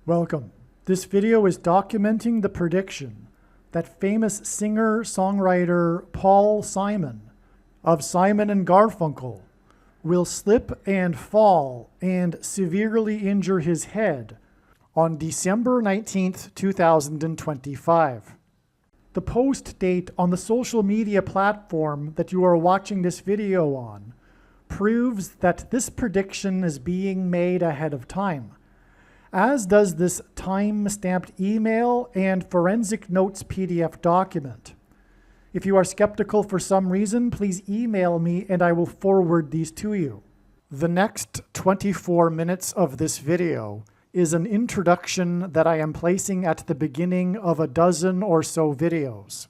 Welcome. This video is documenting the prediction that famous singer-songwriter Paul Simon of Simon and Garfunkel will slip and fall and severely injure his head on December 19th, 2025. The post date on the social media platform that you are watching this video on proves that this prediction is being made ahead of time, as does this time-stamped email and forensic notes PDF document. If you are skeptical for some reason, please email me and I will forward these to you. The next 24 minutes of this video is an introduction that I am placing at the beginning of a dozen or so videos.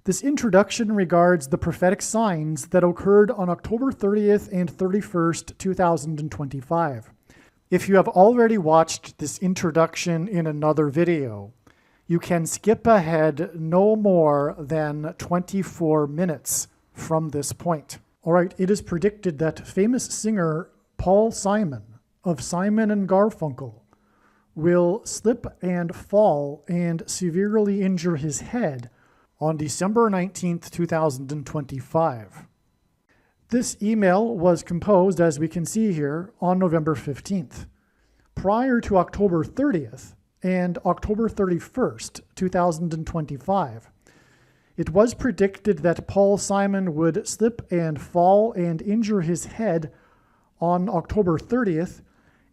This introduction regards the prophetic signs that occurred on October 30th and 31st, 2025. If you have already watched this introduction in another video, you can skip ahead no more than 24 minutes from this point. All right, it is predicted that famous singer Paul Simon of Simon and Garfunkel will slip and fall and severely injure his head on December 19th, 2025. This email was composed, as we can see here, on November 15th. Prior to October 30th and October 31st, 2025, it was predicted that Paul Simon would slip and fall and injure his head on October 30th,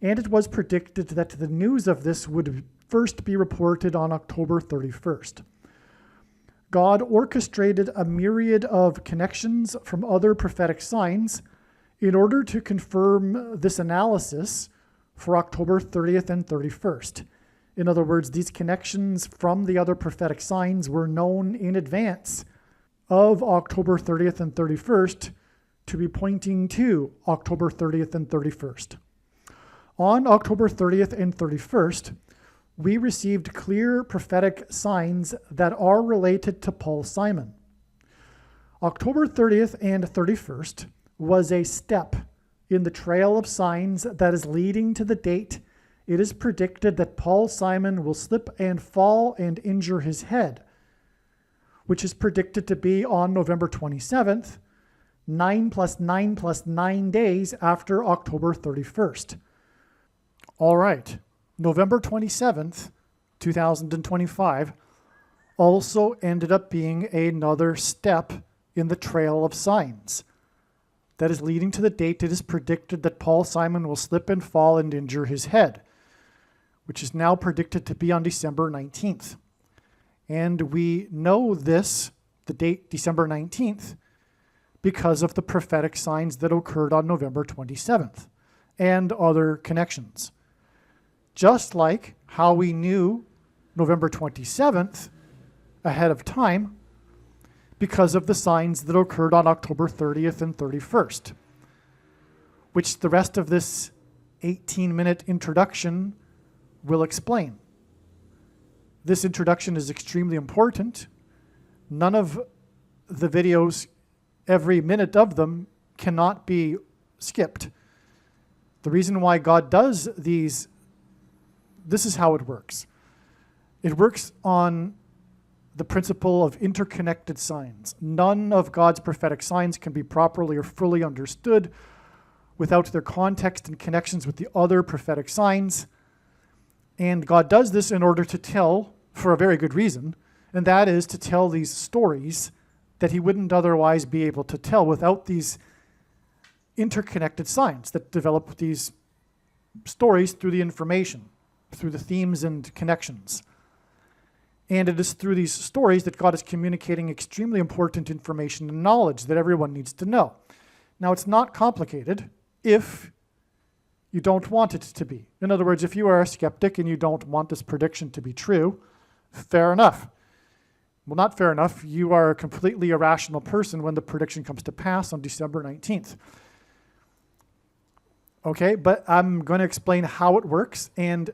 and it was predicted that the news of this would first be reported on October 31st. God orchestrated a myriad of connections from other prophetic signs in order to confirm this analysis for October 30th and 31st. In other words, these connections from the other prophetic signs were known in advance of October 30th and 31st to be pointing to October 30th and 31st. On October 30th and 31st, we received clear prophetic signs that are related to Paul Simon. October 30th and 31st was a step in the trail of signs that is leading to the date it is predicted that Paul Simon will slip and fall and injure his head, which is predicted to be on November 27th, 9 plus 9 plus 9 days after October 31st. All right. November 27th, 2025, also ended up being another step in the trail of signs that is leading to the date it is predicted that Paul Simon will slip and fall and injure his head, which is now predicted to be on December 19th. And we know this, the date December 19th, because of the prophetic signs that occurred on November 27th and other connections. Just like how we knew November 27th ahead of time because of the signs that occurred on October 30th and 31st, which the rest of this 18-minute introduction will explain. This introduction is extremely important. None of the videos, every minute of them, cannot be skipped. The reason why God does these, this is how it works. It works on the principle of interconnected signs. None of God's prophetic signs can be properly or fully understood without their context and connections with the other prophetic signs. And God does this in order to tell, for a very good reason, and that is to tell these stories that he wouldn't otherwise be able to tell without these interconnected signs that develop these stories through the information, through the themes and connections. And it is through these stories that God is communicating extremely important information and knowledge that everyone needs to know. Now, it's not complicated if you don't want it to be. In other words, if you are a skeptic and you don't want this prediction to be true, fair enough. Well, not fair enough. You are a completely irrational person when the prediction comes to pass on December 19th. Okay, but I'm going to explain how it works. And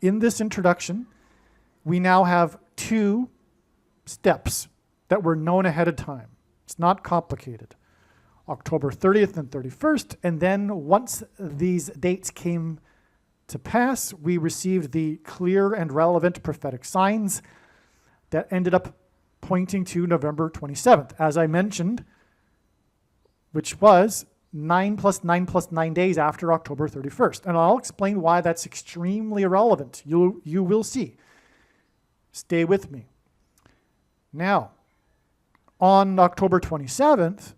in this introduction, we now have two steps that were known ahead of time. It's not complicated. October 30th and 31st, and then once these dates came to pass, we received the clear and relevant prophetic signs that ended up pointing to November 27th, as I mentioned, which was 9 plus 9 plus 9 days after October 31st. And I'll explain why that's extremely irrelevant. You will see. Stay with me. Now, on October 27th,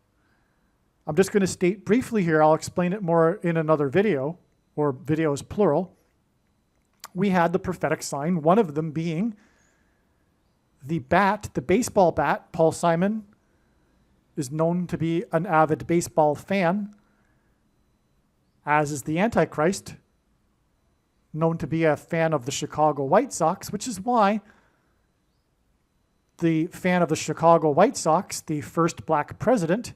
I'm just going to state briefly here, I'll explain it more in another video, or videos plural. We had the prophetic sign, one of them being the bat, the baseball bat. Paul Simon is known to be an avid baseball fan, as is the Antichrist, known to be a fan of the Chicago White Sox, which is why the fan of the Chicago White Sox, the first black president,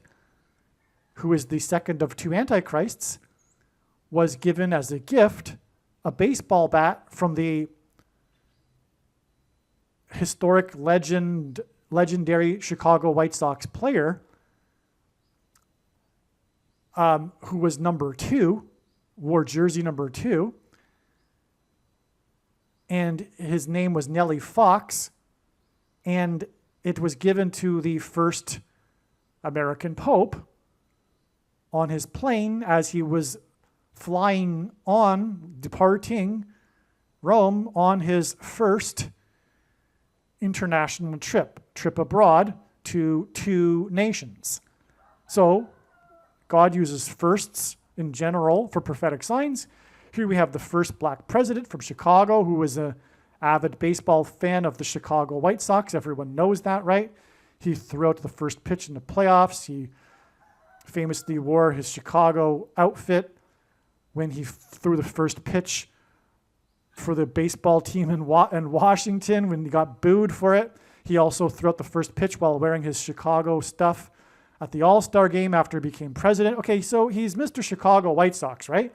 who is the second of two Antichrists, was given as a gift a baseball bat from the historic legendary Chicago White Sox player, who was number 2, wore jersey number 2, and his name was Nellie Fox, and it was given to the first American Pope on his plane as he was departing Rome on his first international trip abroad to 2 nations. So God uses firsts in general for prophetic signs. Here we have the first black president from Chicago, who was an avid baseball fan of the Chicago White Sox. Everyone knows that, right? He threw out the first pitch in the playoffs. He famously wore his Chicago outfit when he threw the first pitch for the baseball team in Washington when he got booed for it. He also threw out the first pitch while wearing his Chicago stuff at the All-Star game after he became president. Okay, so he's Mr. Chicago White Sox, right?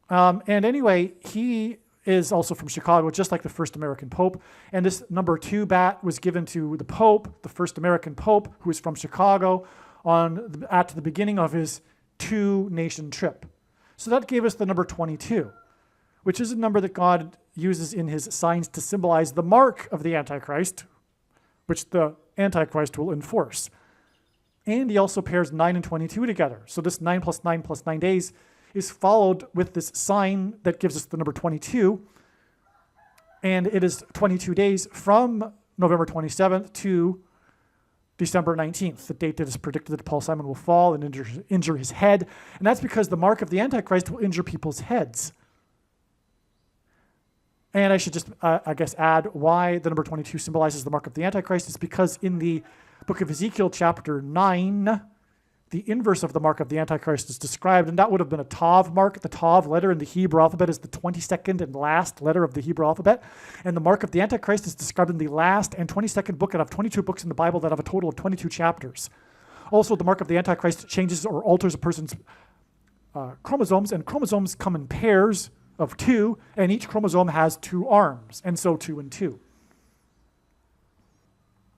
And anyway, he is also from Chicago, just like the first American Pope. And this number 2 bat was given to the Pope, the first American Pope, who is from Chicago, at the beginning of his 2-nation trip. So that gave us the number 22, which is a number that God uses in his signs to symbolize the mark of the Antichrist, which the Antichrist will enforce. And he also pairs 9 and 22 together. So this 9 plus 9 plus 9 days is followed with this sign that gives us the number 22. And it is 22 days from November 27th to December 19th, the date that is predicted that Paul Simon will fall and injure his head. And that's because the mark of the Antichrist will injure people's heads. And I should just, add why the number 22 symbolizes the mark of the Antichrist is because in the book of Ezekiel, chapter 9, the inverse of the mark of the Antichrist is described, and that would have been a Tav mark. The Tav letter in the Hebrew alphabet is the 22nd and last letter of the Hebrew alphabet, and the mark of the Antichrist is described in the last and 22nd book out of 22 books in the Bible that have a total of 22 chapters. Also, the mark of the Antichrist changes or alters a person's chromosomes, and chromosomes come in pairs of 2, and each chromosome has 2 arms, and so 2 and 2.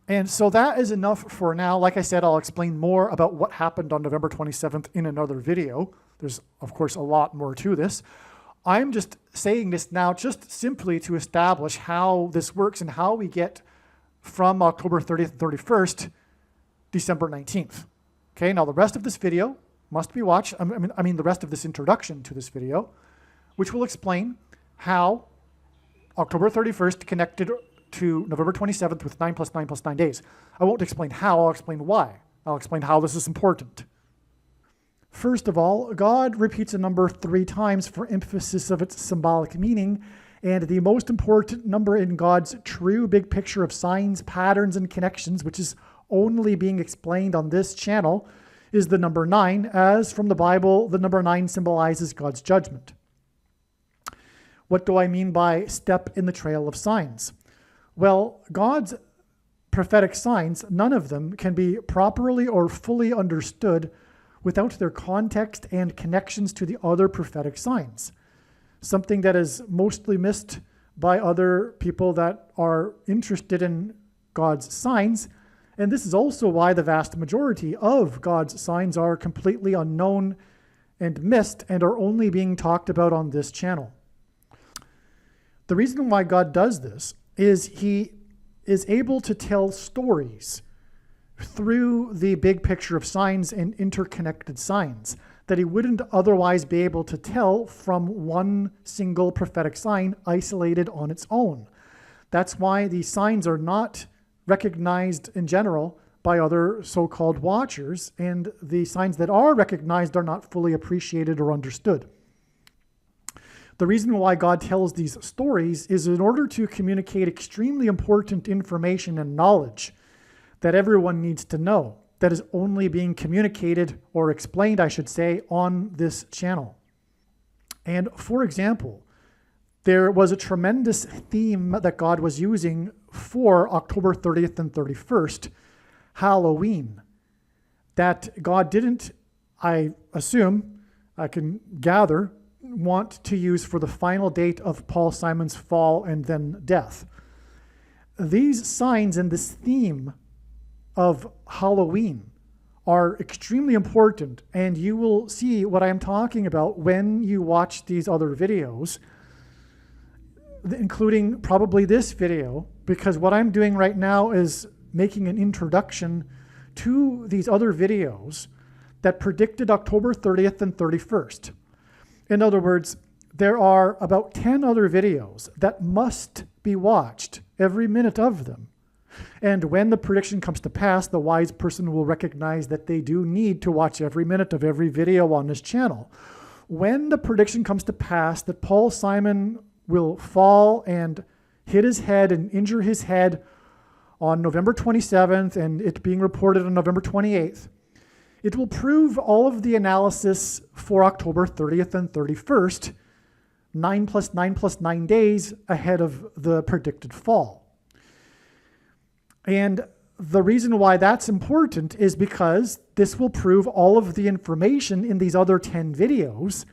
And so that is enough for now. Like I said, I'll explain more about what happened on November 27th in another video. There's, of course, a lot more to this. I'm just saying this now just simply to establish how this works and how we get from October 30th and 31st, December 19th. Okay, now the rest of this video must be watched. I mean the rest of this introduction to this video, which will explain how October 31st connected to November 27th with 9 plus 9 plus 9 days. I won't explain how, I'll explain why. I'll explain how this is important. First of all, God repeats a number 3 times for emphasis of its symbolic meaning, and the most important number in God's true big picture of signs, patterns, and connections, which is only being explained on this channel, is the number 9, as from the Bible, the number 9 symbolizes God's judgment. What do I mean by step in the trail of signs? Well, God's prophetic signs, none of them can be properly or fully understood without their context and connections to the other prophetic signs, something that is mostly missed by other people that are interested in God's signs. And this is also why the vast majority of God's signs are completely unknown and missed and are only being talked about on this channel. The reason why God does this is he is able to tell stories through the big picture of signs and interconnected signs that he wouldn't otherwise be able to tell from one single prophetic sign isolated on its own. That's why these signs are not recognized in general by other so-called watchers, and the signs that are recognized are not fully appreciated or understood. The reason why God tells these stories is in order to communicate extremely important information and knowledge that everyone needs to know, that is only being communicated or explained, I should say, on this channel. And for example, there was a tremendous theme that God was using for October 30th and 31st, Halloween, that God didn't, I assume, I can gather, want to use for the final date of Paul Simon's fall and then death. These signs and this theme of Halloween are extremely important, and you will see what I am talking about when you watch these other videos, including probably this video, because what I'm doing right now is making an introduction to these other videos that predicted October 30th and 31st. In other words, there are about 10 other videos that must be watched, every minute of them. And when the prediction comes to pass, the wise person will recognize that they do need to watch every minute of every video on this channel. When the prediction comes to pass that Paul Simon will fall and hit his head and injure his head on November 27th, and it being reported on November 28th, it will prove all of the analysis for October 30th and 31st, 9 plus 9 plus 9 days ahead of the predicted fall. And the reason why that's important is because this will prove all of the information in these other 10 videos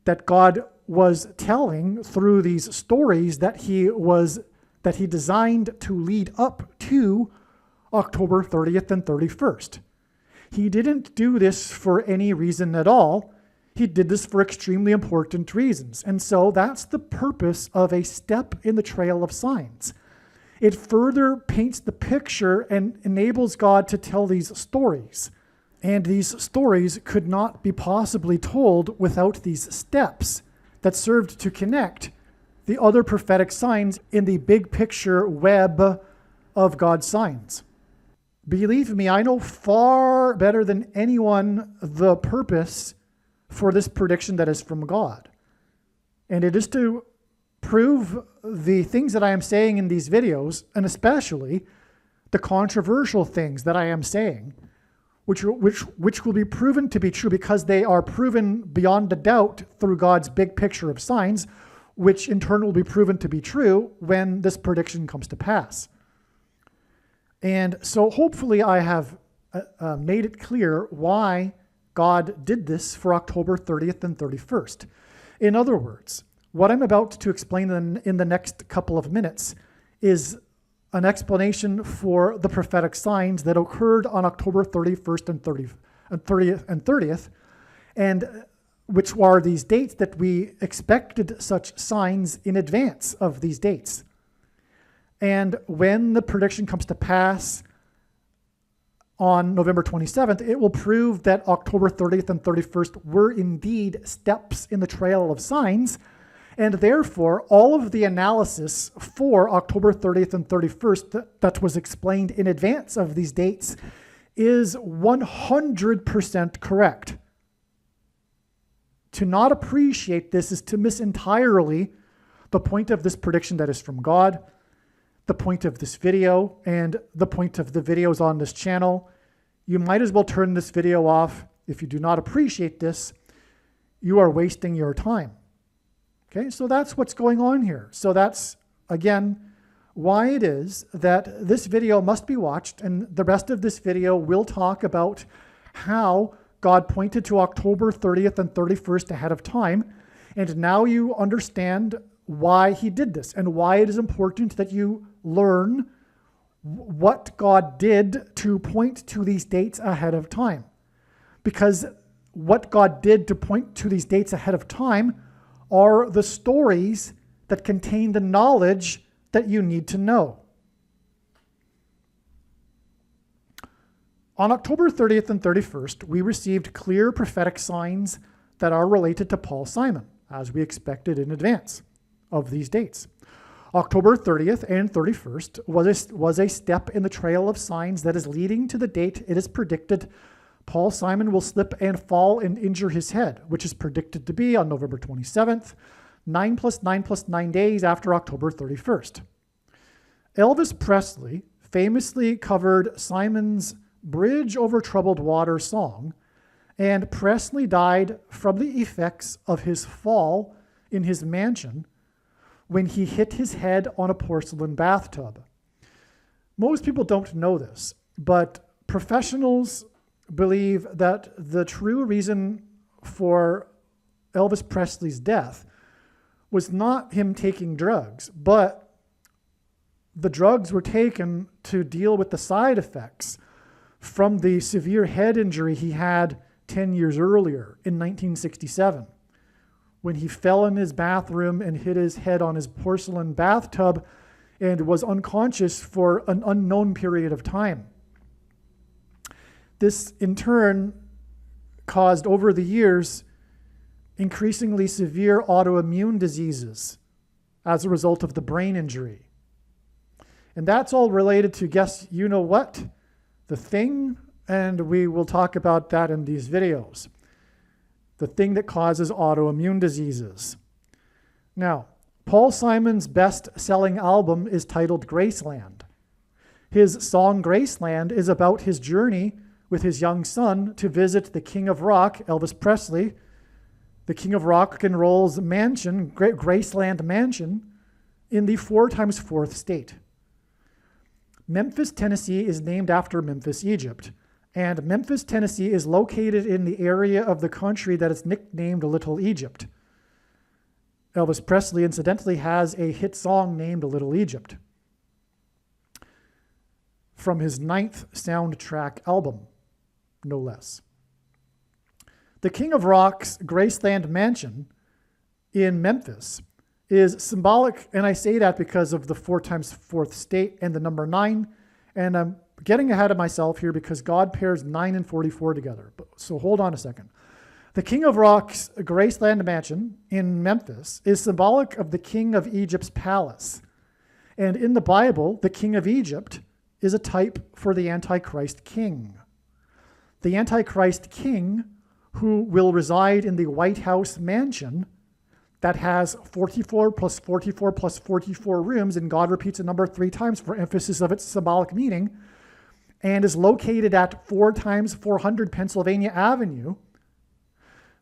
that God was telling through these stories that he designed to lead up to October 30th and 31st. He didn't do this for any reason at all. He did this for extremely important reasons. And so that's the purpose of a step in the trail of signs. It further paints the picture and enables God to tell these stories. And these stories could not be possibly told without these steps that served to connect the other prophetic signs in the big picture web of God's signs. Believe me, I know far better than anyone the purpose for this prediction that is from God. And it is to prove the things that I am saying in these videos, and especially the controversial things that I am saying, which will be proven to be true because they are proven beyond a doubt through God's big picture of signs, which in turn will be proven to be true when this prediction comes to pass. And so hopefully I have made it clear why God did this for October 30th and 31st. In other words, what I'm about to explain in the next couple of minutes is an explanation for the prophetic signs that occurred on October 31st and 30th, and which are these dates that we expected such signs in advance of these dates. And when the prediction comes to pass on November 27th, it will prove that October 30th and 31st were indeed steps in the trail of signs, and therefore all of the analysis for October 30th and 31st that was explained in advance of these dates is 100% correct. To not appreciate this is to miss entirely the point of this prediction that is from God, the point of this video, and the point of the videos on this channel. You might as well turn this video off. If you do not appreciate this, you are wasting your time. Okay, so that's what's going on here. So that's, again, why it is that this video must be watched, and the rest of this video will talk about how God pointed to October 30th and 31st ahead of time, and now you understand why he did this and why it is important that you learn what God did to point to these dates ahead of time. Because what God did to point to these dates ahead of time are the stories that contain the knowledge that you need to know. On October 30th and 31st, we received clear prophetic signs that are related to Paul Simon, as we expected in advance of these dates. October 30th and 31st was a step in the trail of signs that is leading to the date it is predicted Paul Simon will slip and fall and injure his head, which is predicted to be on November 27th, 9 + 9 + 9 days after October 31st. Elvis Presley famously covered Simon's Bridge Over Troubled Water song, and Presley died from the effects of his fall in his mansion when he hit his head on a porcelain bathtub. Most people don't know this, but professionals believe that the true reason for Elvis Presley's death was not him taking drugs, but the drugs were taken to deal with the side effects from the severe head injury he had 10 years earlier in 1967, when he fell in his bathroom and hit his head on his porcelain bathtub and was unconscious for an unknown period of time. This, in turn, caused over the years increasingly severe autoimmune diseases as a result of the brain injury. And that's all related to, guess you know what? The Thing, and we will talk about that in these videos. The thing that causes autoimmune diseases. Now, Paul Simon's best-selling album is titled Graceland. His song Graceland is about his journey with his young son to visit the King of Rock, Elvis Presley, the King of Rock and Roll's mansion, Graceland Mansion, in the 4x4th state. Memphis, Tennessee is named after Memphis, Egypt, and Memphis, Tennessee is located in the area of the country that is nicknamed Little Egypt. Elvis Presley, incidentally, has a hit song named Little Egypt from his 9th soundtrack album, no less. The King of Rock's Graceland Mansion in Memphis is symbolic, and I say that because of the 4x4th state and the number 9, and I'm getting ahead of myself here because God pairs 9 and 44 together. So hold on a second. The King of Rock's Graceland Mansion in Memphis is symbolic of the King of Egypt's palace. And in the Bible, the King of Egypt is a type for the Antichrist king. The Antichrist king, who will reside in the White House mansion that has 44 plus 44 plus 44 rooms, and God repeats the number 3 times for emphasis of its symbolic meaning, and is located at 4x400 Pennsylvania Avenue.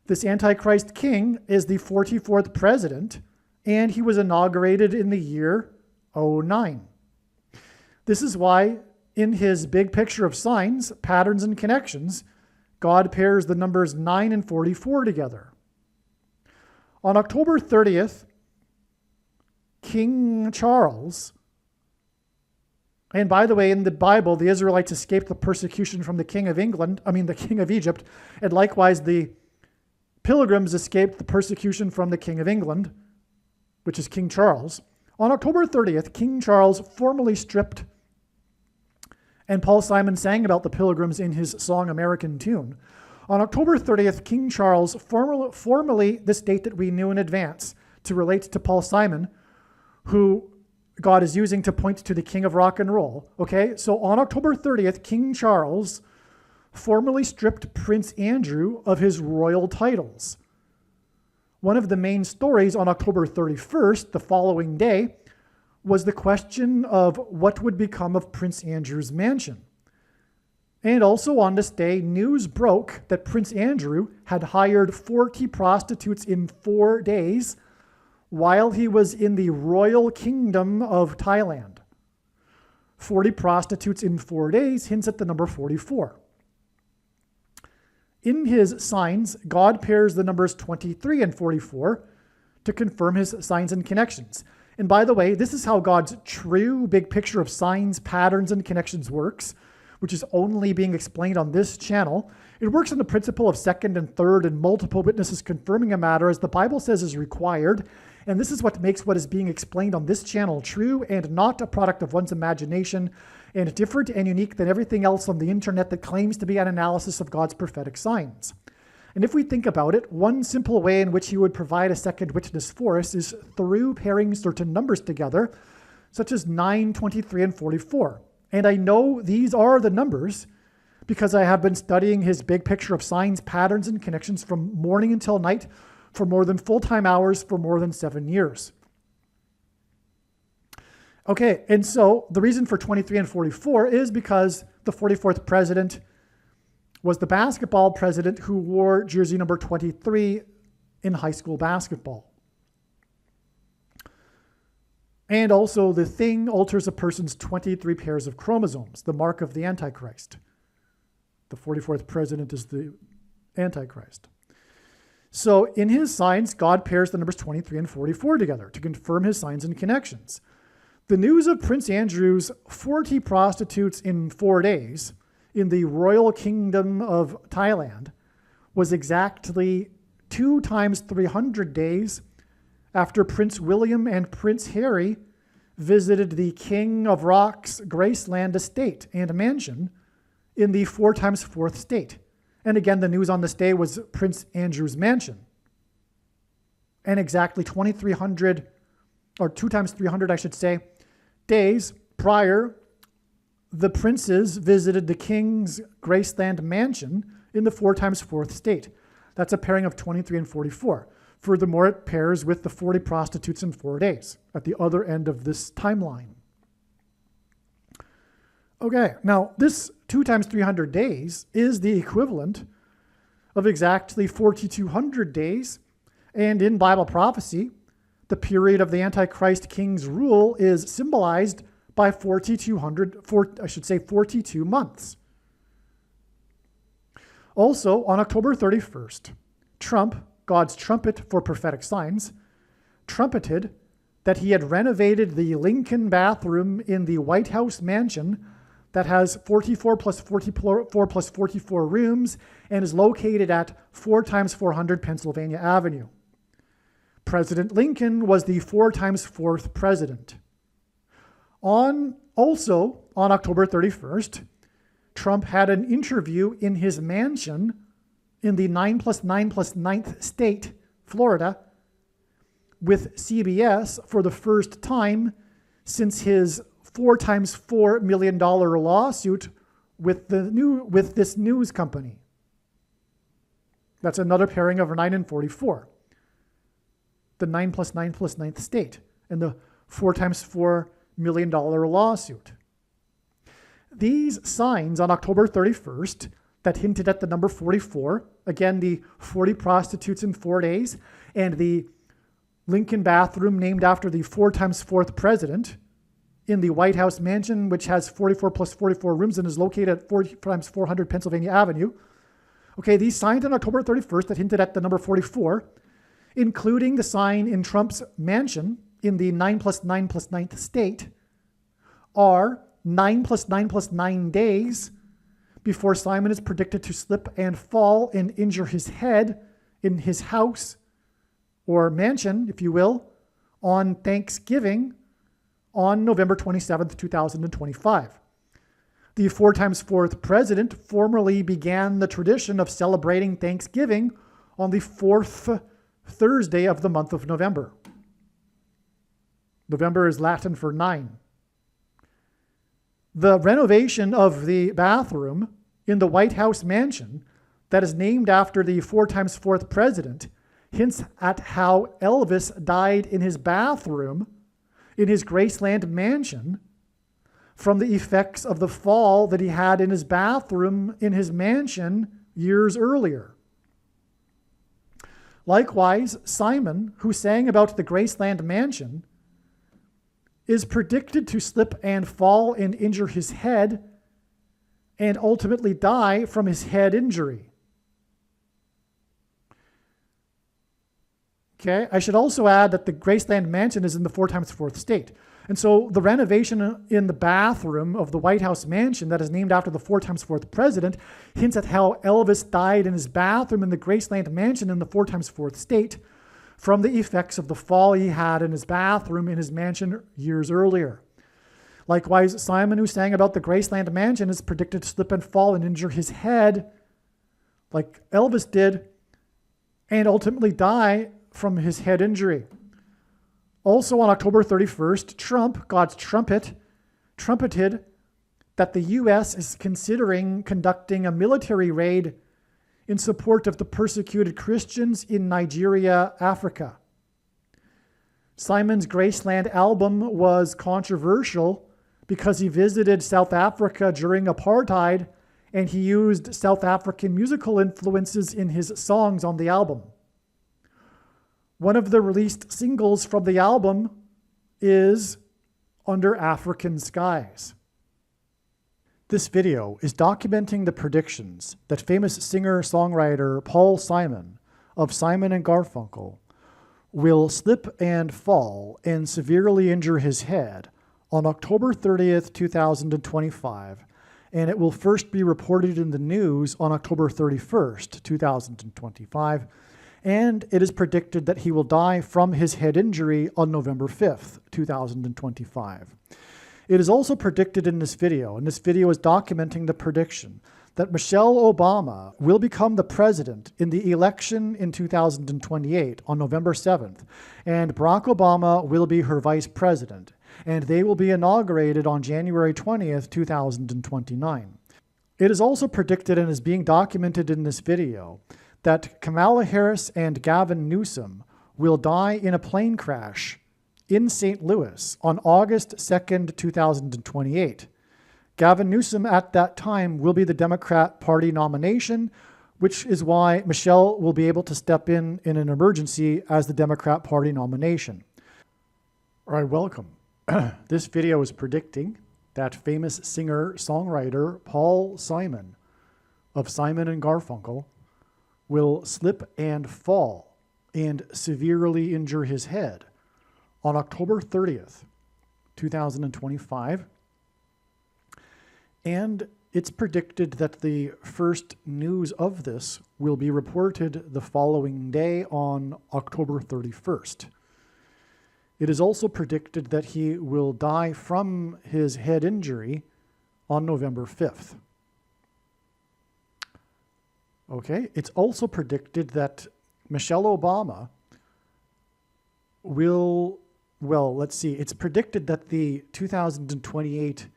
This Antichrist king is the 44th president, and he was inaugurated in the year 09. This is why in his big picture of signs, patterns, and connections, God pairs the numbers 9 and 44 together. On October 30th, King Charles, and by the way, in the Bible, the Israelites escaped the persecution from the King of the King of Egypt, and likewise the Pilgrims escaped the persecution from the King of England, which is King Charles. On October 30th, King Charles formally stripped, and Paul Simon sang about the Pilgrims in his song American Tune. On October 30th, King Charles, formally this date that we knew in advance to relate to Paul Simon, who God is using to point to the King of Rock and Roll. Okay, so on October 30th, King Charles formally stripped Prince Andrew of his royal titles. One of the main stories on October 31st, the following day, was the question of what would become of Prince Andrew's mansion. And also on this day, news broke that Prince Andrew had hired 40 prostitutes in 4 days while he was in the royal kingdom of Thailand. 40 prostitutes in 4 days hints at the number 44. In his signs, God pairs the numbers 23 and 44 to confirm his signs and connections. And by the way, this is how God's true big picture of signs, patterns, and connections works, which is only being explained on this channel. It works on the principle of second and third and multiple witnesses confirming a matter, as the Bible says is required, And this is what makes what is being explained on this channel true and not a product of one's imagination, and different and unique than everything else on the internet that claims to be an analysis of God's prophetic signs. And if we think about it, one simple way in which he would provide a second witness for us is through pairing certain numbers together, such as 9, 23, and 44. And I know these are the numbers because I have been studying his big picture of signs, patterns, and connections from morning until night for more than full-time hours for more than 7 years. Okay, and so the reason for 23 and 44 is because the 44th president was the basketball president who wore jersey number 23 in high school basketball. And also the thing alters a person's 23 pairs of chromosomes, the mark of the Antichrist. The 44th president is the Antichrist. So in his signs, God pairs the numbers 23 and 44 together to confirm his signs and connections. The news of Prince Andrew's 40 prostitutes in 4 days in the Royal Kingdom of Thailand was exactly 2 times 300 days after Prince William and Prince Harry visited the King of Rock's Graceland estate and mansion in the 4 times 4th state. And again, the news on this day was Prince Andrew's mansion. And exactly 2,300, or 2 times 300, I should say, days prior, the princes visited the king's Graceland mansion in the 4 times 4th state. That's a pairing of 23 and 44. Furthermore, it pairs with the 40 prostitutes in 4 days at the other end of this timeline. Okay, now this 2 times 300 days is the equivalent of exactly 4,200 days. And in Bible prophecy, the period of the Antichrist king's rule is symbolized by 42 months. Also, on October 31st, Trump, God's trumpet for prophetic signs, trumpeted that he had renovated the Lincoln bathroom in the White House mansion that has 44 plus 44 plus 44 rooms and is located at 4 times 400 Pennsylvania Avenue. President Lincoln was the 4 times 4th president. Also on October 31st, Trump had an interview in his mansion in the 9 plus 9 plus 9th state, Florida, with CBS for the first time since his $4 times $4 million lawsuit with this news company. That's another pairing of 9 and 44. The 9 plus 9 plus 9th state and the $4 times $4 million lawsuit. These signs on October 31st that hinted at the number 44, again, the 40 prostitutes in 4 days, and the Lincoln bathroom named after the 4 times 4th president in the White House mansion, which has 44 plus 44 rooms and is located at 4 times 400 Pennsylvania Avenue. Okay, these signs on October 31st that hinted at the number 44, including the sign in Trump's mansion in the 9 plus 9 plus 9th state, are 9 plus 9 plus 9 days before Simon is predicted to slip and fall and injure his head in his house or mansion, if you will, on Thanksgiving on November 27th, 2025. The 4 times 4th president formally began the tradition of celebrating Thanksgiving on the 4th Thursday of the month of November. November is Latin for 9. The renovation of the bathroom in the White House mansion that is named after the 4 times 4th president hints at how Elvis died in his bathroom in his Graceland mansion from the effects of the fall that he had in his bathroom in his mansion years earlier. Likewise, Simon, who sang about the Graceland mansion, is predicted to slip and fall and injure his head and ultimately die from his head injury. Okay, I should also add that the Graceland mansion is in the 4 times 4th state. And so the renovation in the bathroom of the White House mansion that is named after the 4 times 4th president hints at how Elvis died in his bathroom in the Graceland mansion in the 4 times 4th state. from the effects of the fall he had in his bathroom in his mansion years earlier. Likewise, Simon, who sang about the Graceland mansion, is predicted to slip and fall and injure his head, like Elvis did, and ultimately die from his head injury. Also on October 31st, Trump, God's trumpet, trumpeted that the U.S. is considering conducting a military raid in support of the persecuted Christians in Nigeria, Africa. Simon's Graceland album was controversial because he visited South Africa during apartheid and he used South African musical influences in his songs on the album. One of the released singles from the album is Under African Skies. This video is documenting the predictions that famous singer-songwriter Paul Simon of Simon and Garfunkel will slip and fall and severely injure his head on October 30th, 2025, and it will first be reported in the news on October 31st, 2025, and it is predicted that he will die from his head injury on November 5th, 2025. It is also predicted in this video, and this video is documenting the prediction, that Michelle Obama will become the president in the election in 2028 on November 7th, and Barack Obama will be her vice president, and they will be inaugurated on January 20th, 2029. It is also predicted and is being documented in this video that Kamala Harris and Gavin Newsom will die in a plane crash in St. Louis on August 2nd, 2028. Gavin Newsom at that time will be the Democrat Party nomination, which is why Michelle will be able to step in an emergency as the Democrat Party nomination. All right, welcome. This video is predicting that famous singer-songwriter Paul Simon of Simon and Garfunkel will slip and fall and severely injure his head on October 30th, 2025. And it's predicted that the first news of this will be reported the following day on October 31st. It is also predicted that he will die from his head injury on November 5th. Okay, it's also predicted that Michelle Obama will, well, let's see, it's predicted that the 2028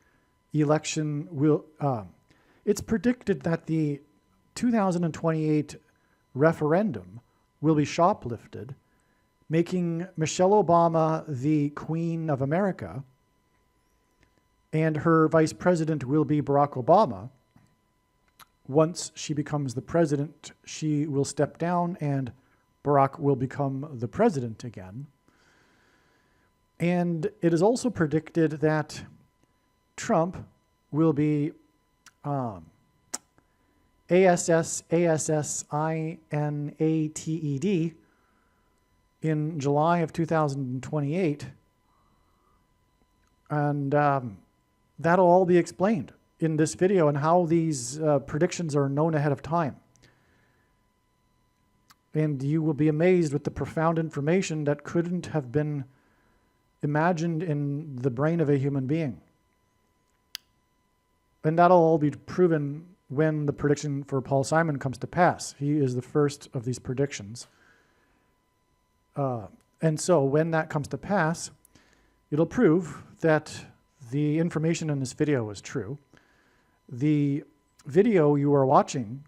election will, it's predicted that the 2028 referendum will be shoplifted, making Michelle Obama the Queen of America, and her vice president will be Barack Obama. Once she becomes the president, she will step down and Barack will become the president again. And it is also predicted that Trump will be ASSINATED in July of 2028. And that'll all be explained in this video and how these predictions are known ahead of time. And you will be amazed with the profound information that couldn't have been imagined in the brain of a human being. And that'll all be proven when the prediction for Paul Simon comes to pass. He is the first of these predictions. And so when that comes to pass, it'll prove that the information in this video is true. The video you are watching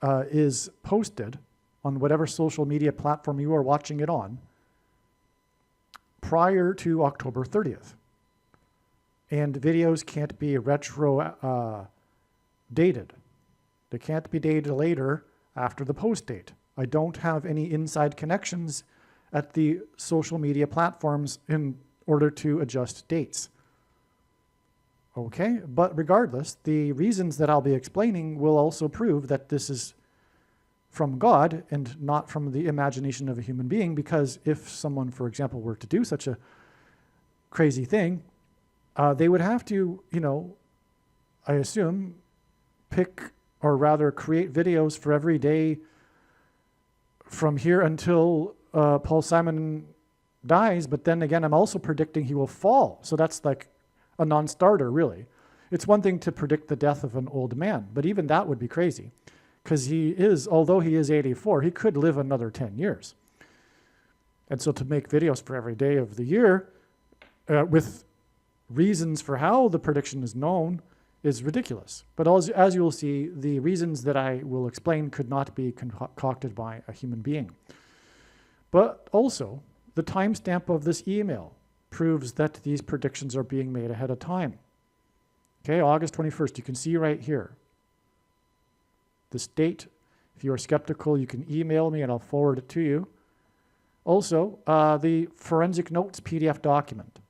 is posted on whatever social media platform you are watching it on prior to October 30th. And videos can't be retro dated. They can't be dated later after the post date. I don't have any inside connections at the social media platforms in order to adjust dates. Okay, but regardless, the reasons that I'll be explaining will also prove that this is from God and not from the imagination of a human being, because if someone, for example, were to do such a crazy thing, they would have to, I assume, pick or rather create videos for every day from here until Paul Simon dies, but then again, I'm also predicting he will fall. So that's like a non-starter, really. It's one thing to predict the death of an old man, but even that would be crazy, because although he is 84, he could live another 10 years. And so to make videos for every day of the year with reasons for how the prediction is known is ridiculous. But as you will see, the reasons that I will explain could not be concocted by a human being. But also, the timestamp of this email proves that these predictions are being made ahead of time. Okay, August 21st, you can see right here. This date, if you are skeptical, you can email me and I'll forward it to you. Also, the forensic notes PDF document.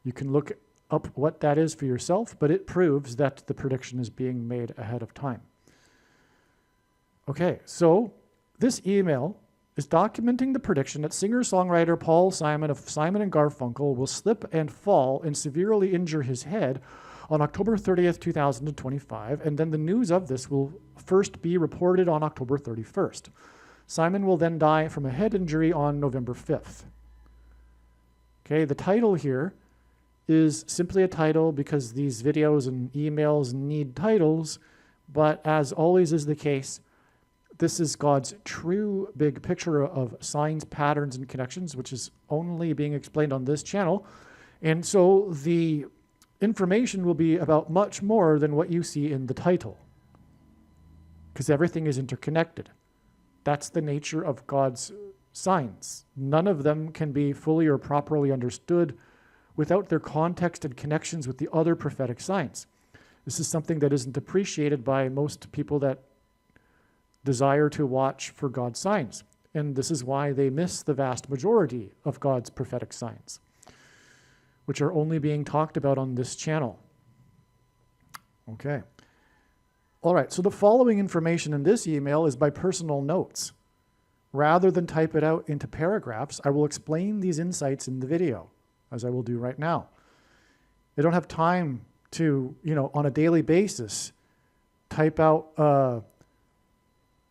You can look up what that is for yourself, but it proves that the prediction is being made ahead of time. Okay, so this email is documenting the prediction that singer-songwriter Paul Simon of Simon and Garfunkel will slip and fall and severely injure his head on October 30th, 2025, and then the news of this will first be reported on October 31st. Simon will then die from a head injury on November 5th. Okay, the title here is simply a title because these videos and emails need titles, but as always is the case, this is God's true big picture of signs, patterns, and connections, which is only being explained on this channel. And so the information will be about much more than what you see in the title, because everything is interconnected. That's the nature of God's signs. None of them can be fully or properly understood without their context and connections with the other prophetic signs. This is something that isn't appreciated by most people that desire to watch for God's signs. And this is why they miss the vast majority of God's prophetic signs, which are only being talked about on this channel. Okay. All right, so the following information in this email is by personal notes. Rather than type it out into paragraphs, I will explain these insights in the video, as I will do right now. I don't have time to, on a daily basis, type out a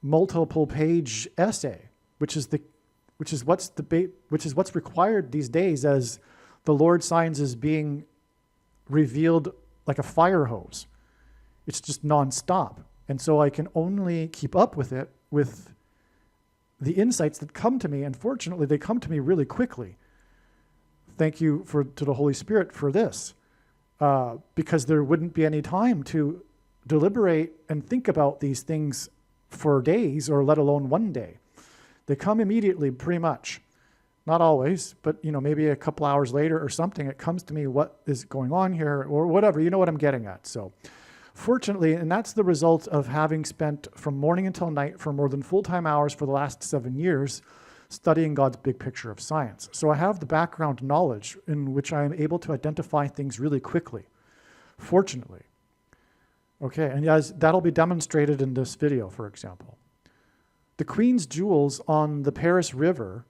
multiple page essay, which is what's required these days as the Lord's signs is being revealed like a fire hose. It's just nonstop. And so I can only keep up with it with the insights that come to me. And fortunately, they come to me really quickly. Thank you to the Holy Spirit for this, because there wouldn't be any time to deliberate and think about these things for days, or let alone one day. They come immediately, pretty much. Not always, but maybe a couple hours later or something, it comes to me what is going on here, or whatever. You know what I'm getting at. So fortunately, and that's the result of having spent from morning until night for more than full-time hours for the last 7 years studying God's big picture of science. So I have the background knowledge in which I am able to identify things really quickly, fortunately. Okay, and as that'll be demonstrated in this video, for example. The Queen's jewels on the Paris River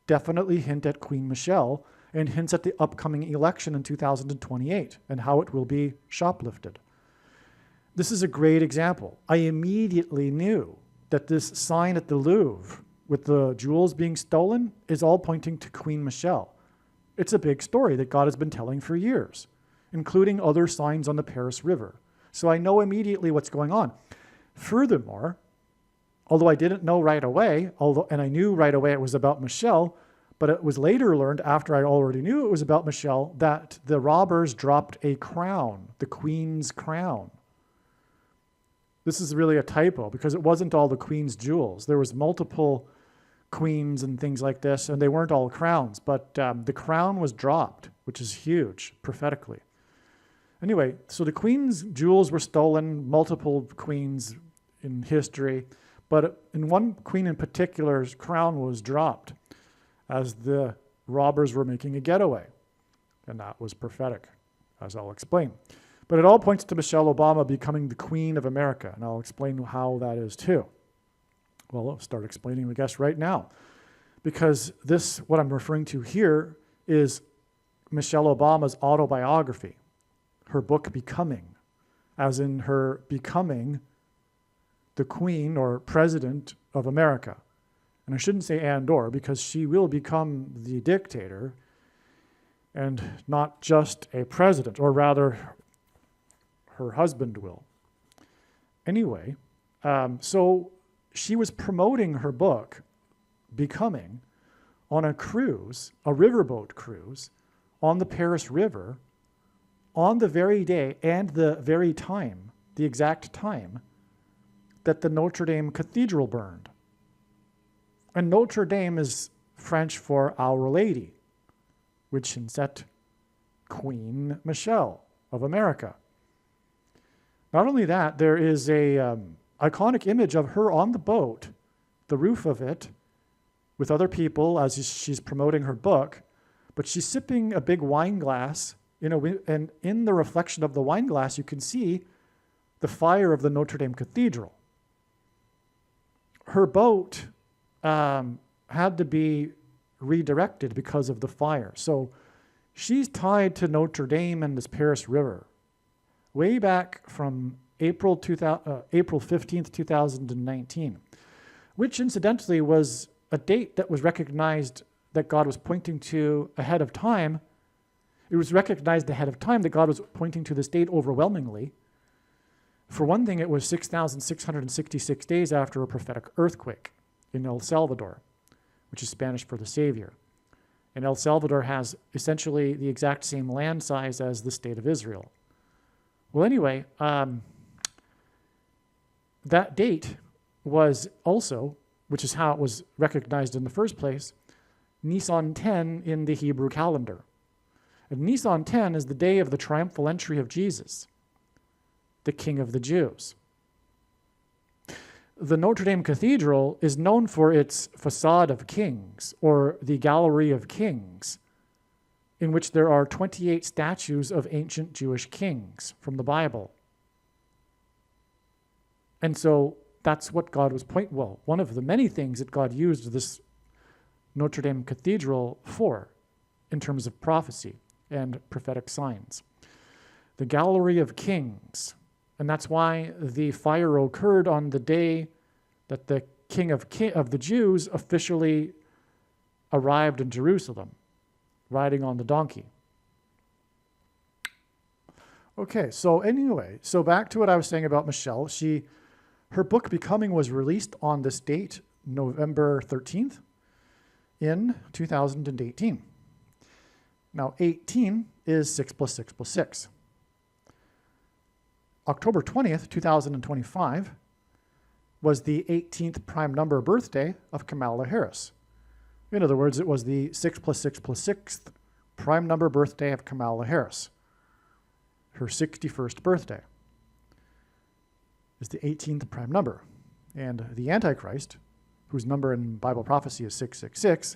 definitely hint at Queen Michelle and hints at the upcoming election in 2028 and how it will be shoplifted. This is a great example. I immediately knew that this sign at the Louvre with the jewels being stolen is all pointing to Queen Michelle. It's a big story that God has been telling for years, including other signs on the Paris River. So I know immediately what's going on. Furthermore, although I didn't know right away, and I knew right away it was about Michelle, but it was later learned, after I already knew it was about Michelle, that the robbers dropped a crown, the Queen's crown. This is really a typo, because it wasn't all the Queen's jewels. There was multiple queens and things like this, and they weren't all crowns, but the crown was dropped, which is huge, prophetically. Anyway, so the Queen's jewels were stolen, multiple queens in history, but in one queen in particular's crown was dropped as the robbers were making a getaway. And that was prophetic, as I'll explain. But it all points to Michelle Obama becoming the Queen of America, and I'll explain how that is too. Well, I'll start explaining, I guess, right now. Because this, what I'm referring to here, is Michelle Obama's autobiography. Her book, Becoming, as in her becoming the Queen or President of America. And I shouldn't say and or, because she will become the dictator and not just a president, or rather, her husband will. Anyway, so she was promoting her book, Becoming, on a cruise, a riverboat cruise, on the Paris River, on the very day and the very time, the exact time, that the Notre Dame Cathedral burned. And Notre Dame is French for Our Lady, which hints Queen Michelle of America. Not only that, there is a iconic image of her on the boat, the roof of it, with other people as she's promoting her book, but she's sipping a big wine glass, and in the reflection of the wine glass, you can see the fire of the Notre Dame Cathedral. Her boat had to be redirected because of the fire. So she's tied to Notre Dame and this Paris River way back from April 15th, 2019, which incidentally was a date that was recognized that God was pointing to ahead of time. It was recognized ahead of time that God was pointing to this date overwhelmingly. For one thing, it was 6,666 days after a prophetic earthquake in El Salvador, which is Spanish for the Savior. And El Salvador has essentially the exact same land size as the state of Israel. Well, anyway, that date was also, which is how it was recognized in the first place, Nisan 10 in the Hebrew calendar. And Nisan 10 is the day of the triumphal entry of Jesus, the King of the Jews. The Notre Dame Cathedral is known for its facade of kings, or the Gallery of Kings, in which there are 28 statues of ancient Jewish kings from the Bible. And so that's what God was one of the many things that God used this Notre Dame Cathedral for in terms of prophecy and prophetic signs. The Gallery of Kings. And that's why the fire occurred on the day that the King of the Jews officially arrived in Jerusalem, riding on the donkey. Okay, so anyway, so back to what I was saying about Michelle. Her book Becoming was released on this date, November 13th, in 2018. Now, 18 is 6 plus 6 plus 6. October 20th, 2025, was the 18th prime number birthday of Kamala Harris. In other words, it was the 6 plus 6 plus 6th prime number birthday of Kamala Harris. Her 61st birthday is the 18th prime number. And the Antichrist, whose number in Bible prophecy is 666,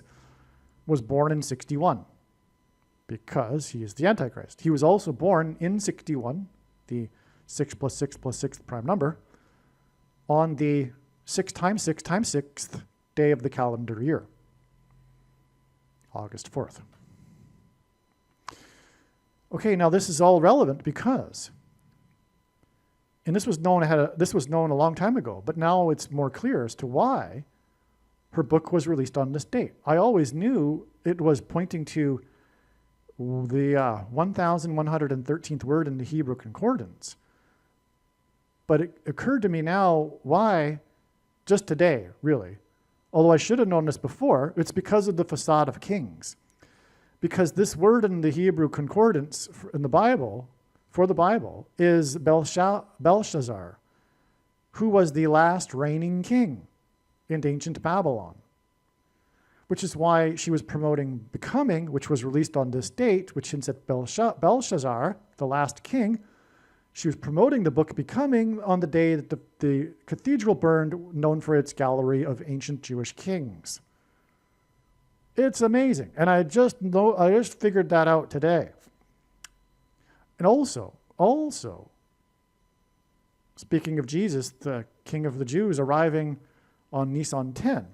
was born in 61 because he is the Antichrist. He was also born in 61, the 6 plus 6 plus 6th prime number, on the 6 times 6 times 6th day of the calendar year, August 4th. Okay, now this is all relevant because, and this was known a long time ago, but now it's more clear as to why her book was released on this date. I always knew it was pointing to the 1113th word in the Hebrew Concordance. But it occurred to me now why, just today, really, although I should have known this before, it's because of the facade of kings. Because this word in the Hebrew Concordance in the Bible, for the Bible, is Belshazzar, who was the last reigning king in ancient Babylon. Which is why she was promoting Becoming, which was released on this date, which hints at Belshazzar, the last king. She was promoting the book Becoming on the day that the cathedral burned, known for its gallery of ancient Jewish kings. It's amazing. And I just figured that out today. And also, speaking of Jesus, the King of the Jews, arriving on Nisan 10,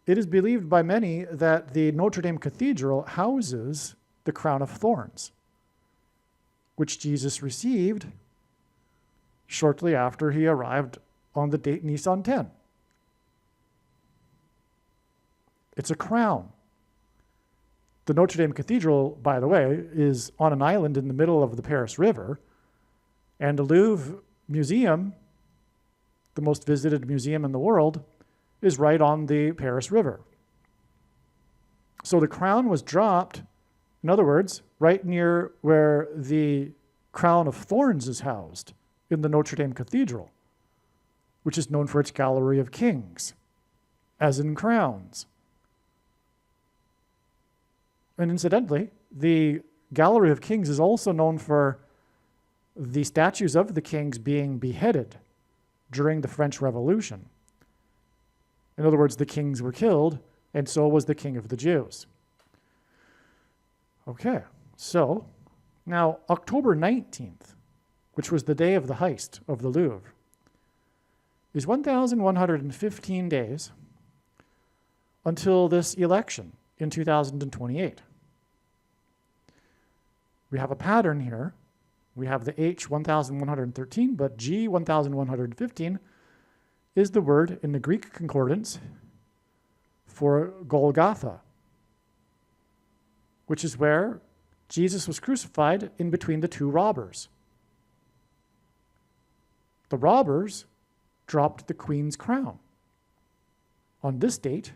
it is believed by many that the Notre Dame Cathedral houses the crown of thorns, which Jesus received shortly after he arrived on the date Nisan 10. It's a crown. The Notre Dame Cathedral, by the way, is on an island in the middle of the Paris River, and the Louvre Museum, the most visited museum in the world, is right on the Paris River. So the crown was dropped, in other words, right near where the crown of thorns is housed in the Notre Dame Cathedral, which is known for its gallery of kings, as in crowns. And incidentally, the gallery of kings is also known for the statues of the kings being beheaded during the French Revolution. In other words, the kings were killed, and so was the king of the Jews. Okay, so now October 19th, which was the day of the heist of the Louvre, is 1,115 days until this election in 2028. We have a pattern here. We have the H 1113, but G 1115 is the word in the Greek concordance for Golgotha, which is where Jesus was crucified in between the two robbers. The robbers dropped the queen's crown. On this date,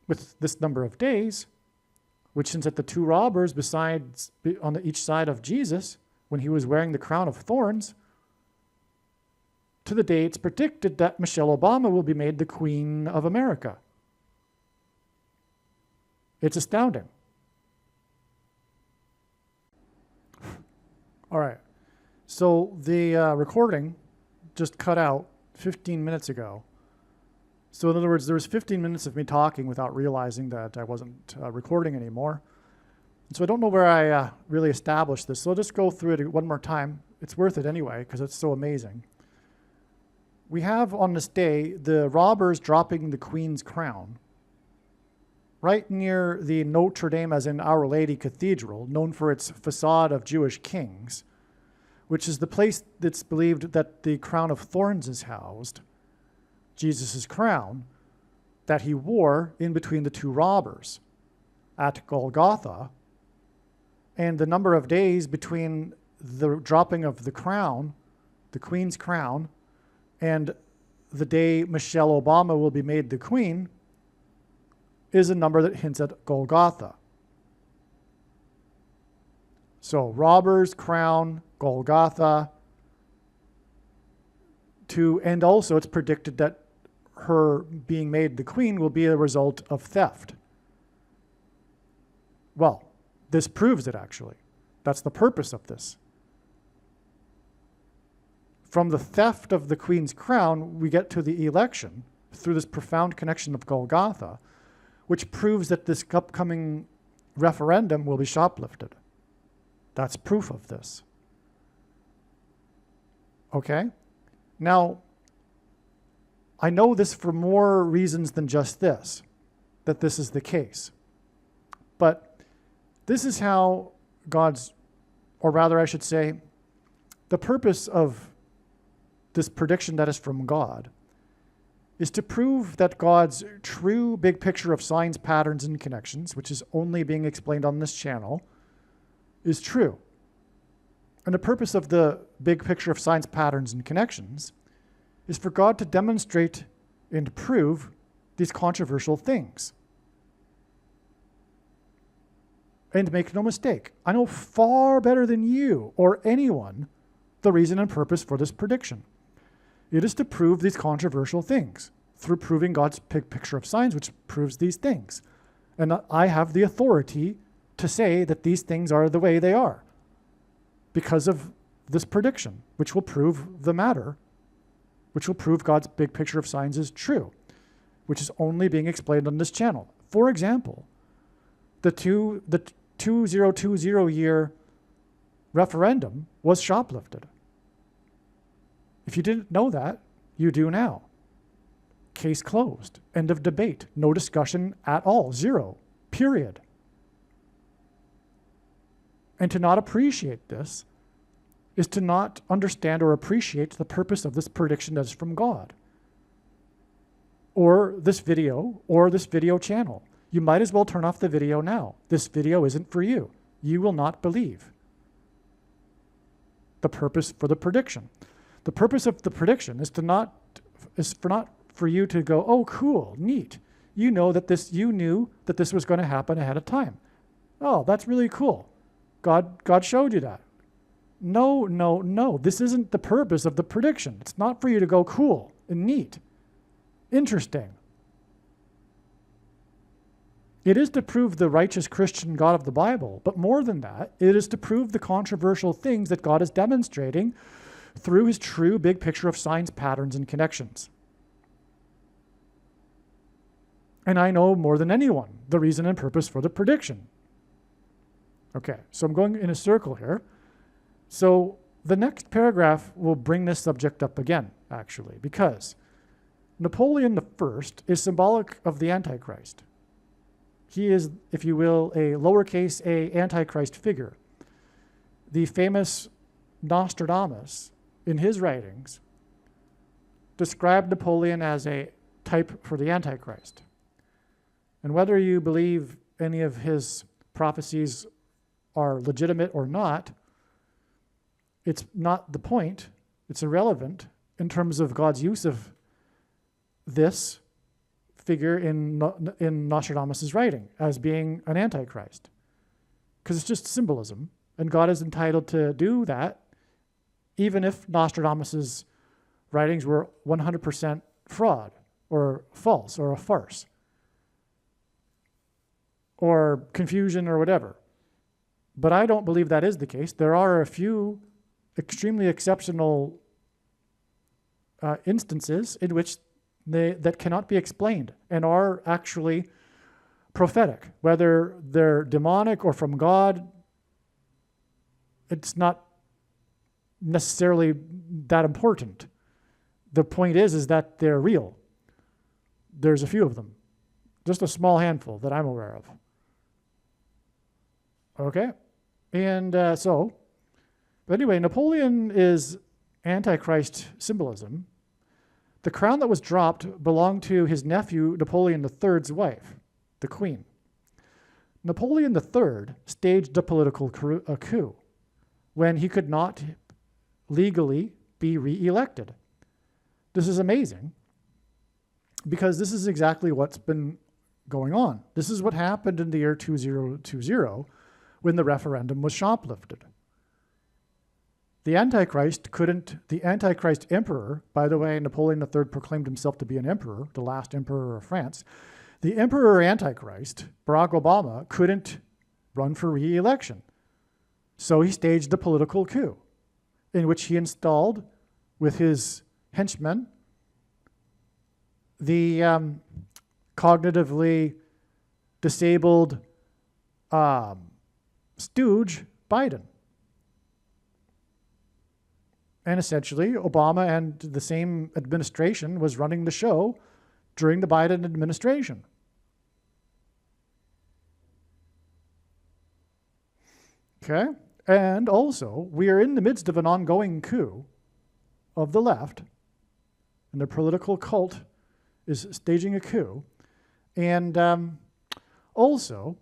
with this number of days, which since at the two robbers besides on each side of Jesus, when he was wearing the crown of thorns, to the day it's predicted that Michelle Obama will be made the Queen of America. It's astounding. All right. So the recording just cut out 15 minutes ago. So in other words, there was 15 minutes of me talking without realizing that I wasn't recording anymore. And so I don't know where I really established this. So I'll just go through it one more time. It's worth it anyway, because it's so amazing. We have on this day the robbers dropping the queen's crown right near the Notre Dame, as in Our Lady Cathedral, known for its facade of Jewish kings, which is the place that's believed that the crown of thorns is housed, Jesus' crown, that he wore in between the two robbers at Golgotha. And the number of days between the dropping of the crown, the queen's crown, and the day Michelle Obama will be made the queen is a number that hints at Golgotha. So robbers, crown, Golgotha, and also it's predicted that her being made the queen will be a result of theft. Well, this proves it actually. That's the purpose of this. From the theft of the queen's crown, we get to the election through this profound connection of Golgotha, which proves that this upcoming referendum will be shoplifted. That's proof of this. Okay? Now, I know this for more reasons than just this, that this is the case. But this is how God's, or rather I should say, the purpose of this prediction that is from God is to prove that God's true big picture of signs, patterns, and connections, which is only being explained on this channel, is true. And the purpose of the big picture of signs, patterns, and connections is for God to demonstrate and prove these controversial things. And make no mistake, I know far better than you or anyone the reason and purpose for this prediction. It is to prove these controversial things through proving God's big picture of signs, which proves these things. And I have the authority to say that these things are the way they are because of this prediction, which will prove the matter, which will prove God's big picture of signs is true, which is only being explained on this channel. For example, the 2020 year referendum was shoplifted. If you didn't know that, you do now. Case closed. End of debate. No discussion at all. Zero. Period. And to not appreciate this is to not understand or appreciate the purpose of this prediction that is from God. or this video channel. You might as well turn off the video now. This video isn't for you. You will not believe. The purpose for the prediction. The purpose of the prediction is not for you to go, oh, cool, neat. You knew that this was going to happen ahead of time. Oh, that's really cool. God showed you that. No. This isn't the purpose of the prediction. It's not for you to go cool and neat, interesting. It is to prove the righteous Christian God of the Bible, but more than that, it is to prove the controversial things that God is demonstrating through his true big picture of signs, patterns, and connections. And I know more than anyone the reason and purpose for the prediction. Okay, so I'm going in a circle here. So the next paragraph will bring this subject up again, actually, because Napoleon I is symbolic of the Antichrist. He is, if you will, a lowercase a Antichrist figure. The famous Nostradamus, in his writings, described Napoleon as a type for the Antichrist. And whether you believe any of his prophecies are legitimate or not, it's not the point. It's irrelevant in terms of God's use of this figure in Nostradamus' writing as being an Antichrist. Because it's just symbolism, and God is entitled to do that even if Nostradamus' writings were 100% fraud or false or a farce or confusion or whatever. But I don't believe that is the case. There are a few extremely exceptional instances in which that cannot be explained and are actually prophetic. Whether they're demonic or from God, it's not necessarily that important. The point is that they're real. There's a few of them. Just a small handful that I'm aware of. Okay? And but anyway, Napoleon is Antichrist symbolism. The crown that was dropped belonged to his nephew, Napoleon III's wife, the Queen. Napoleon III staged a political coup when he could not legally be re-elected. This is amazing because this is exactly what's been going on. This is what happened in the year 2020 when the referendum was shoplifted. The Antichrist emperor, by the way, Napoleon III proclaimed himself to be an emperor, the last emperor of France. The emperor Antichrist, Barack Obama, couldn't run for re-election. So he staged a political coup in which he installed with his henchmen the cognitively disabled stooge Biden. And essentially, Obama and the same administration was running the show during the Biden administration. Okay? And also, we are in the midst of an ongoing coup of the left, and the political cult is staging a coup. And also,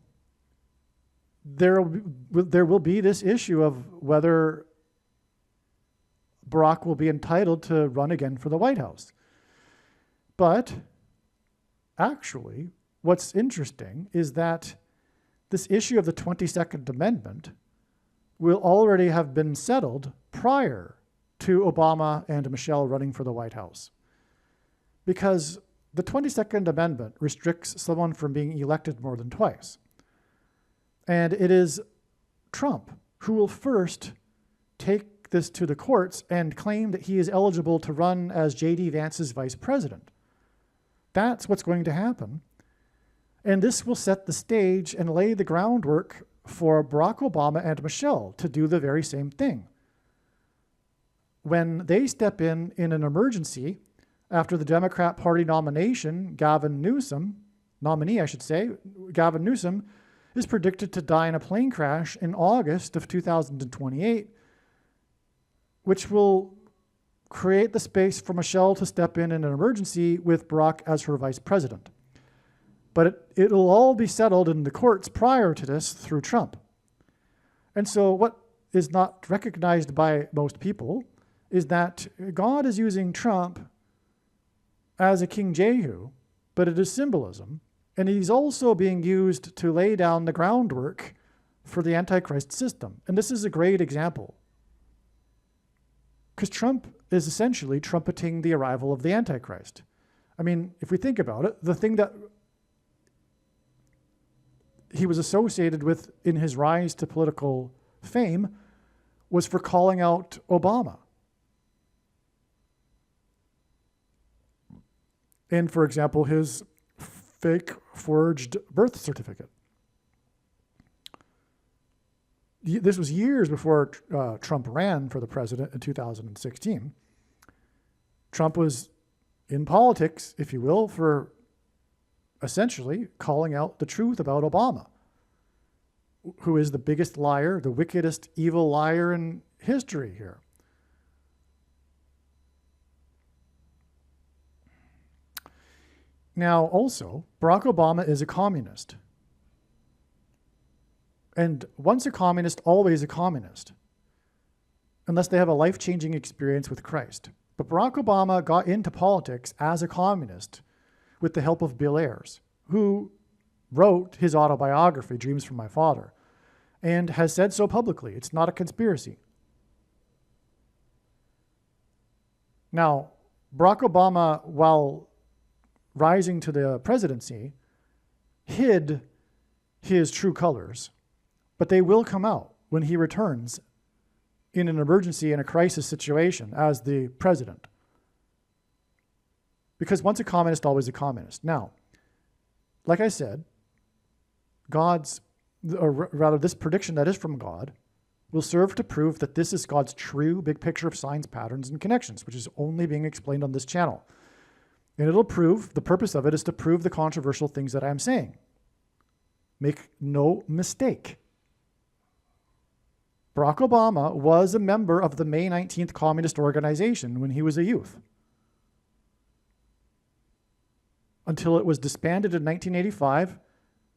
there will be this issue of whether Barack will be entitled to run again for the White House. But actually, what's interesting is that this issue of the 22nd Amendment will already have been settled prior to Obama and Michelle running for the White House. Because the 22nd Amendment restricts someone from being elected more than twice. And it is Trump who will first take this to the courts and claim that he is eligible to run as J.D. Vance's vice president. That's what's going to happen. And this will set the stage and lay the groundwork for Barack Obama and Michelle to do the very same thing. When they step in an emergency after the Democrat Party nominee, Gavin Newsom, is predicted to die in a plane crash in August of 2028, which will create the space for Michelle to step in an emergency with Barack as her vice president. But it'll all be settled in the courts prior to this through Trump. And so what is not recognized by most people is that God is using Trump as a King Jehu, but it is symbolism. And he's also being used to lay down the groundwork for the Antichrist system. And this is a great example. Because Trump is essentially trumpeting the arrival of the Antichrist. I mean, if we think about it, the thing that he was associated with in his rise to political fame was for calling out Obama. And, for example, his fake forged birth certificate. This was years before Trump ran for the president in 2016. Trump was in politics, if you will, for essentially calling out the truth about Obama, who is the biggest liar, the wickedest, evil liar in history here. Now, also, Barack Obama is a communist. And once a communist, always a communist, unless they have a life-changing experience with Christ. But Barack Obama got into politics as a communist with the help of Bill Ayers, who wrote his autobiography, Dreams from My Father, and has said so publicly. It's not a conspiracy. Now, Barack Obama, while rising to the presidency, hid his true colors, but they will come out when he returns in an emergency and a crisis situation as the president. Because once a communist, always a communist. Now, like I said, this prediction that is from God will serve to prove that this is God's true big picture of signs, patterns, and connections, which is only being explained on this channel. And it'll prove, the purpose of it is to prove the controversial things that I'm saying. Make no mistake. Barack Obama was a member of the May 19th Communist Organization when he was a youth, until it was disbanded in 1985,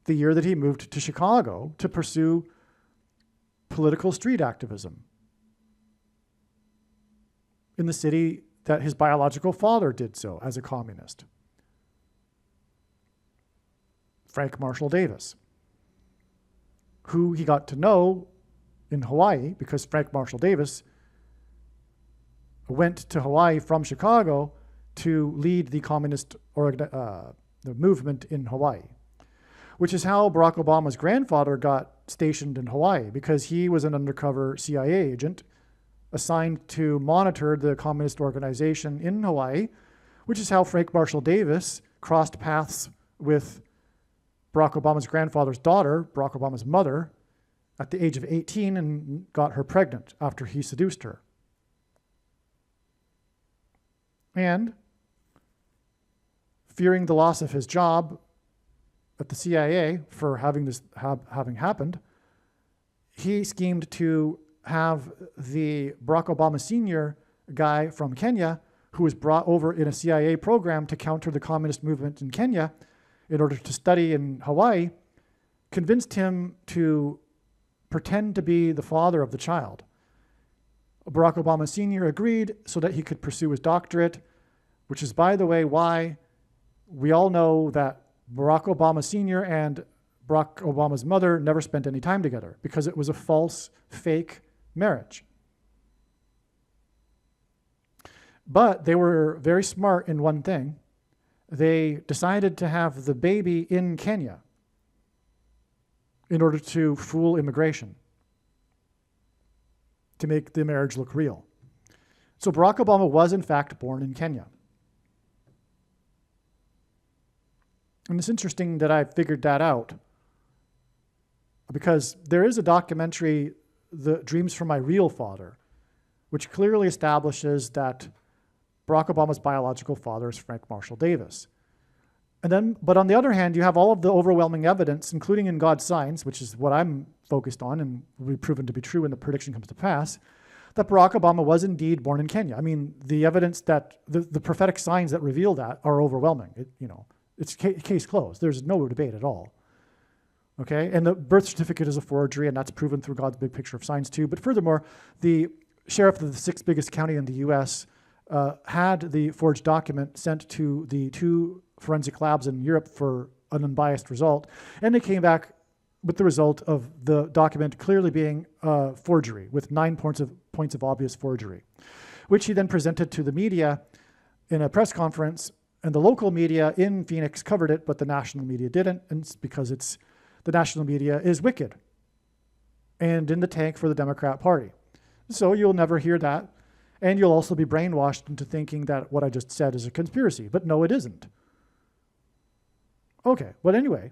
the year that he moved to Chicago to pursue political street activism in the city that his biological father did so as a communist. Frank Marshall Davis, who he got to know in Hawaii because Frank Marshall Davis went to Hawaii from Chicago to lead the communist the movement in Hawaii, which is how Barack Obama's grandfather got stationed in Hawaii, because he was an undercover CIA agent assigned to monitor the communist organization in Hawaii, which is how Frank Marshall Davis crossed paths with Barack Obama's grandfather's daughter, Barack Obama's mother, at the age of 18 and got her pregnant after he seduced her. And fearing the loss of his job at the CIA for having this having happened, he schemed to have the Barack Obama Sr. guy from Kenya, who was brought over in a CIA program to counter the communist movement in Kenya in order to study in Hawaii, convinced him to pretend to be the father of the child. Barack Obama Sr. agreed so that he could pursue his doctorate, which is, by the way, why we all know that Barack Obama Sr. and Barack Obama's mother never spent any time together, because it was a false, fake marriage. But they were very smart in one thing. They decided to have the baby in Kenya in order to fool immigration, to make the marriage look real. So Barack Obama was, in fact, born in Kenya. And it's interesting that I figured that out, because there is a documentary, The Dreams from My Real Father, which clearly establishes that Barack Obama's biological father is Frank Marshall Davis. But on the other hand, you have all of the overwhelming evidence, including in God's signs, which is what I'm focused on and will be proven to be true when the prediction comes to pass, that Barack Obama was indeed born in Kenya. I mean, the evidence that the prophetic signs that reveal that are overwhelming. It's case closed. There's no debate at all. Okay, and the birth certificate is a forgery, and that's proven through God's big picture of signs too. But furthermore, the sheriff of the sixth biggest county in the U.S. Had the forged document sent to the 2 forensic labs in Europe for an unbiased result, and they came back with the result of the document clearly being forgery, with 9 points of obvious forgery, which he then presented to the media in a press conference, and the local media in Phoenix covered it, but the national media didn't, and it's because the national media is wicked and in the tank for the Democrat Party. So you'll never hear that, and you'll also be brainwashed into thinking that what I just said is a conspiracy, but no, it isn't. Okay, but anyway,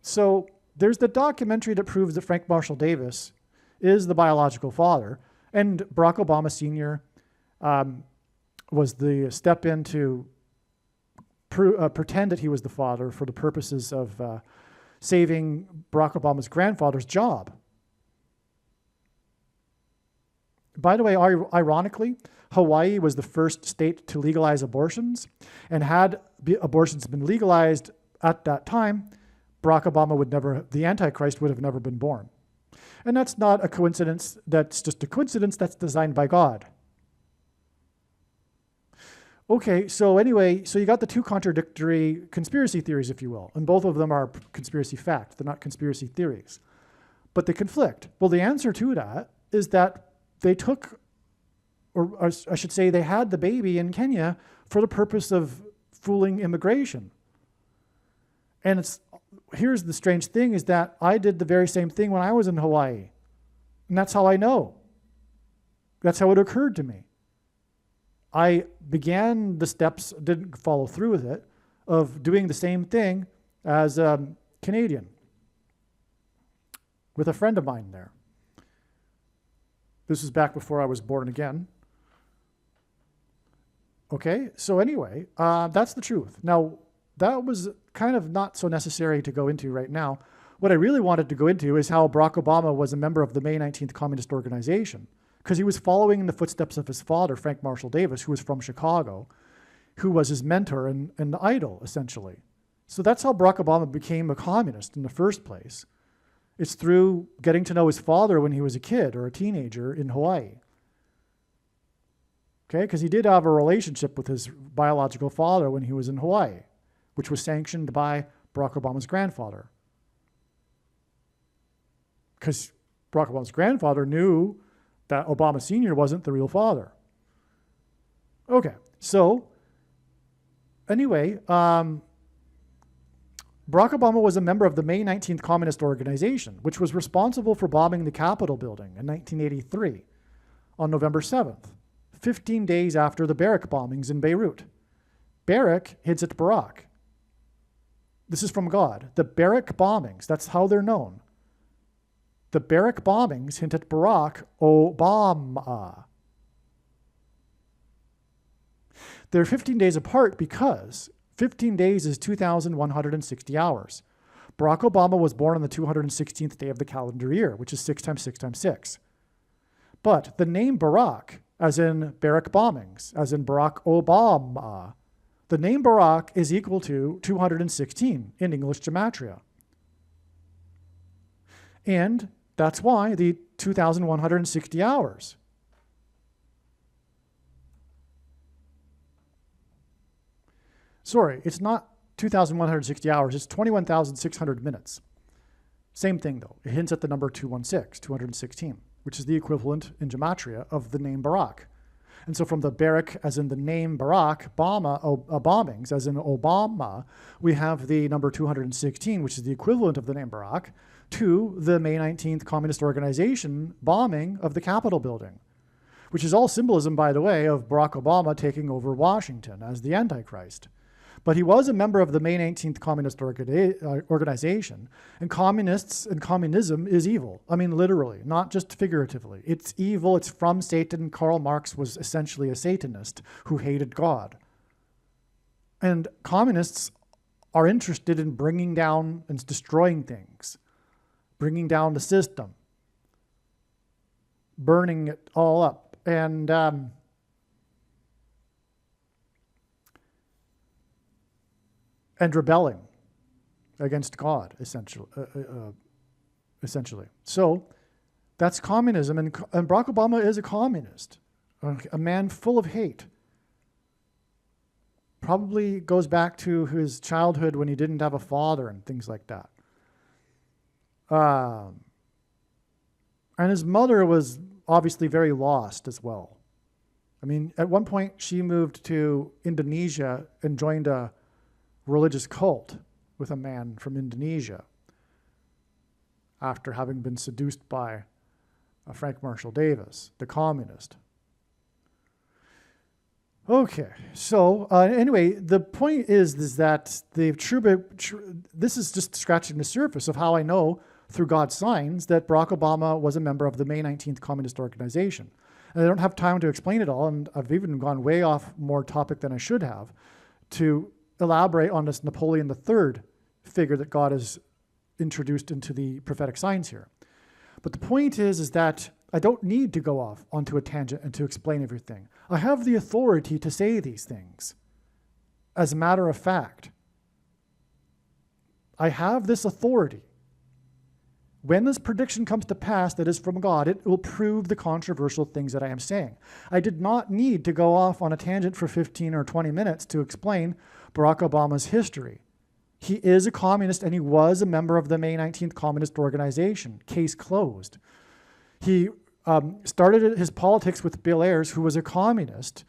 so there's the documentary that proves that Frank Marshall Davis is the biological father, and Barack Obama Sr. Was the step in to pretend that he was the father for the purposes of saving Barack Obama's grandfather's job. By the way, ironically, Hawaii was the first state to legalize abortions, and had abortions been legalized at that time, Barack Obama the Antichrist would have never been born. And that's not a coincidence, that's just a coincidence that's designed by God. Okay, so anyway, so you got the 2 contradictory conspiracy theories, if you will, and both of them are conspiracy facts. They're not conspiracy theories, but they conflict. Well, the answer to that is that they took, or I should say they had the baby in Kenya for the purpose of fooling immigration. And here's the strange thing, is that I did the very same thing when I was in Hawaii. And that's how I know. That's how it occurred to me. I began the steps, didn't follow through with it, of doing the same thing as a Canadian with a friend of mine there. This was back before I was born again. Okay, so anyway, that's the truth. Now, that was kind of not so necessary to go into right now. What I really wanted to go into is how Barack Obama was a member of the May 19th Communist Organization, because he was following in the footsteps of his father, Frank Marshall Davis, who was from Chicago, who was his mentor and idol, essentially. So that's how Barack Obama became a communist in the first place. It's through getting to know his father when he was a kid or a teenager in Hawaii. Okay, because he did have a relationship with his biological father when he was in Hawaii, which was sanctioned by Barack Obama's grandfather. Because Barack Obama's grandfather knew that Obama Sr. wasn't the real father. Okay, so anyway, Barack Obama was a member of the May 19th Communist Organization, which was responsible for bombing the Capitol building in 1983 on November 7th, 15 days after the Barrack bombings in Beirut. Barrack hints at Barack. This is from God. The Barrack bombings, that's how they're known. The Barrack bombings hint at Barack Obama. They're 15 days apart because 15 days is 2,160 hours. Barack Obama was born on the 216th day of the calendar year, which is 6 times 6 times 6. But the name Barack, as in Barrack bombings, as in Barack Obama, the name Barack is equal to 216 in English gematria. And that's why the 2,160 hours. Sorry, it's not 2,160 hours, it's 21,600 minutes. Same thing though, it hints at the number 216, which is the equivalent in gematria of the name Barack. And so from the Barrack, as in the name Barack, bombings, as in Obama, we have the number 216, which is the equivalent of the name Barack, to the May 19th Communist Organization bombing of the Capitol building, which is all symbolism, by the way, of Barack Obama taking over Washington as the Antichrist. But he was a member of the May 19th Communist Organization, and communists and communism is evil. I mean, literally, not just figuratively. It's evil, it's from Satan. Karl Marx was essentially a Satanist who hated God. And communists are interested in bringing down and destroying things, bringing down the system. burning it all up. And rebelling against God, essentially. So that's communism, and Barack Obama is a communist, a man full of hate. Probably goes back to his childhood when he didn't have a father and things like that. And his mother was obviously very lost as well. I mean, at one point she moved to Indonesia and joined a religious cult with a man from Indonesia after having been seduced by Frank Marshall Davis, the communist. Okay, so anyway, the point is that this is just scratching the surface of how I know through God's signs that Barack Obama was a member of the May 19th Communist Organization. And I don't have time to explain it all, and I've even gone way off more topic than I should have to elaborate on this Napoleon III figure that God has introduced into the prophetic signs here. But the point is that I don't need to go off onto a tangent and to explain everything. I have the authority to say these things. As a matter of fact, I have this authority. When this prediction comes to pass that is from God, it will prove the controversial things that I am saying. I did not need to go off on a tangent for 15 or 20 minutes to explain Barack Obama's history. He is a communist, and he was a member of the May 19th Communist Organization. Case closed. He started his politics with Bill Ayers, who was a communist,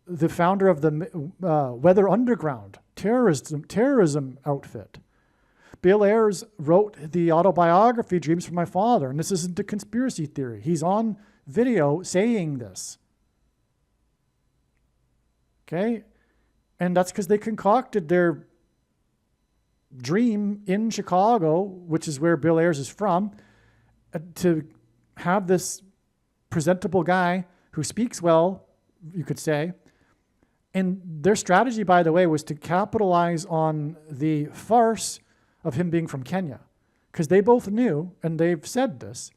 the founder of the Weather Underground terrorism outfit. Bill Ayers wrote the autobiography, Dreams from My Father, and this isn't a conspiracy theory. He's on video saying this. Okay? And that's because they concocted their dream in Chicago, which is where Bill Ayers is from, to have this presentable guy who speaks well, you could say. And their strategy, by the way, was to capitalize on the farce of him being from Kenya. Because they both knew, and they've said this,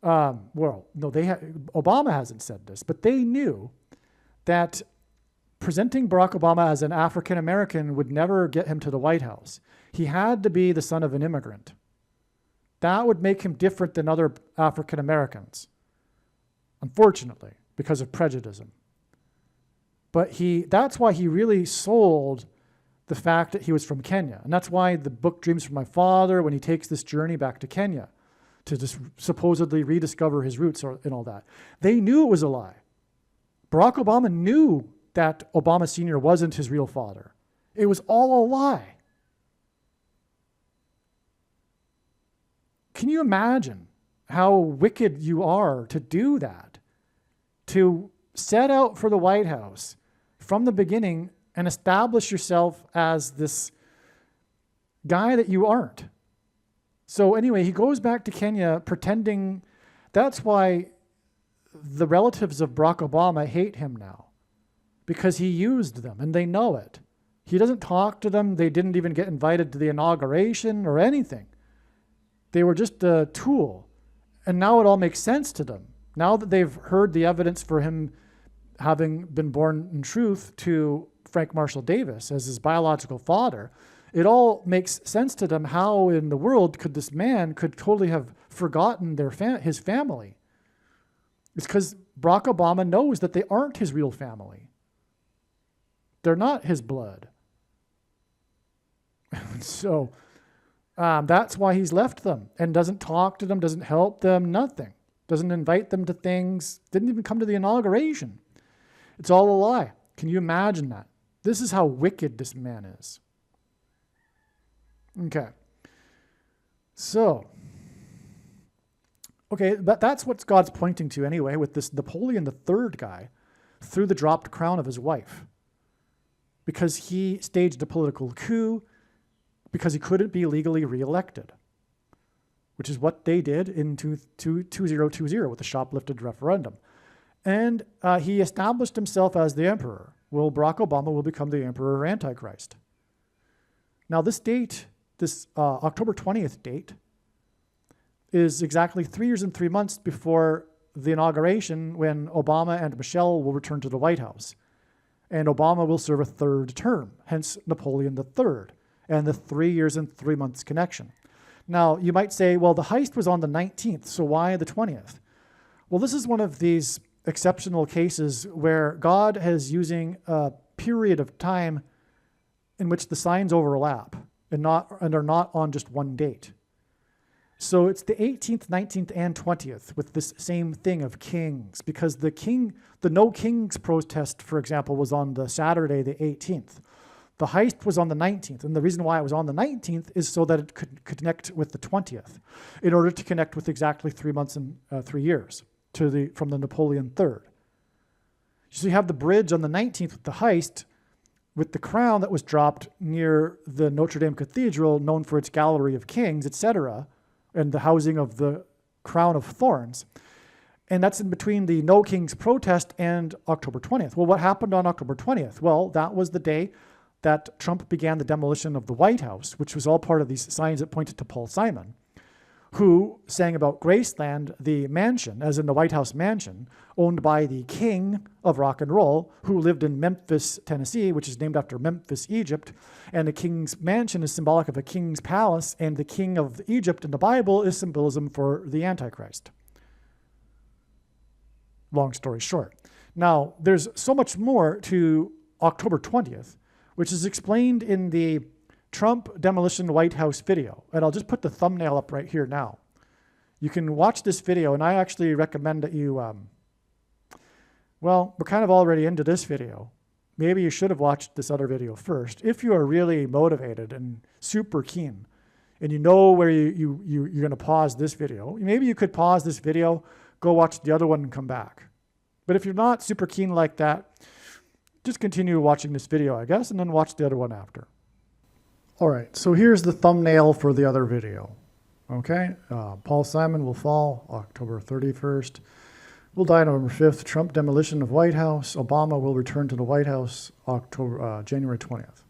Obama hasn't said this, but they knew that presenting Barack Obama as an African American would never get him to the White House. He had to be the son of an immigrant. That would make him different than other African Americans, unfortunately, because of prejudice. But that's why he really sold the fact that he was from Kenya. And that's why the book Dreams from My Father, when he takes this journey back to Kenya to just supposedly rediscover his roots and all that, they knew it was a lie. Barack Obama knew that Obama Sr. wasn't his real father. It was all a lie. Can you imagine how wicked you are to do that? To set out for the White House from the beginning and establish yourself as this guy that you aren't. So anyway, he goes back to Kenya pretending. That's why the relatives of Barack Obama hate him now, because he used them, and they know it. He doesn't talk to them. They didn't even get invited to the inauguration or anything. They were just a tool. And now it all makes sense to them. Now that they've heard the evidence for him having been born in truth to Frank Marshall Davis as his biological father, it all makes sense to them. How in the world could this man could totally have forgotten his family? It's because Barack Obama knows that they aren't his real family. They're not his blood. So that's why he's left them and doesn't talk to them, doesn't help them, nothing. Doesn't invite them to things, didn't even come to the inauguration. It's all a lie. Can you imagine that? This is how wicked this man is. Okay. So, that's what God's pointing to anyway with this Napoleon III guy through the dropped crown of his wife. Because he staged a political coup because he couldn't be legally reelected, which is what they did in 2020 with the shoplifted referendum. And he established himself as the emperor. Well, Barack Obama will become the emperor Antichrist. Now, this date, this October 20th date, is exactly 3 years and 3 months before the inauguration when Obama and Michelle will return to the White House. And Obama will serve a third term, hence Napoleon III, and the 3 years and 3 months connection. Now, you might say, well, the heist was on the 19th, so why the 20th? Well, this is one of these exceptional cases where God is using a period of time in which the signs overlap and are not on just one date. So it's the 18th, 19th, and 20th with this same thing of kings, because the No Kings protest, for example, was on the Saturday, the 18th. The heist was on the 19th, and the reason why it was on the 19th is so that it could connect with the 20th, in order to connect with exactly 3 months and 3 years from the Napoleon III. So you have the bridge on the 19th with the heist, with the crown that was dropped near the Notre Dame Cathedral, known for its gallery of kings, etc., and the housing of the crown of thorns. And that's in between the No Kings protest and October 20th. Well, what happened on October 20th? Well, that was the day that Trump began the demolition of the White House, which was all part of these signs that pointed to Paul Simon, who sang about Graceland, the mansion, as in the White House mansion, owned by the king of rock and roll, who lived in Memphis, Tennessee, which is named after Memphis, Egypt. And the king's mansion is symbolic of a king's palace, and the king of Egypt in the Bible is symbolism for the Antichrist. Long story short. Now, there's so much more to October 20th, which is explained in the Trump demolition White House video. And I'll just put the thumbnail up right here now. You can watch this video, and I actually recommend that you, well, we're kind of already into this video. Maybe you should have watched this other video first. If you are really motivated and super keen, and you know where you're going to pause this video, maybe you could pause this video, go watch the other one, and come back. But if you're not super keen like that, just continue watching this video, I guess, and then watch the other one after. All right, so here's the thumbnail for the other video. Okay, Paul Simon will fall October 31st. Will die November 5th. Trump demolition of White House. Obama will return to the White House January 20th,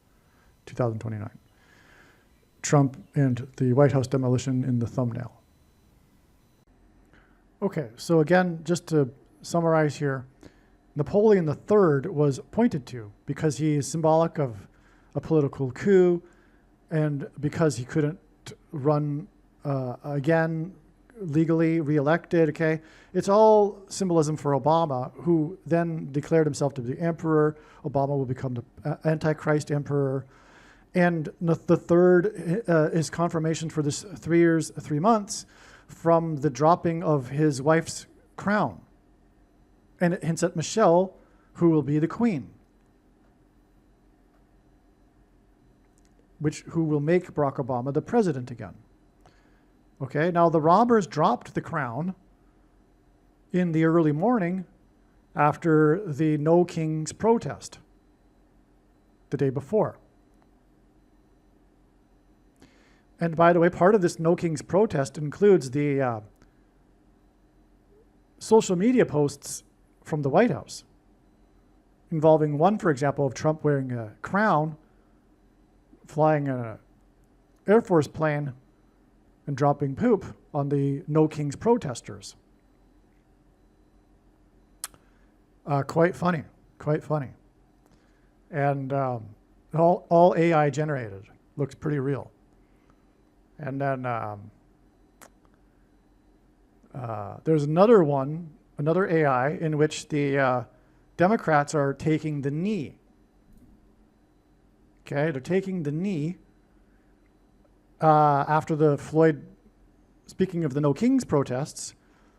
2029. Trump and the White House demolition in the thumbnail. Okay, so again, just to summarize here, Napoleon III was pointed to because he is symbolic of a political coup, and because he couldn't run again legally reelected. Okay, it's all symbolism for Obama, who then declared himself to be the emperor. Obama will become the Antichrist emperor, and the third is confirmation for this 3 years, 3 months from the dropping of his wife's crown, and it hints at Michelle, who will be the queen, who will make Barack Obama the president again. Okay, now the robbers dropped the crown in the early morning after the No Kings protest the day before. And by the way, part of this No Kings protest includes the social media posts from the White House, involving one, for example, of Trump wearing a crown, flying an Air Force plane, and dropping poop on the No Kings protesters. Quite funny, quite funny. And all AI generated. Looks pretty real. And then there's another AI in which the Democrats are taking the knee. Okay, they're taking the knee after the Floyd, speaking of the No Kings protests,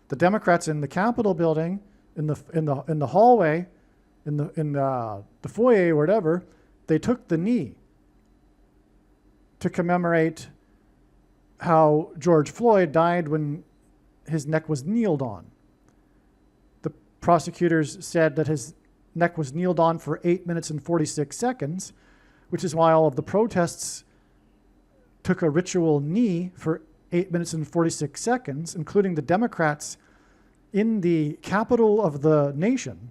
the Democrats in the Capitol building, in the hallway, in the foyer or whatever, they took the knee to commemorate how George Floyd died when his neck was kneeled on. The prosecutors said that his neck was kneeled on for 8 minutes and 46 seconds, which is why all of the protests took a ritual knee for 8 minutes and 46 seconds, including the Democrats in the capital of the nation.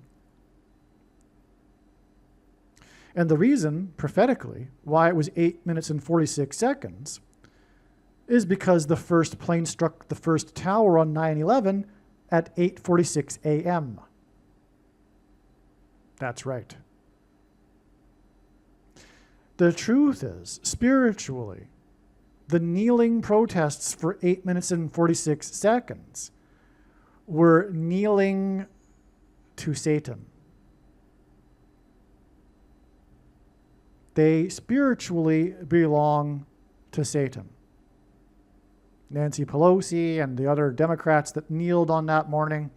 And the reason, prophetically, why it was 8 minutes and 46 seconds is because the first plane struck the first tower on 9/11 at 8:46 a.m. That's right. The truth is, spiritually, the kneeling protests for 8 minutes and 46 seconds were kneeling to Satan. They spiritually belong to Satan. Nancy Pelosi and the other Democrats that kneeled on that morning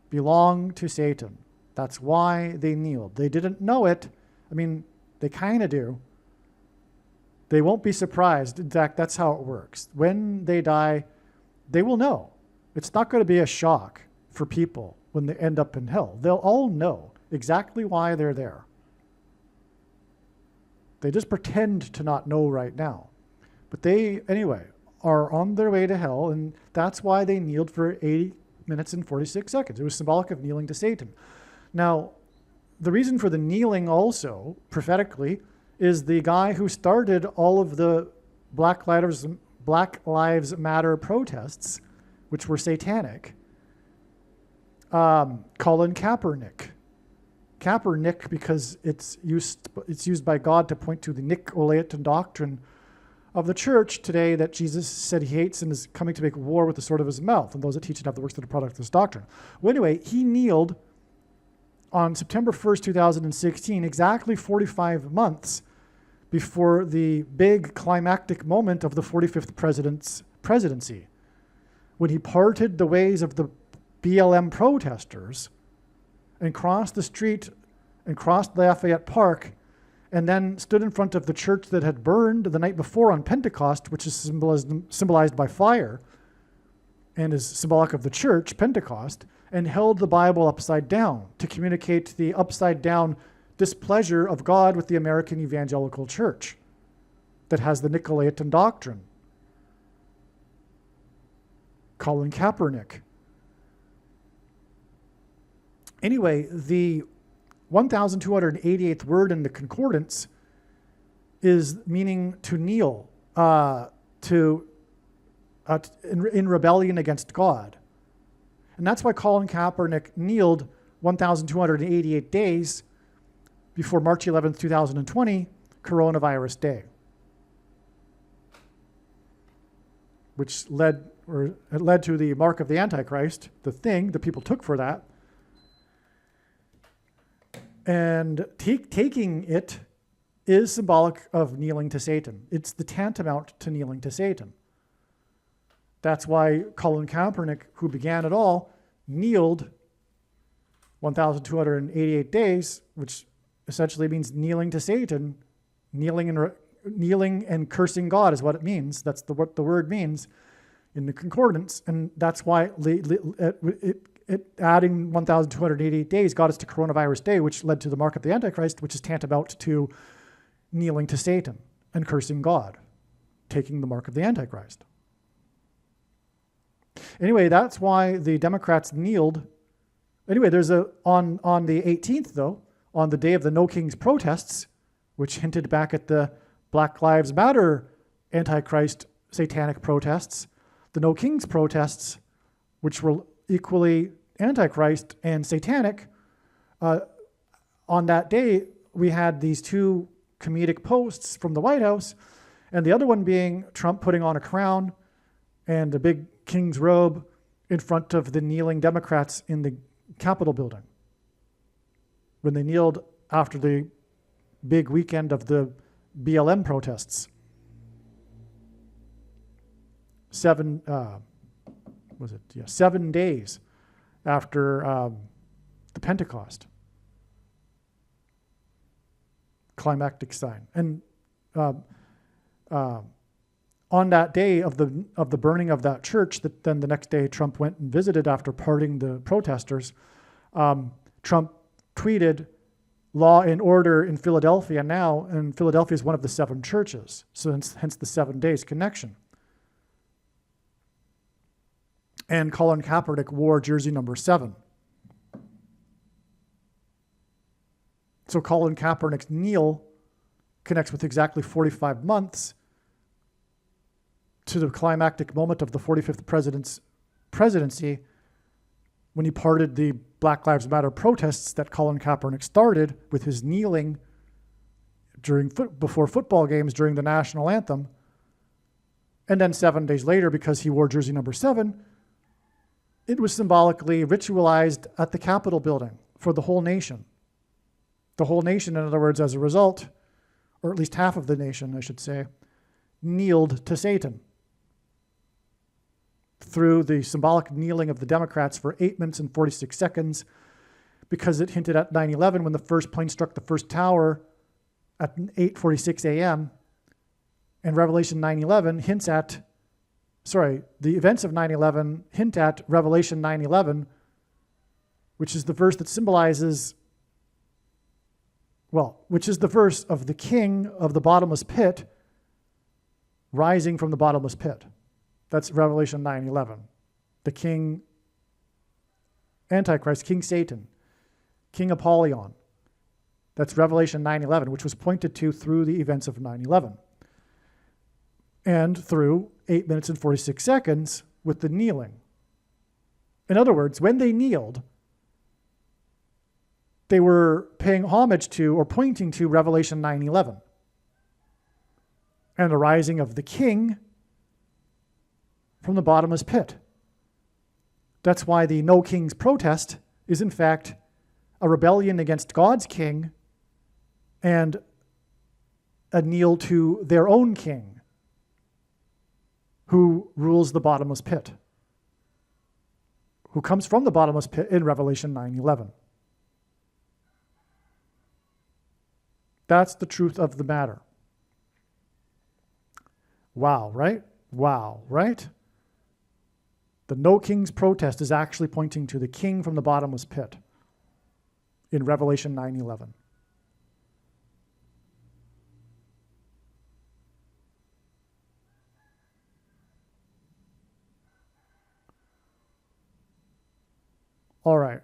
belong to Satan. That's why they kneeled. They didn't know it. I mean, they kind of do. They won't be surprised. In fact, that's how it works. When they die, they will know. It's not going to be a shock for people when they end up in hell. They'll all know exactly why they're there. They just pretend to not know right now. But they, anyway, are on their way to hell, and that's why they kneeled for 8 minutes and 46 seconds. It was symbolic of kneeling to Satan. Now, the reason for the kneeling also, prophetically, is the guy who started all of the Black Lives Matter protests, which were satanic, Colin Kaepernick. Kaepernick, because it's used by God to point to the Nicolaitan doctrine of the church today that Jesus said he hates and is coming to make war with the sword of his mouth, and those that teach and have the works that are product of this doctrine. Well, anyway, he kneeled on September 1st, 2016, exactly 45 months before the big climactic moment of the 45th president's presidency, when he parted the ways of the BLM protesters and crossed the street and crossed Lafayette Park and then stood in front of the church that had burned the night before on Pentecost, which is symbolized by fire and is symbolic of the church, Pentecost, and held the Bible upside down to communicate the upside down displeasure of God with the American evangelical church that has the Nicolaitan doctrine. Colin Kaepernick. Anyway, the 1,288th word in the concordance is meaning to kneel, in rebellion against God. And that's why Colin Kaepernick kneeled 1,288 days before March 11th, 2020, Coronavirus Day, which led to the mark of the Antichrist, the thing that people took for that. And taking it is symbolic of kneeling to Satan. It's the tantamount to kneeling to Satan. That's why Colin Kaepernick, who began it all, kneeled 1,288 days, which essentially means kneeling to Satan. Kneeling and cursing God is what it means. That's what the word means in the concordance. And that's why adding 1,288 days got us to Coronavirus Day, which led to the mark of the Antichrist, which is tantamount to kneeling to Satan and cursing God, taking the mark of the Antichrist. Anyway, that's why the Democrats kneeled. Anyway, there's on the 18th, though, on the day of the No Kings protests, which hinted back at the Black Lives Matter Antichrist satanic protests, the No Kings protests, which were equally Antichrist and satanic, on that day, we had these two comedic posts from the White House, and the other one being Trump putting on a crown and a big king's robe in front of the kneeling Democrats in the Capitol building when they kneeled after the big weekend of the BLM protests. 7 days after the Pentecost climactic sign. And on that day of the burning of that church, that then the next day Trump went and visited after parting the protesters, Trump tweeted, "Law and order in Philadelphia now," and Philadelphia is one of the 7 churches, so hence the 7 days connection. And Colin Kaepernick wore jersey number 7. So Colin Kaepernick's kneel connects with exactly 45 months to the climactic moment of the 45th president's presidency, when he parted the Black Lives Matter protests that Colin Kaepernick started with his kneeling before football games during the national anthem. And then 7 days later, because he wore jersey number 7, it was symbolically ritualized at the Capitol building for the whole nation. The whole nation, in other words, as a result, or at least half of the nation, I should say, kneeled to Satan through the symbolic kneeling of the Democrats for 8 minutes and 46 seconds, because it hinted at 9/11 when the first plane struck the first tower at 8:46 a.m. And Revelation 9/11 hints at, the events of 9/11 hint at Revelation 9/11, which is the verse that symbolizes, which is the verse of the king of the bottomless pit rising from the bottomless pit. That's Revelation 9:11. The king, Antichrist, King Satan, King Apollyon. That's Revelation 9:11, which was pointed to through the events of 9/11. And through 8 minutes and 46 seconds with the kneeling. In other words, when they kneeled, they were paying homage to or pointing to Revelation 9:11 and the rising of the king from the bottomless pit. That's why the No Kings protest is in fact a rebellion against God's king and a kneel to their own king who rules the bottomless pit, who comes from the bottomless pit in Revelation 9:11. That's the truth of the matter. Wow, right? Wow, right? The No Kings protest is actually pointing to the king from the bottomless pit in Revelation 9:11. All right.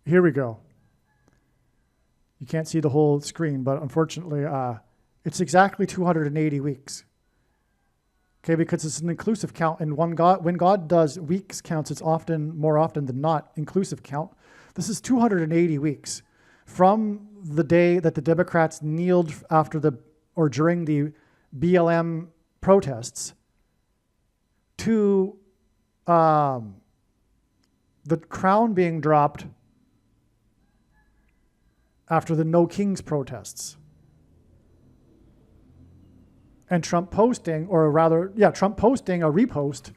Here we go. You can't see the whole screen, but unfortunately, it's exactly 280 weeks. Okay, because it's an inclusive count, and when God does weeks counts, it's more often than not, inclusive count. This is 280 weeks from the day that the Democrats kneeled during the BLM protests to the crown being dropped after the No Kings protests. And Trump posting a repost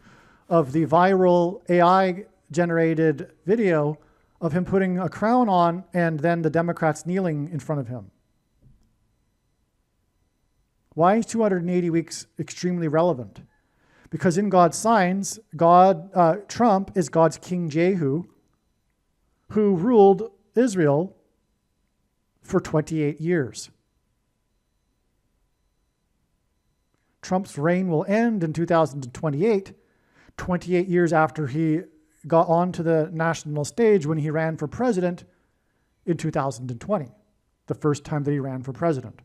of the viral AI-generated video of him putting a crown on and then the Democrats kneeling in front of him. Why is 280 weeks extremely relevant? Because in God's signs, Trump is God's King Jehu, who ruled Israel for 28 years. Trump's reign will end in 2028, 28 years after he got onto the national stage when he ran for president in 2020, the first time that he ran for president.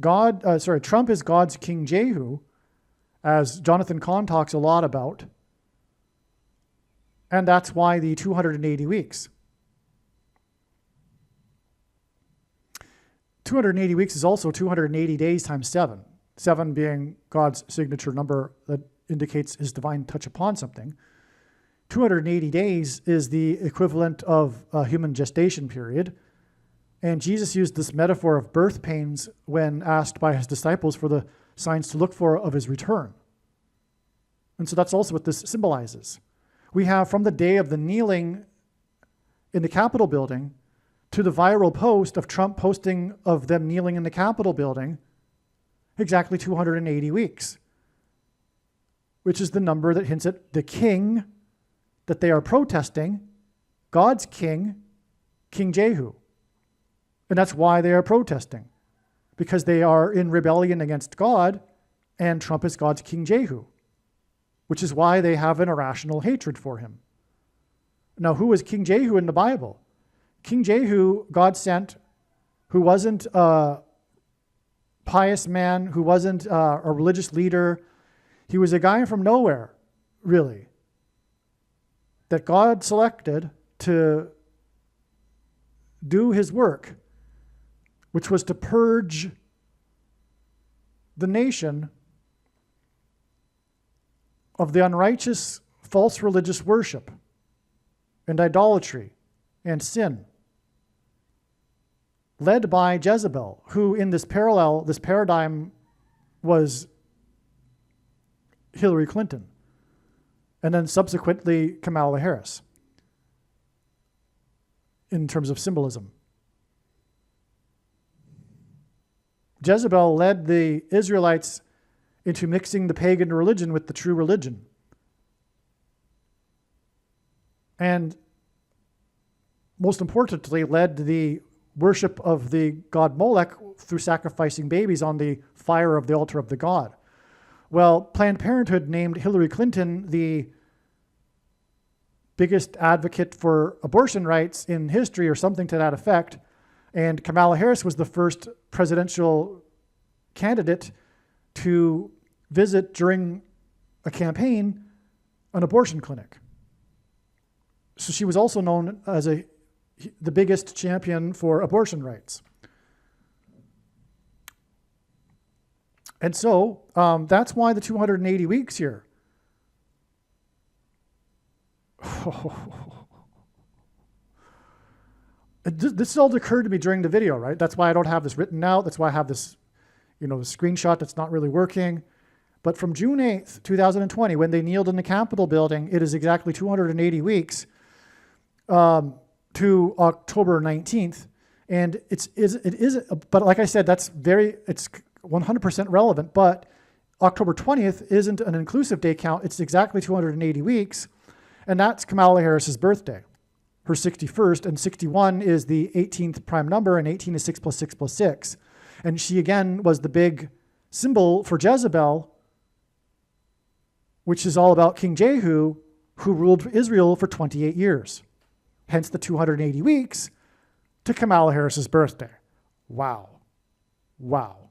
Trump is God's King Jehu, as Jonathan Cahn talks a lot about, and that's why the 280 weeks. 280 weeks is also 280 days times 7. 7 being God's signature number that indicates his divine touch upon something. 280 days is the equivalent of a human gestation period. And Jesus used this metaphor of birth pains when asked by his disciples for the signs to look for of his return. And so that's also what this symbolizes. We have from the day of the kneeling in the Capitol building to the viral post of Trump posting of them kneeling in the Capitol building, exactly 280 weeks, which is the number that hints at the king that they are protesting, God's king, King Jehu. And that's why they are protesting, because they are in rebellion against God, and Trump is God's King Jehu, which is why they have an irrational hatred for him. Now, who was King Jehu in the Bible? King Jehu, God sent, who wasn't a pious man, who wasn't a religious leader. He was a guy from nowhere, really, that God selected to do his work, which was to purge the nation of the unrighteous false religious worship and idolatry and sin, led by Jezebel, who in this paradigm was Hillary Clinton, and then subsequently Kamala Harris in terms of symbolism. Jezebel led the Israelites into mixing the pagan religion with the true religion. And most importantly, led the worship of the god Molech through sacrificing babies on the fire of the altar of the god. Well, Planned Parenthood named Hillary Clinton the biggest advocate for abortion rights in history or something to that effect. And Kamala Harris was the first presidential candidate to visit during a campaign an abortion clinic. So she was also known as the biggest champion for abortion rights. And so that's why the 280 weeks here. This all occurred to me during the video, right? That's why I don't have this written out. That's why I have this, the screenshot that's not really working. But from June 8th, 2020, when they kneeled in the Capitol building, it is exactly 280 weeks to October 19th. And it is, but like I said, it's 100% relevant, but October 20th isn't an inclusive day count. It's exactly 280 weeks. And that's Kamala Harris's birthday, her 61st, and 61 is the 18th prime number, and 18 is 6 plus 6 plus 6. And she, again, was the big symbol for Jezebel, which is all about King Jehu, who ruled Israel for 28 years. Hence the 280 weeks to Kamala Harris's birthday. Wow. Wow.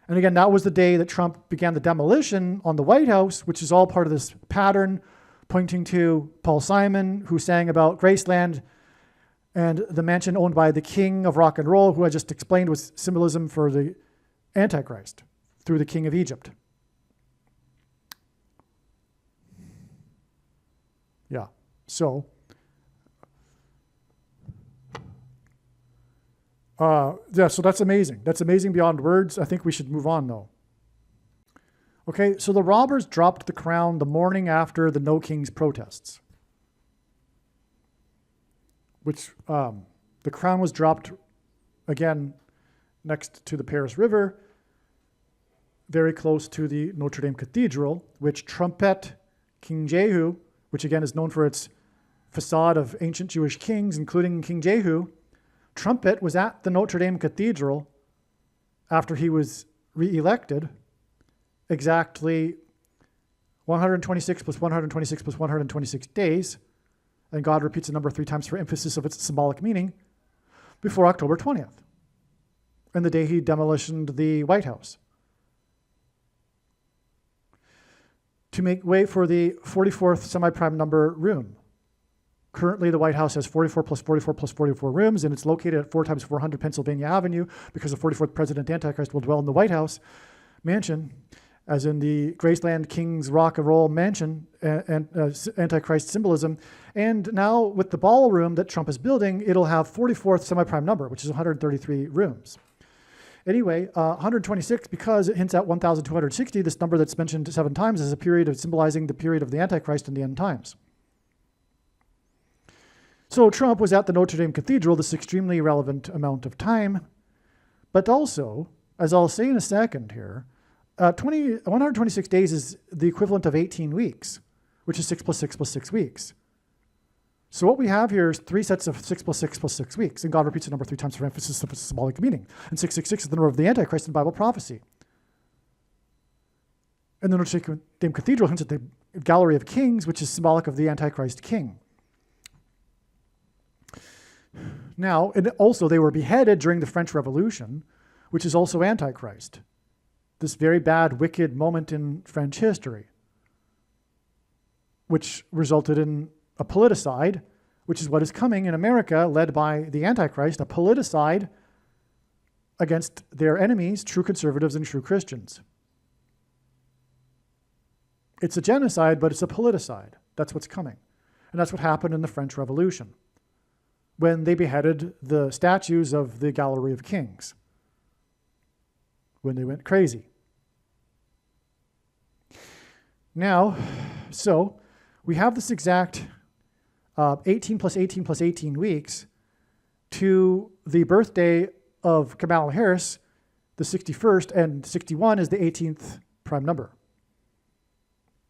And again, that was the day that Trump began the demolition on the White House, which is all part of this pattern pointing to Paul Simon, who sang about Graceland and the mansion owned by the king of rock and roll, who I just explained was symbolism for the Antichrist through the king of Egypt. Yeah, so so that's amazing. That's amazing beyond words. I think we should move on, though. Okay, so the robbers dropped the crown the morning after the No Kings protests, which the crown was dropped, again, next to the Paris River, very close to the Notre Dame Cathedral, which Trumpet King Jehu, which again is known for its facade of ancient Jewish kings, including King Jehu, Trumpet was at the Notre Dame Cathedral after he was re-elected, exactly 126 plus 126 plus 126 days, and God repeats the number 3 times for emphasis of its symbolic meaning, before October 20th, and the day he demolished the White House, to make way for the 44th semi-prime number room. Currently, the White House has 44 plus 44 plus 44 rooms, and it's located at 4 times 400 Pennsylvania Avenue, because the 44th President Antichrist will dwell in the White House mansion, as in the Graceland King's Rock and Roll mansion and Antichrist symbolism. And now with the ballroom that Trump is building, it'll have 44th semi-prime number, which is 133 rooms. Anyway, 126, because it hints at 1,260, this number that's mentioned 7 times, is a period of symbolizing the period of the Antichrist in the end times. So Trump was at the Notre Dame Cathedral this extremely relevant amount of time, but also, as I'll say in a second here, 126 days is the equivalent of 18 weeks, which is 6 plus 6 plus 6 weeks. So what we have here is 3 sets of 6 plus 6 plus 6 weeks, and God repeats the number 3 times for emphasis of its symbolic meaning. And 666 is the number of the Antichrist in Bible prophecy. And the Notre Dame Cathedral hints at the Gallery of Kings, which is symbolic of the Antichrist king. Now, and also they were beheaded during the French Revolution, which is also Antichrist. this very bad, wicked moment in French history, which resulted in a politicide, which is what is coming in America, led by the Antichrist, a politicide against their enemies, true conservatives and true Christians. It's a genocide, but it's a politicide. That's what's coming. And that's what happened in the French Revolution, when they beheaded the statues of the Gallery of Kings, when they went crazy. Now, so we have this exact 18 plus 18 plus 18 weeks to the birthday of Kamala Harris, the 61st, and 61 is the 18th prime number.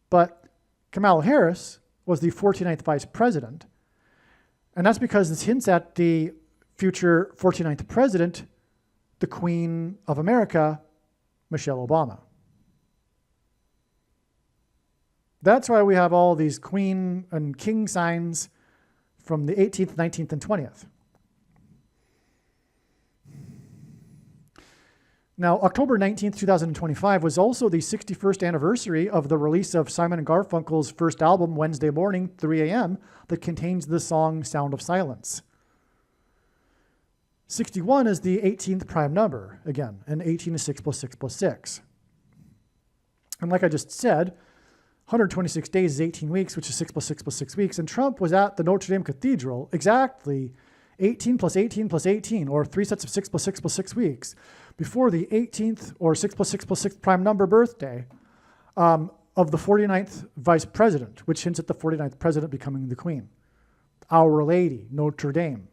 But Kamala Harris was the 49th vice president, and that's because this hints at the future 49th president, the Queen of America, Michelle Obama. That's why we have all these queen and king signs from the 18th, 19th, and 20th. Now, October 19th, 2025 was also the 61st anniversary of the release of Simon & Garfunkel's first album, Wednesday Morning, 3 a.m., that contains the song Sound of Silence. 61 is the 18th prime number, again, and 18 is 6 plus 6 plus 6. And like I just said, 126 days is 18 weeks, which is 6 plus 6 plus 6 weeks, and Trump was at the Notre Dame Cathedral exactly 18 plus 18 plus 18, or 3 sets of 6 plus 6 plus 6 weeks, before the 18th, or 6 plus 6 plus 6 prime number birthday of the 49th vice president, which hints at the 49th president becoming the queen. Our Lady, Notre Dame.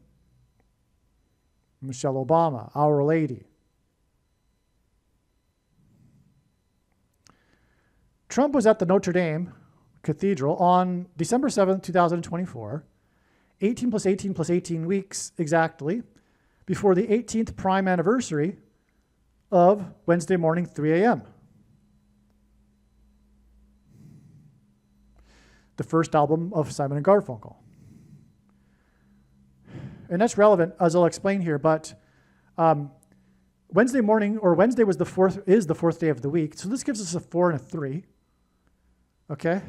Michelle Obama, Our Lady. Trump was at the Notre Dame Cathedral on December 7th, 2024, 18 plus 18 plus 18 weeks exactly, before the 18th prime anniversary of Wednesday Morning, 3 a.m. The first album of Simon & Garfunkel. And that's relevant, as I'll explain here, but Wednesday morning, or Wednesday is the fourth day of the week, so this gives us a 4 and a 3, okay?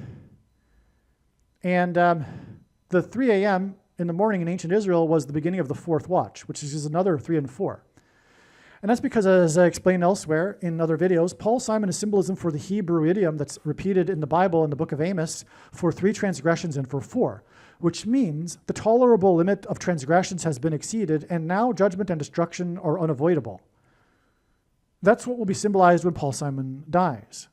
And the 3 a.m. in the morning in ancient Israel was the beginning of the fourth watch, which is another 3 and 4. And that's because, as I explained elsewhere in other videos, Paul Simon is symbolism for the Hebrew idiom that's repeated in the Bible in the book of Amos for 3 transgressions and for 4, which means the tolerable limit of transgressions has been exceeded, and now judgment and destruction are unavoidable. That's what will be symbolized when Paul Simon dies.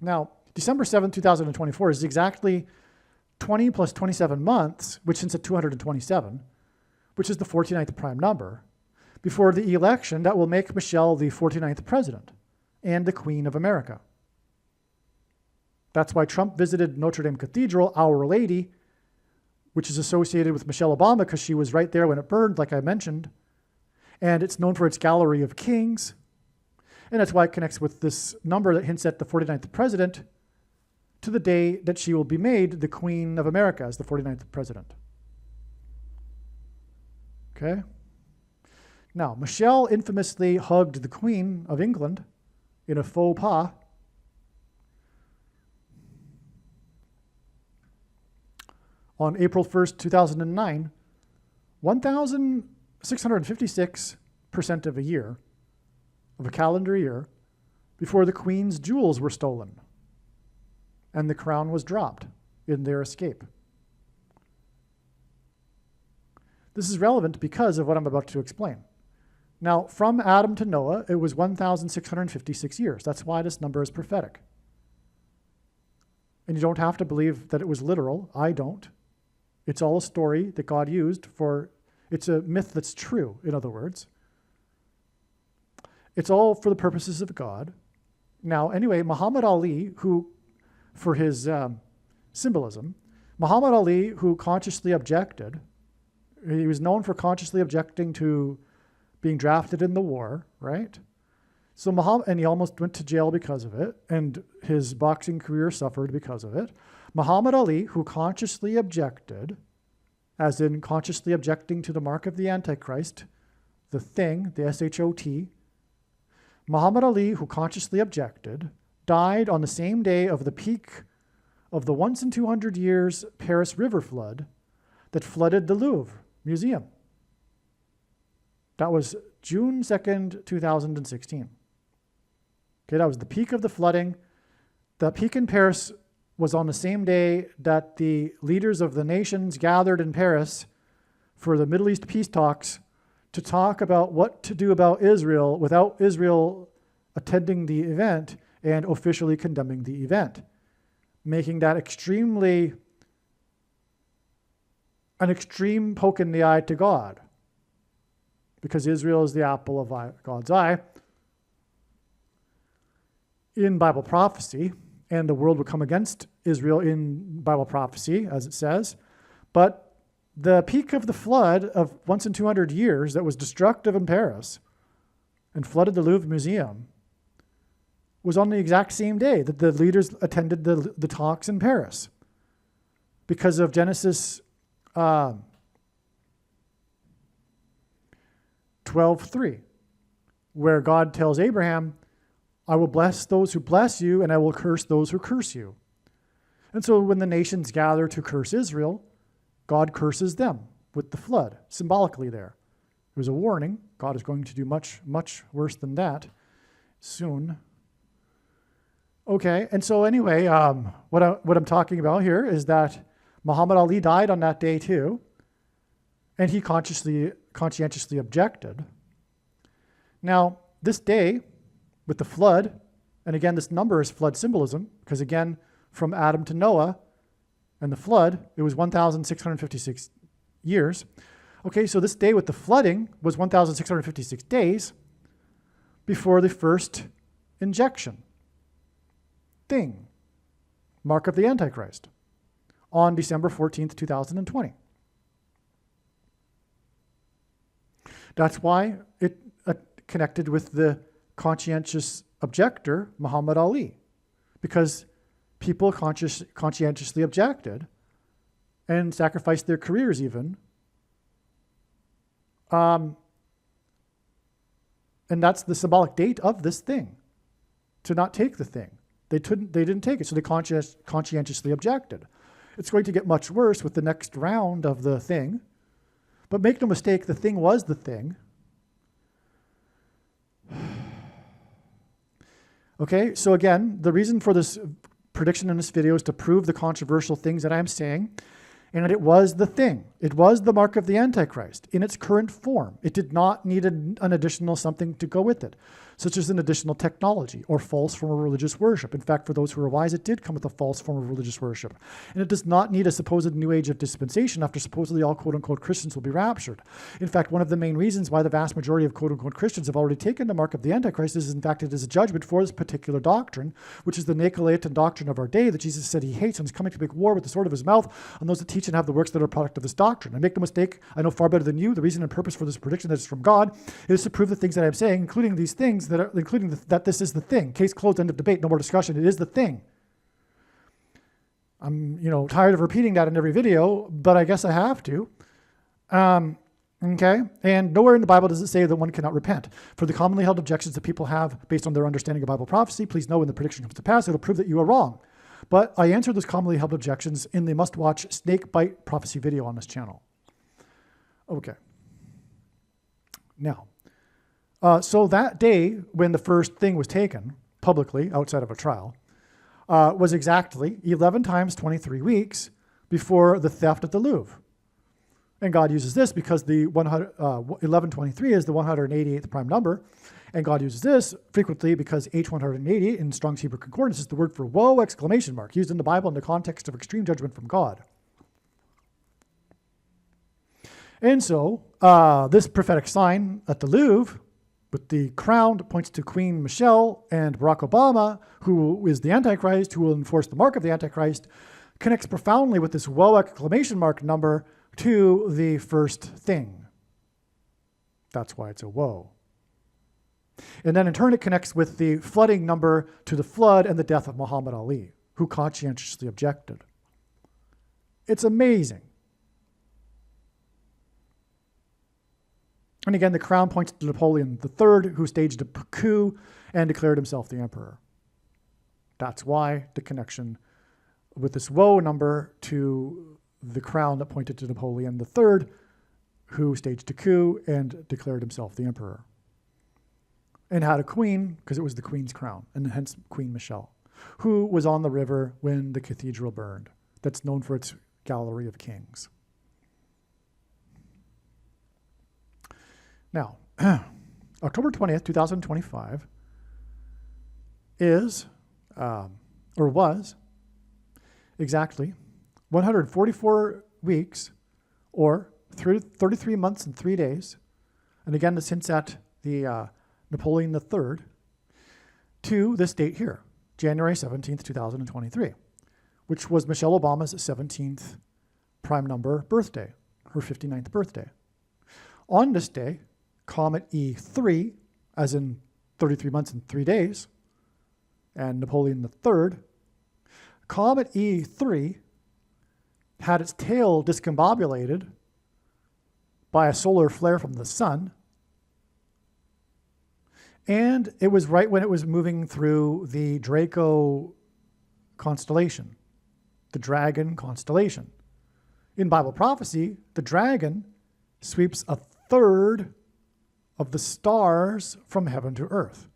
Now, December 7th, 2024 is exactly 20 plus 27 months, which hints at 227, which is the 49th prime number, before the election that will make Michelle the 49th president and the Queen of America. That's why Trump visited Notre Dame Cathedral, Our Lady, which is associated with Michelle Obama because she was right there when it burned, like I mentioned. And it's known for its Gallery of Kings. And that's why it connects with this number that hints at the 49th president to the day that she will be made the Queen of America as the 49th president. Okay? Now, Michelle infamously hugged the Queen of England in a faux pas. On April 1st, 2009, 1,656% of a year, of a calendar year, before the Queen's jewels were stolen and the crown was dropped in their escape. This is relevant because of what I'm about to explain. Now, from Adam to Noah, it was 1,656 years. That's why this number is prophetic. And you don't have to believe that it was literal. I don't. It's all a story that God used for, it's a myth that's true, in other words. It's all for the purposes of God. Now, anyway, Muhammad Ali, who, for his symbolism, Muhammad Ali, who consciously objected, he was known for consciously objecting to being drafted in the war, right? So Muhammad, and he almost went to jail because of it, and his boxing career suffered because of it. Muhammad Ali, who consciously objected, as in consciously objecting to the mark of the Antichrist, the thing, the S-H-O-T. Muhammad Ali, who consciously objected, died on the same day of the peak of the once in 200 years Paris River flood that flooded the Louvre Museum. That was June 2nd, 2016. Okay, that was the peak of the flooding. The peak in Paris was on the same day that the leaders of the nations gathered in Paris for the Middle East peace talks to talk about what to do about Israel without Israel attending the event and officially condemning the event, making that an extreme poke in the eye to God, because Israel is the apple of God's eye in Bible prophecy, and the world will come against Israel in Bible prophecy, as it says. But the peak of the flood of once in 200 years that was destructive in Paris and flooded the Louvre Museum was on the exact same day that the leaders attended the talks in Paris, because of Genesis 12:3, where God tells Abraham, I will bless those who bless you, and I will curse those who curse you. And so when the nations gather to curse Israel, God curses them with the flood, symbolically there. It was a warning. God is going to do much, much worse than that soon. Okay, and so anyway, what I'm talking about here is that Muhammad Ali died on that day too, and he conscientiously objected. Now, this day, with the flood, and again, this number is flood symbolism, because again, from Adam to Noah and the flood, it was 1,656 years. Okay, so this day with the flooding was 1,656 days before the first injection thing, mark of the Antichrist, on December 14th, 2020. That's why it connected with the conscientious objector, Muhammad Ali, because people conscientiously objected and sacrificed their careers even. And that's the symbolic date of this thing, to not take the thing. They didn't take it, so they conscientiously objected. It's going to get much worse with the next round of the thing. But make no mistake, the thing was the thing. Okay, so again, the reason for this prediction in this video is to prove the controversial things that I'm saying, and that it was the thing. It was the mark of the Antichrist in its current form. It did not need an additional something to go with it, such as an additional technology or false form of religious worship. In fact, for those who are wise, it did come with a false form of religious worship. And it does not need a supposed new age of dispensation after supposedly all quote-unquote Christians will be raptured. In fact, one of the main reasons why the vast majority of quote-unquote Christians have already taken the mark of the Antichrist is, in fact, it is a judgment for this particular doctrine, which is the Nicolaitan doctrine of our day that Jesus said he hates and is coming to make war with the sword of his mouth on those that teach and have the works that are a product of this doctrine. And make no mistake, I know far better than you, the reason and purpose for this prediction that is from God is to prove the things that I'm saying, including these things that are, that this is the thing. Case closed, end of debate, no more discussion. It is the thing. I'm, tired of repeating that in every video, but I guess I have to. Okay? And nowhere in the Bible does it say that one cannot repent. For the commonly held objections that people have based on their understanding of Bible prophecy, please know when the prediction comes to pass, it'll prove that you are wrong. But I answered those commonly held objections in the must-watch snake bite prophecy video on this channel. Okay. Now, so that day when the first thing was taken publicly outside of a trial was exactly 11 times 23 weeks before the theft at the Louvre. And God uses this because the 1123 is the 188th prime number. And God uses this frequently because H188 in Strong's Hebrew Concordance is the word for woe, exclamation mark, used in the Bible in the context of extreme judgment from God. And so this prophetic sign at the Louvre with the crown points to Queen Michelle and Barack Obama, who is the Antichrist, who will enforce the mark of the Antichrist, connects profoundly with this woe, exclamation mark number to the first thing. That's why it's a woe. And then in turn, it connects with the flooding number to the flood and the death of Muhammad Ali, who conscientiously objected. It's amazing. And again, the crown points to Napoleon III, who staged a coup and declared himself the emperor. That's why the connection with this woe number to the crown that pointed to Napoleon III, who staged a coup and declared himself the emperor. And had a queen, because it was the queen's crown, and hence Queen Michelle, who was on the river when the cathedral burned. That's known for its gallery of kings. Now, October 20th, 2025 is, or was, exactly 144 weeks, or 33 months and 3 days, and again this hints at the Napoleon III, to this date here, January 17th, 2023, which was Michelle Obama's 17th prime number birthday, her 59th birthday. On this day, Comet E3, as in 33 months and 3 days, and Napoleon III, Comet E3 had its tail discombobulated by a solar flare from the sun, and it was right when it was moving through the Draco constellation, the dragon constellation. In Bible prophecy, the dragon sweeps a third of the stars from heaven to earth,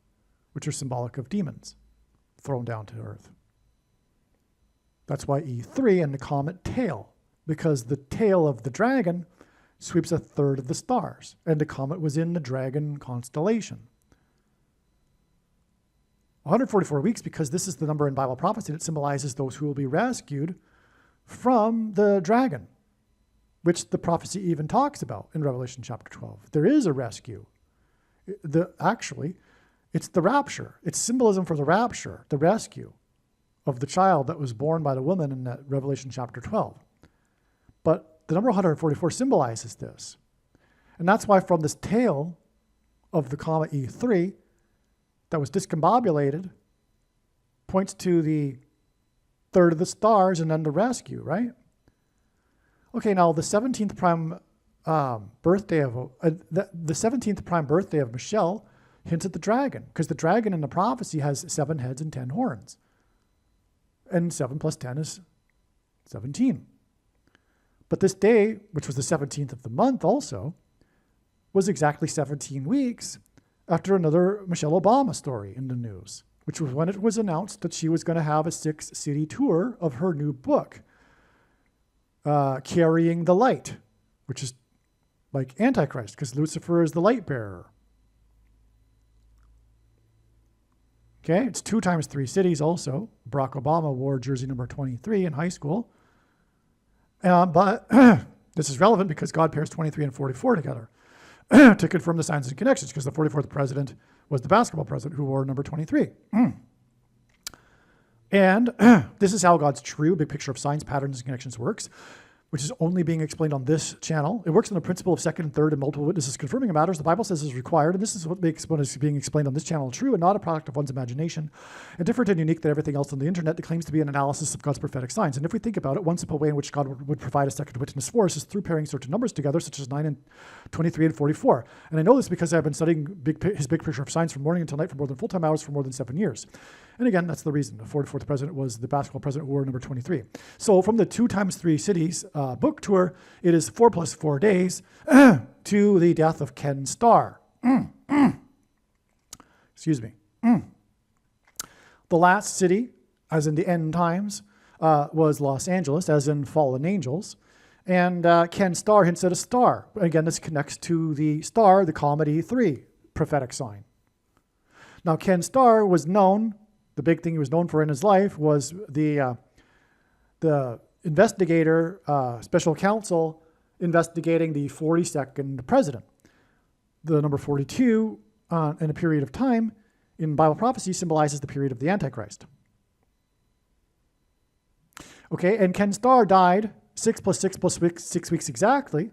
which are symbolic of demons thrown down to earth. That's why E3 and the comet tail, because the tail of the dragon sweeps a third of the stars, and the comet was in the dragon constellation. 144 weeks, because this is the number in Bible prophecy that symbolizes those who will be rescued from the dragon, which the prophecy even talks about in Revelation chapter 12. There is a rescue. Actually, it's the rapture. It's symbolism for the rapture, the rescue of the child that was born by the woman in that Revelation chapter 12. But the number 144 symbolizes this. And that's why from this tail of the comet E3 that was discombobulated points to the third of the stars and then the rescue, right? Okay, now the 17th prime birthday of the 17th prime birthday of Michelle hints at the dragon, because the dragon in the prophecy has 7 heads and 10 horns. And 7 plus 10 is 17. But this day, which was the 17th of the month also, was exactly 17 weeks after another Michelle Obama story in the news, which was when it was announced that she was going to have a 6-city tour of her new book, Carrying the Light, which is like Antichrist, because Lucifer is the light bearer. Okay, it's 2 times 3 cities also. Barack Obama wore jersey number 23 in high school. But this is relevant because God pairs 23 and 44 together to confirm the signs and connections, because the 44th president was the basketball president who wore number 23. And this is how God's true big picture of signs, patterns, and connections works, which is only being explained on this channel. It works on the principle of second and third and multiple witnesses confirming matters the Bible says is required, and this is what makes what is being explained on this channel true and not a product of one's imagination, and different and unique than everything else on the internet that claims to be an analysis of God's prophetic signs. And if we think about it, one simple way in which God would provide a second witness for us is through pairing certain numbers together, such as 9 and 23 and 44. And I know this because I've been studying his big picture of signs from morning until night for more than full-time hours for more than 7 years. And again, that's the reason. The 44th president was the basketball president who wore number 23. So from the 2 times 3 cities book tour, it is 4 plus 4 days to the death of Ken Starr. Excuse me. The last city, as in the end times, was Los Angeles, as in fallen angels. And Ken Starr hints at a star. Again, this connects to the star, the comet E3 prophetic sign. Now, Ken Starr was known, the big thing he was known for in his life was the investigator, special counsel investigating the 42nd president. The number 42 in a period of time in Bible prophecy symbolizes the period of the Antichrist. Okay, and Ken Starr died 6 plus 6 plus 6 weeks exactly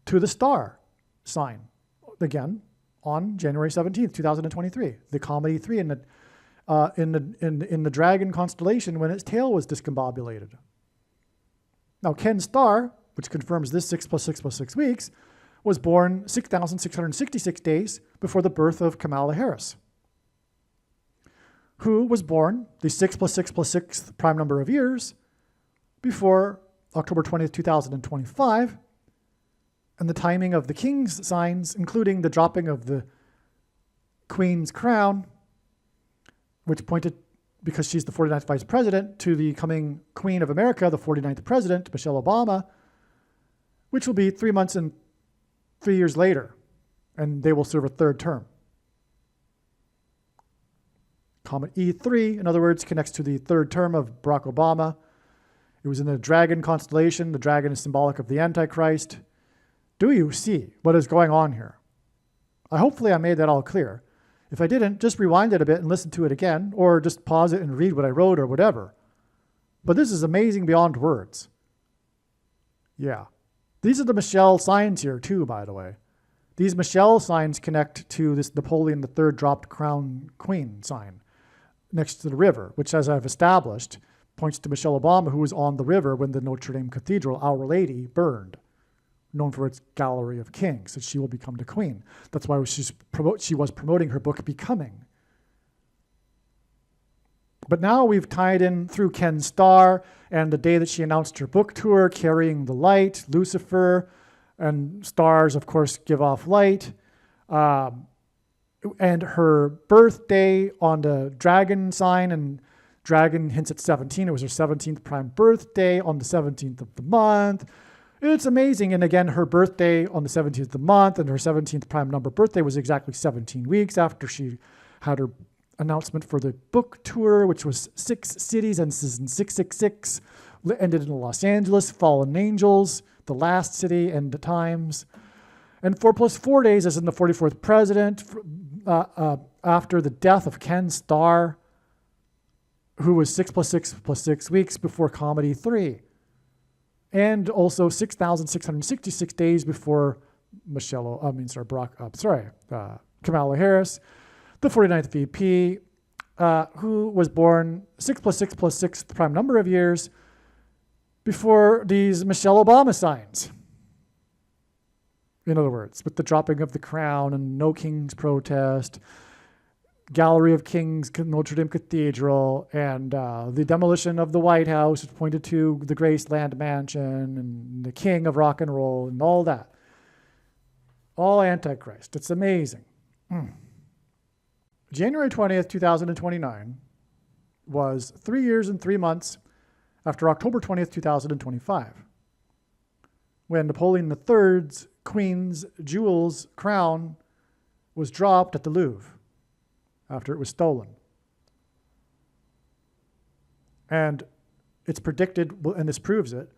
to the star sign. Again, on January 17th, 2023, the comet E3 in the dragon constellation when its tail was discombobulated. Now, Ken Starr, which confirms this 6 plus 6 plus 6 weeks, was born 6,666 days before the birth of Kamala Harris, who was born the 6 plus 6 plus 6th prime number of years before October 20th, 2025, and the timing of the king's signs, including the dropping of the queen's crown, which pointed, because she's the 49th vice president, to the coming queen of America, the 49th president, Michelle Obama, which will be 3 months and 3 years later, and they will serve a third term. Comet E3, in other words, connects to the third term of Barack Obama. It was in the dragon constellation. The dragon is symbolic of the Antichrist. Do you see what is going on here? Hopefully I made that all clear. If I didn't, just rewind it a bit and listen to it again, or just pause it and read what I wrote or whatever. But this is amazing beyond words. Yeah. These are the Michelle signs here too, by the way. These Michelle signs connect to this Napoleon III dropped crown queen sign next to the river, which, as I've established, points to Michelle Obama, who was on the river when the Notre Dame Cathedral, Our Lady, burned, known for its gallery of kings, and she will become the queen. That's why she was promoting her book, Becoming. But now we've tied in through Ken Starr and the day that she announced her book tour, Carrying the Light, Lucifer, and stars, of course, give off light, and her birthday on the dragon sign, and dragon hints at 17. It was her 17th prime birthday on the 17th of the month. It's amazing. And again, her birthday on the 17th of the month and her 17th prime number birthday was exactly 17 weeks after she had her announcement for the book tour, which was 6 cities, and this is in 666, ended in Los Angeles, Fallen Angels, the last city, End Times. And 4 plus 4 days as in the 44th president, after the death of Ken Starr, who was 6 plus 6 plus 6 weeks before Comedy 3. And also 6,666 days before Kamala Harris, the 49th VP, who was born 6 plus 6 plus 6th prime number of years before these Michelle Obama signs. In other words, with the dropping of the crown and no king's protest, Gallery of Kings, Notre Dame Cathedral, and the demolition of the White House, which pointed to the Graceland Mansion and the king of rock and roll and all that. All Antichrist. It's amazing. January 20th, 2029 was 3 years and 3 months after October 20th, 2025, when Napoleon III's Queen's Jewel's crown was dropped at the Louvre after it was stolen. And it's predicted, and this proves it,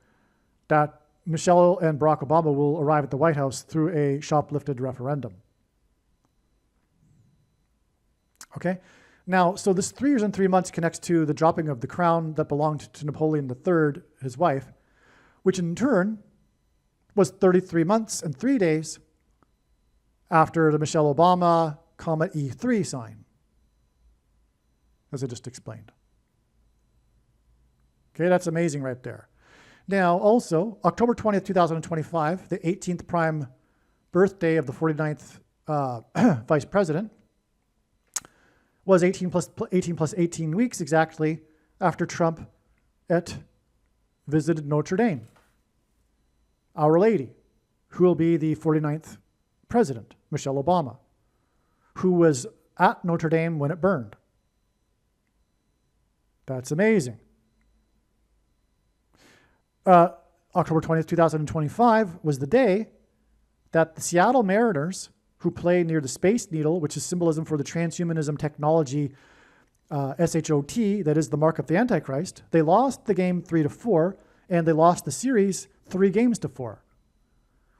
that Michelle and Barack Obama will arrive at the White House through a shoplifted referendum. Okay? Now, so this 3 years and 3 months connects to the dropping of the crown that belonged to Napoleon III, his wife, which in turn was 33 months and 3 days after the Michelle Obama Comet E3 sign, as I just explained. Okay, that's amazing right there. Now, also, October 20th, 2025, the 18th prime birthday of the 49th vice president, was 18 plus 18 weeks exactly after Trump visited Notre Dame, Our Lady, who will be the 49th president, Michelle Obama, who was at Notre Dame when it burned. That's amazing. October 20th, 2025 was the day that the Seattle Mariners, who play near the Space Needle, which is symbolism for the transhumanism technology, SHOT, that is the mark of the Antichrist, they lost the game 3-4, and they lost the series 3-4,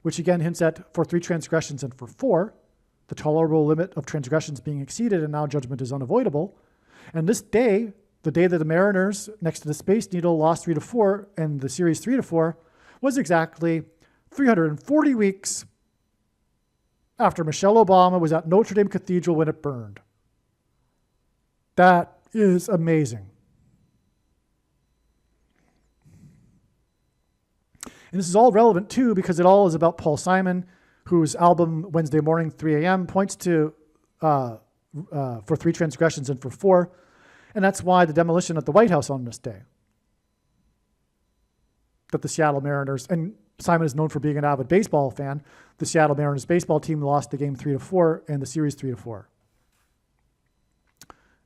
which again hints at for 3 transgressions and for 4, the tolerable limit of transgressions being exceeded, and now judgment is unavoidable. And this day, the day that the Mariners, next to the Space Needle, lost 3-4, and the series 3-4, was exactly 340 weeks after Michelle Obama was at Notre Dame Cathedral when it burned. That is amazing. And this is all relevant too because it all is about Paul Simon, whose album Wednesday Morning, 3 a.m. points to for 3 transgressions and for 4. And that's why the demolition at the White House on this day. That the Seattle Mariners, and Simon is known for being an avid baseball fan, the Seattle Mariners baseball team lost the game 3-4 and the series 3-4.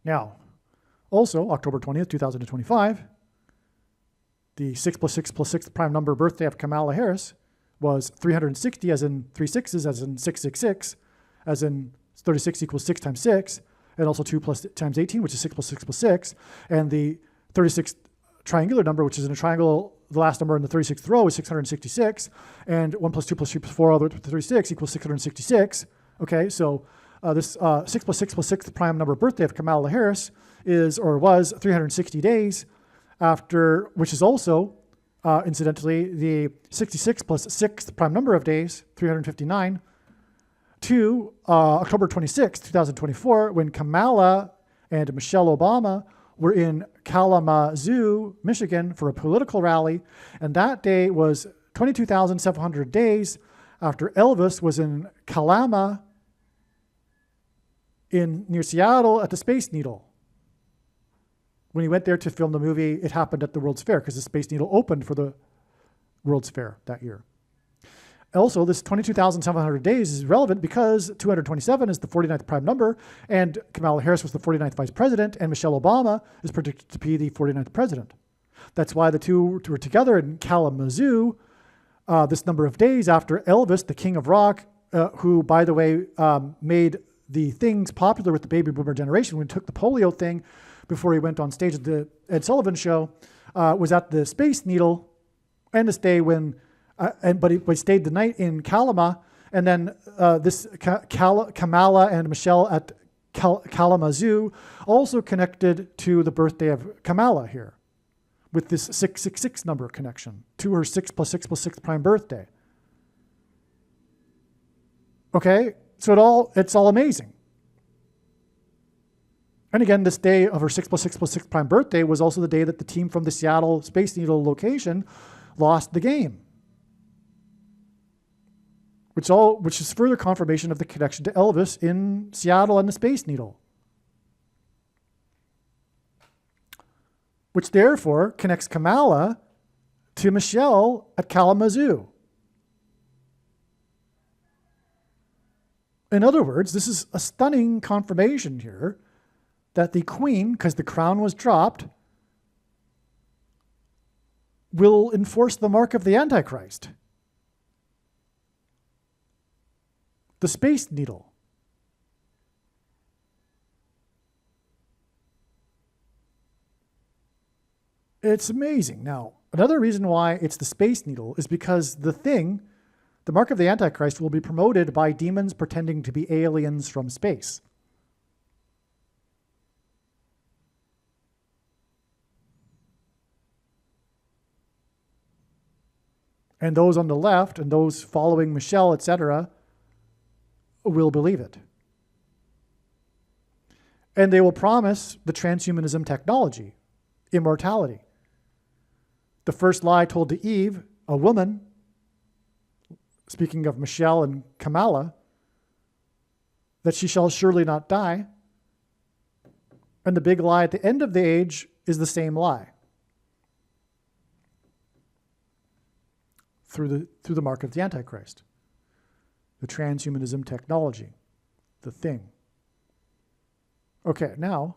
Now, also, October 20th, 2025, the 6 + 6 + 6th prime number birthday of Kamala Harris was 360, as in 3 sixes, as in 666, as in 36 = 6 × 6, and also 2 × 18, which is 6 + 6 + 6, and the 36th triangular number, which is in a triangle, the last number in the 36th row is 666, and 1 + 2 + 3 + 4 all the way to 36 equals 666. Okay, so this 6 + 6 + 6th prime number birthday of Kamala Harris was 360 days after, which is also, incidentally, the 66 + 6th prime number of days, 359, to October 26, 2024, when Kamala and Michelle Obama were in Kalamazoo, Michigan, for a political rally. And that day was 22,700 days after Elvis was in Kalama near Seattle at the Space Needle. When he went there to film the movie, it happened at the World's Fair because the Space Needle opened for the World's Fair that year. Also, this 22,700 days is relevant because 227 is the 49th prime number, and Kamala Harris was the 49th vice president, and Michelle Obama is predicted to be the 49th president. That's why the two were together in Kalamazoo this number of days after Elvis, the king of rock, who, by the way, made the things popular with the baby boomer generation when he took the polio thing before he went on stage at the Ed Sullivan show, was at the Space Needle, and this day when but he stayed the night in Kalama, and then this Kamala and Michelle at Kalamazoo also connected to the birthday of Kamala here, with this 666 number connection to her 6 + 6 + 6 prime birthday. Okay, so it's all amazing. And again, this day of her 6 + 6 + 6 prime birthday was also the day that the team from the Seattle Space Needle location lost the game. Which is further confirmation of the connection to Elvis in Seattle and the Space Needle. Which therefore connects Kamala to Michelle at Kalamazoo. In other words, this is a stunning confirmation here that the Queen, because the crown was dropped, will enforce the mark of the Antichrist. The Space Needle. It's amazing. Now, another reason why it's the Space Needle is because the mark of the Antichrist, will be promoted by demons pretending to be aliens from space. And those on the left and those following Michelle, etc., will believe it. And they will promise the transhumanism technology, immortality. The first lie told to Eve, a woman, speaking of Michelle and Kamala, that she shall surely not die. And the big lie at the end of the age is the same lie. Through the mark of the Antichrist. The transhumanism technology, the thing. Okay, now,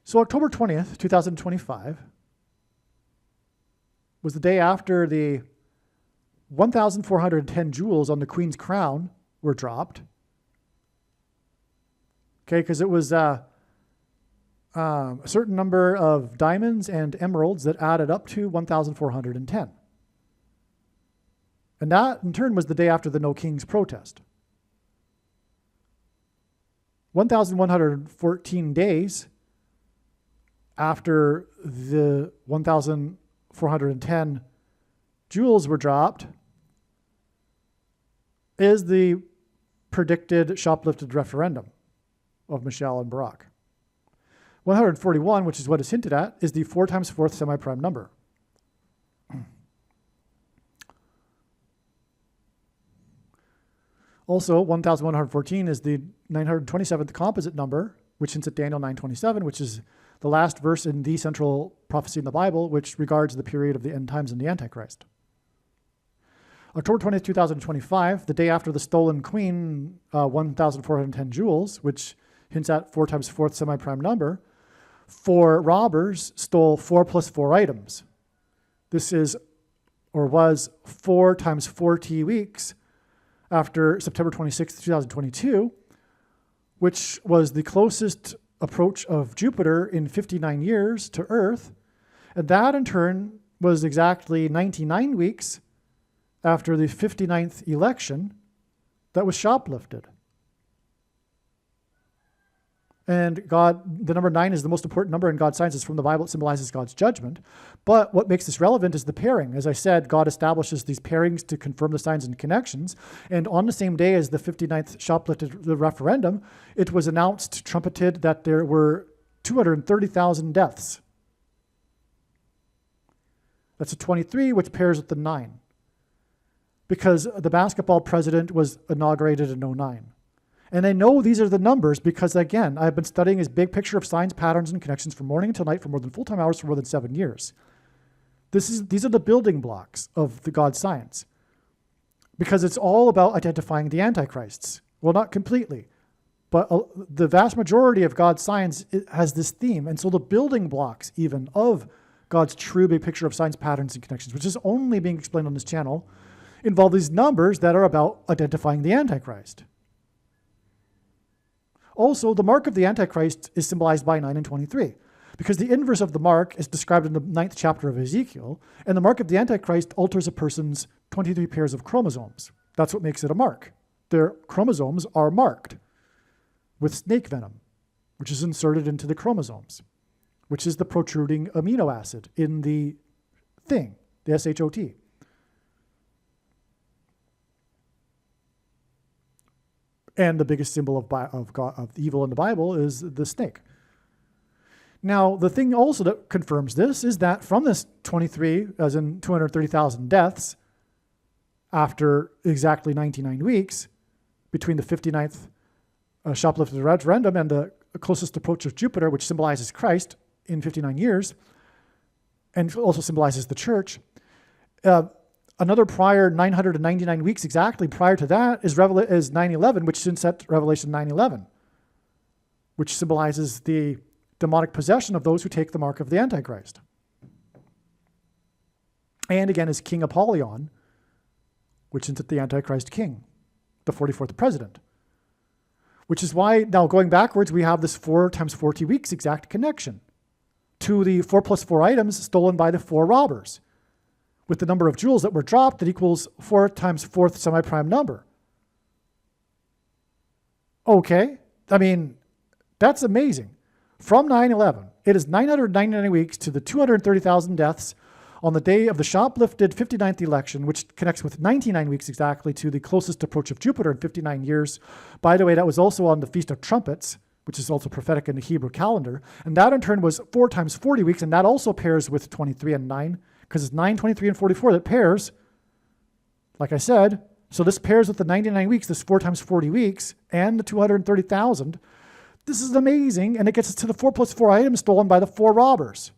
so October 20th, 2025 was the day after the 1,410 jewels on the Queen's crown were dropped. Okay, because it was a certain number of diamonds and emeralds that added up to 1,410. And that, in turn, was the day after the No Kings protest. 1,114 days after the 1,410 jewels were dropped is the predicted shoplifted referendum of Michelle and Barack. 141, which is what is hinted at, is the 4 × 4th semi-prime number. Also, 1,114 is the 927th composite number, which hints at Daniel 9:27, which is the last verse in the central prophecy in the Bible, which regards the period of the end times and the Antichrist. October 20th, 2025, the day after the stolen queen, 1,410 jewels, which hints at 4 times fourth semi-prime number, 4 robbers stole 4 plus 4 items. This is, or was, 4 times 40 weeks after September 26th, 2022, which was the closest approach of Jupiter in 59 years to Earth. And that, in turn, was exactly 99 weeks after the 59th election that was shoplifted. And God, the number 9 is the most important number in God's sciences from the Bible. It symbolizes God's judgment. But what makes this relevant is the pairing. As I said, God establishes these pairings to confirm the signs and connections. And on the same day as the 59th shoplifted the referendum, it was announced, trumpeted, that there were 230,000 deaths. That's a 23, which pairs with the 9. Because the basketball president was inaugurated in 09. And I know these are the numbers because, again, I've been studying his big picture of signs, patterns, and connections from morning until night for more than full-time hours for more than 7 years. These are the building blocks of the God science. Because it's all about identifying the antichrists. Well, not completely, but the vast majority of God's science has this theme. And so the building blocks even of God's true big picture of signs, patterns, and connections, which is only being explained on this channel, involve these numbers that are about identifying the Antichrist. Also, the mark of the Antichrist is symbolized by 9 and 23, because the inverse of the mark is described in the 9th chapter of Ezekiel, and the mark of the Antichrist alters a person's 23 pairs of chromosomes. That's what makes it a mark. Their chromosomes are marked with snake venom, which is inserted into the chromosomes, which is the protruding amino acid in the thing, the SHOT. And the biggest symbol of evil in the Bible is the snake. Now, the thing also that confirms this is that from this 23, as in 230,000 deaths, after exactly 99 weeks, between the 59th shoplifted referendum and the closest approach of Jupiter, which symbolizes Christ in 59 years, and also symbolizes the church, another prior 999 weeks exactly prior to that is 9/11, which hints at Revelation 9/11, which symbolizes the demonic possession of those who take the mark of the Antichrist. And again is King Apollyon, which hints at the Antichrist king, the 44th president. Which is why, now going backwards, we have this 4 times 40 weeks exact connection to the 4 plus 4 items stolen by the 4 robbers, with the number of jewels that were dropped that equals 4 times fourth semi-prime number. Okay, I mean, that's amazing. From 9/11, it is 999 weeks to the 230,000 deaths on the day of the shoplifted 59th election, which connects with 99 weeks exactly to the closest approach of Jupiter in 59 years. By the way, that was also on the Feast of Trumpets, which is also prophetic in the Hebrew calendar. And that in turn was 4 times 40 weeks, and that also pairs with 23 and 9, because it's 9, 23, and 44 that pairs, like I said. So this pairs with the 99 weeks, this 4 times 40 weeks, and the 230,000. This is amazing, and it gets us to the 4 plus 4 items stolen by the 4 robbers,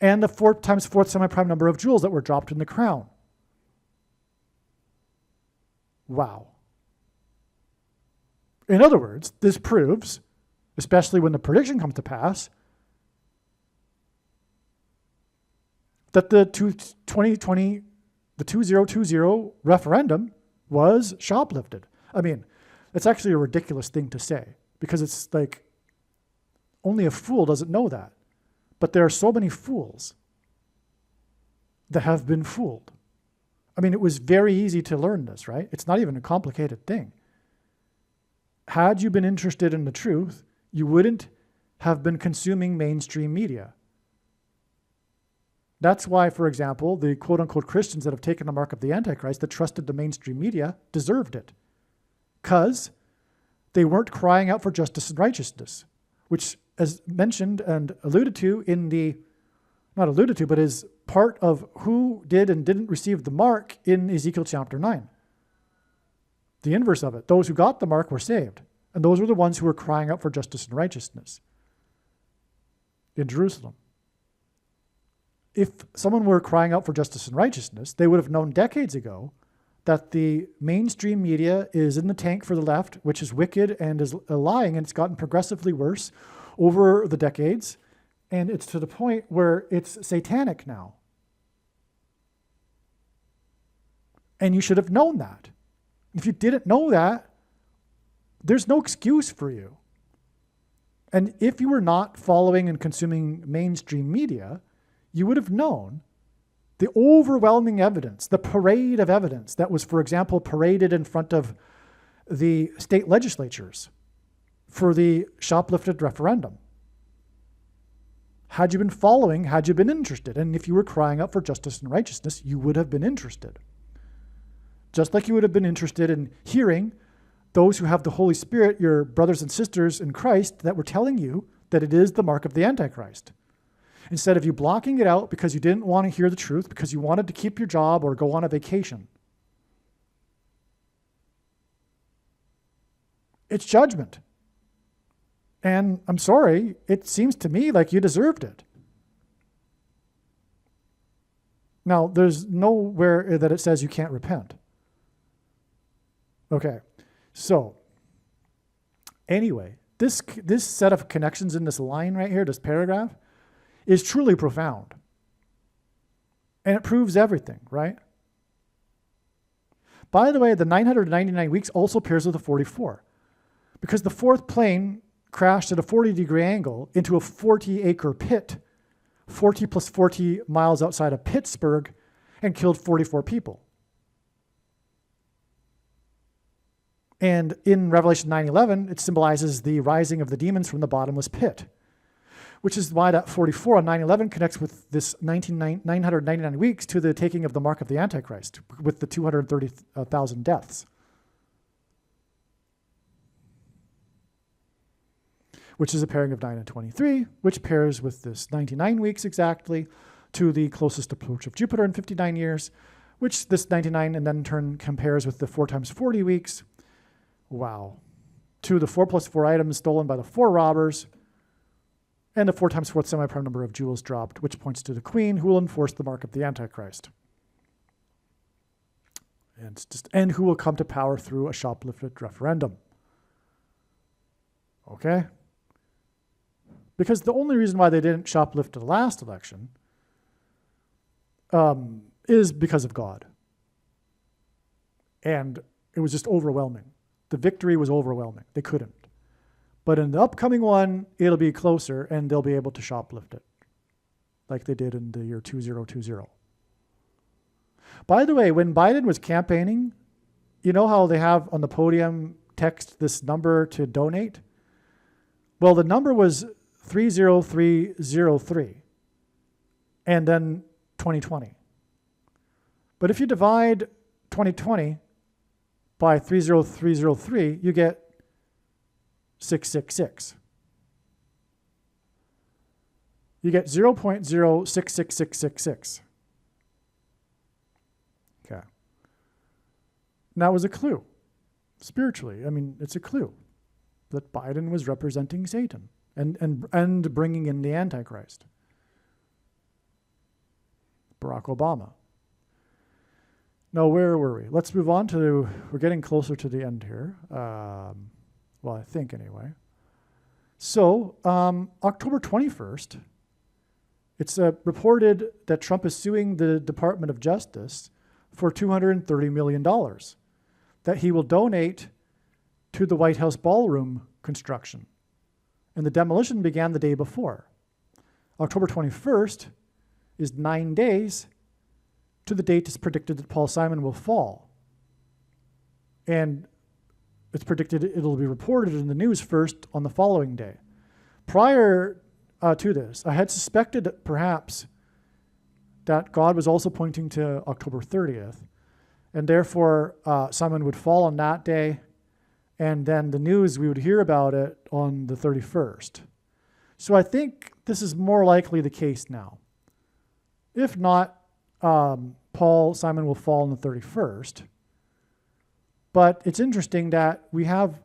and the 4 times fourth semi-prime number of jewels that were dropped in the crown. Wow. In other words, this proves, especially when the prediction comes to pass, that the 2020 referendum was shoplifted. I mean, it's actually a ridiculous thing to say, because it's like only a fool doesn't know that. But there are so many fools that have been fooled. I mean, it was very easy to learn this, right? It's not even a complicated thing. Had you been interested in the truth, you wouldn't have been consuming mainstream media. That's why, for example, the quote-unquote Christians that have taken the mark of the Antichrist that trusted the mainstream media deserved it, because they weren't crying out for justice and righteousness, which, as mentioned and alluded to in the, not alluded to, but is part of who did and didn't receive the mark in Ezekiel chapter 9. The inverse of it. Those who got the mark were saved. And those were the ones who were crying out for justice and righteousness in Jerusalem. If someone were crying out for justice and righteousness, they would have known decades ago that the mainstream media is in the tank for the left, which is wicked and is lying, and it's gotten progressively worse over the decades. And it's to the point where it's satanic now. And you should have known that. If you didn't know that, there's no excuse for you. And if you were not following and consuming mainstream media, you would have known the overwhelming evidence, the parade of evidence that was, for example, paraded in front of the state legislatures for the shoplifted referendum. Had you been following, had you been interested, and if you were crying out for justice and righteousness, you would have been interested. Just like you would have been interested in hearing those who have the Holy Spirit, your brothers and sisters in Christ, that were telling you that it is the mark of the Antichrist. Instead of you blocking it out because you didn't want to hear the truth, because you wanted to keep your job or go on a vacation. It's judgment. And I'm sorry, it seems to me like you deserved it. Now, there's nowhere that it says you can't repent. Okay, so anyway, this set of connections in this line right here, this paragraph, is truly profound. And it proves everything, right? By the way, the 999 weeks also pairs with the 44, because the fourth plane crashed at a 40-degree angle into a 40-acre pit, 40 plus 40 miles outside of Pittsburgh, and killed 44 people. And in Revelation 9:11, it symbolizes the rising of the demons from the bottomless pit, which is why that 44 on 9/11 connects with this 999 weeks to the taking of the mark of the Antichrist, with the 230,000 deaths. Which is a pairing of 9 and 23, which pairs with this 99 weeks exactly to the closest approach of Jupiter in 59 years, which this 99 and then in turn compares with the 4 times 40 weeks. Wow. To the 4 plus 4 items stolen by the 4 robbers, and the 4 times 4th semi-prime number of jewels dropped, which points to the queen who will enforce the mark of the Antichrist. And who will come to power through a shoplifted referendum. Okay? Because the only reason why they didn't shoplift the last election is because of God. And it was just overwhelming. The victory was overwhelming. They couldn't. But in the upcoming one, it'll be closer, and they'll be able to shoplift it, like they did in the year 2020. By the way, when Biden was campaigning, you know how they have on the podium text this number to donate? Well, the number was 30303, and then 2020. But if you divide 2020 by 30303, you get 666. You get 0.066666. Okay. And that was a clue. Spiritually, I mean, it's a clue that Biden was representing Satan and bringing in the Antichrist. Barack Obama. Now, where were we? Let's move on to, we're getting closer to the end here. Well, I think anyway. So, October 21st, it's reported that Trump is suing the Department of Justice for $230 million that he will donate to the White House ballroom construction. And the demolition began the day before. October 21st is 9 days to the date it's predicted that Paul Simon will fall. And it's predicted it'll be reported in the news first on the following day. Prior to this, I had suspected that perhaps that God was also pointing to October 30th, and therefore Simon would fall on that day, and then the news, we would hear about it on the 31st. So I think this is more likely the case now. If not, Paul Simon will fall on the 31st. But it's interesting that we have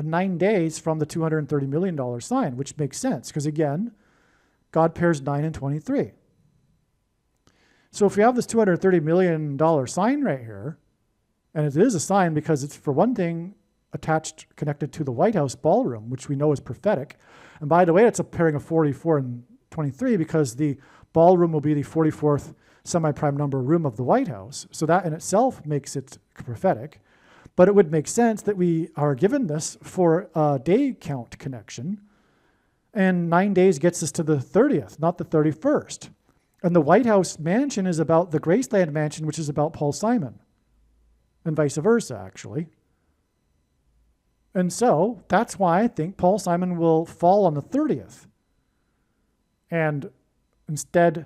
9 days from the $230 million sign, which makes sense because, again, God pairs 9 and 23. So if we have this $230 million sign right here, and it is a sign because it's, for one thing, connected to the White House ballroom, which we know is prophetic. And by the way, it's a pairing of 44 and 23 because the ballroom will be the 44th semi-prime number room of the White House. So that in itself makes it prophetic. But it would make sense that we are given this for a day count connection. And 9 days gets us to the 30th, not the 31st. And the White House mansion is about the Graceland mansion, which is about Paul Simon. And vice versa, actually. And so that's why I think Paul Simon will fall on the 30th. And instead,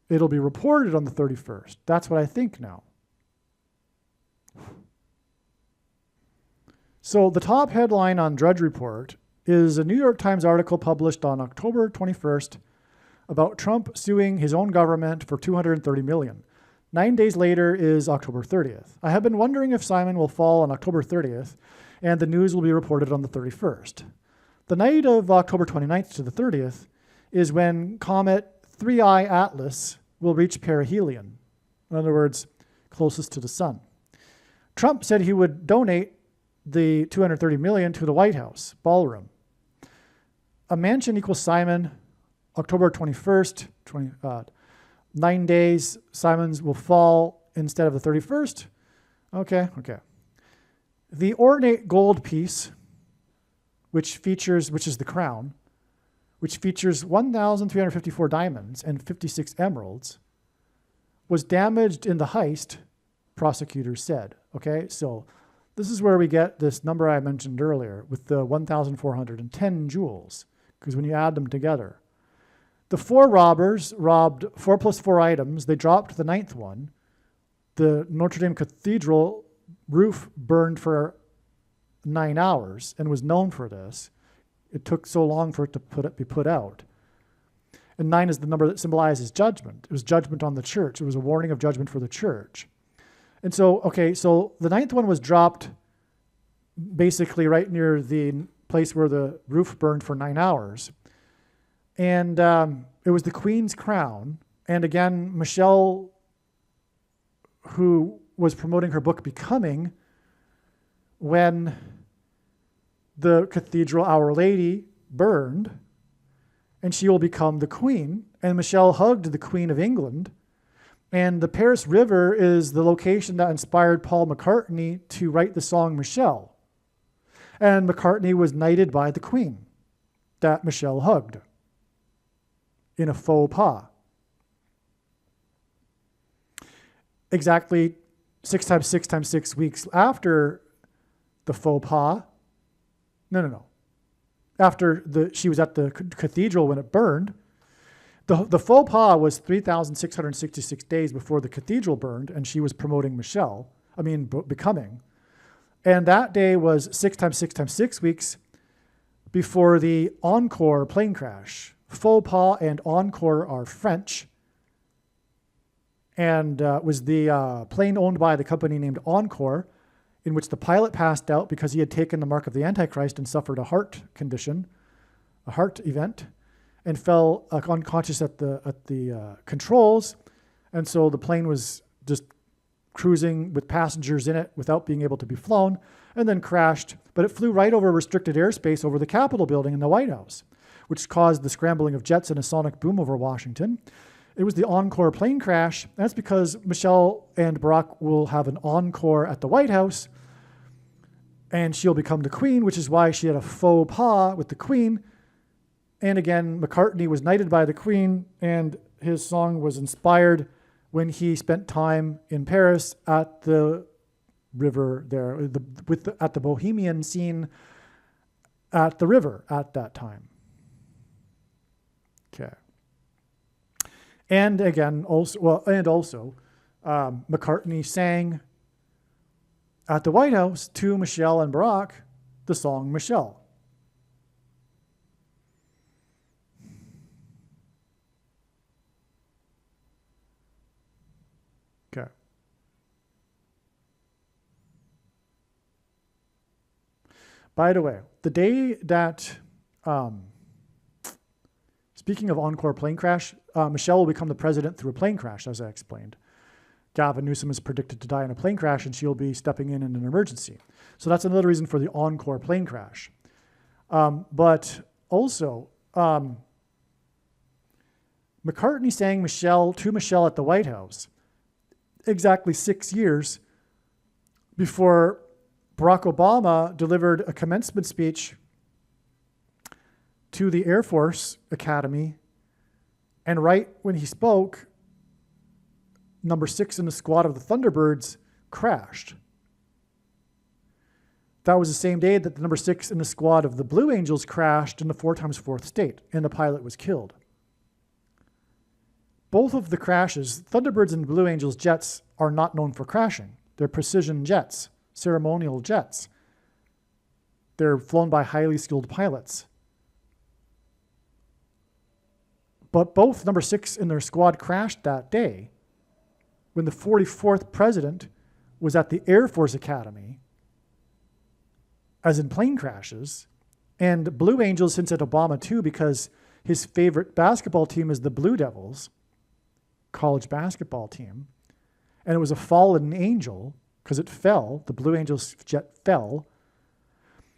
it'll be reported on the 31st. That's what I think now. So the top headline on Drudge Report is a New York Times article published on October 21st about Trump suing his own government for $230 million. 9 days later is October 30th. I have been wondering if Simon will fall on October 30th, and the news will be reported on the 31st. The night of October 29th to the 30th is when Comet 3I Atlas will reach perihelion, in other words, closest to the sun. Trump said he would donate the $230 million to the White House ballroom. A mansion equals Simon, October 21st, 9 days, Simon's will fall instead of the 31st. Okay. The ornate gold piece, which is the crown, which features 1,354 diamonds and 56 emeralds, was damaged in the heist, prosecutors said. Okay, so this is where we get this number I mentioned earlier with the 1,410 jewels, because when you add them together, the 4 robbers robbed 4 plus 4 items. They dropped the 9th one. The Notre Dame Cathedral roof burned for 9 hours and was known for this. It took so long for it to be put out. And 9 is the number that symbolizes judgment. It was judgment on the church. It was a warning of judgment for the church. And so the 9th one was dropped basically right near the place where the roof burned for 9 hours. And it was the Queen's crown. And again, Michelle, who was promoting her book Becoming, when the cathedral Our Lady burned, and she will become the Queen. And Michelle hugged the Queen of England. And the Paris River is the location that inspired Paul McCartney to write the song Michelle. And McCartney was knighted by the Queen that Michelle hugged in a faux pas. Exactly 6 times 6 times 6 weeks after the faux pas. No. After she was at the cathedral when it burned. The faux pas was 3,666 days before the cathedral burned, and she was promoting Becoming. And that day was 6 times 6 times 6 weeks before the Encore plane crash. Faux pas and Encore are French, and was the plane owned by the company named Encore, in which the pilot passed out because he had taken the mark of the Antichrist and suffered a heart condition, a heart event, and fell unconscious at the controls. And so the plane was just cruising with passengers in it without being able to be flown, and then crashed. But it flew right over restricted airspace over the Capitol building in the White House, which caused the scrambling of jets and a sonic boom over Washington. It was the Encore plane crash. That's because Michelle and Barack will have an encore at the White House, and she'll become the Queen, which is why she had a faux pas with the Queen. And again, McCartney was knighted by the Queen, and his song was inspired when he spent time in Paris at the river there, at the Bohemian scene at the river at that time. Okay. And again, also, McCartney sang at the White House to Michelle and Barack the song Michelle. Okay. By the way, the day that, speaking of Encore plane crash, Michelle will become the president through a plane crash, as I explained. Gavin Newsom is predicted to die in a plane crash, and she'll be stepping in an emergency. So that's another reason for the Encore plane crash. But also, McCartney sang to Michelle at the White House exactly 6 years before Barack Obama delivered a commencement speech to the Air Force Academy. And right when he spoke, number 6 in the squad of the Thunderbirds crashed. That was the same day that the number 6 in the squad of the Blue Angels crashed in the 4x4th state, and the pilot was killed. Both of the crashes, Thunderbirds and Blue Angels jets, are not known for crashing. They're precision jets, ceremonial jets. They're flown by highly skilled pilots. But both number 6 in their squad crashed that day when the 44th president was at the Air Force Academy, as in plane crashes. And Blue Angels hints at Obama too, because his favorite basketball team is the Blue Devils, college basketball team. And it was a fallen angel because it fell. The Blue Angels jet fell.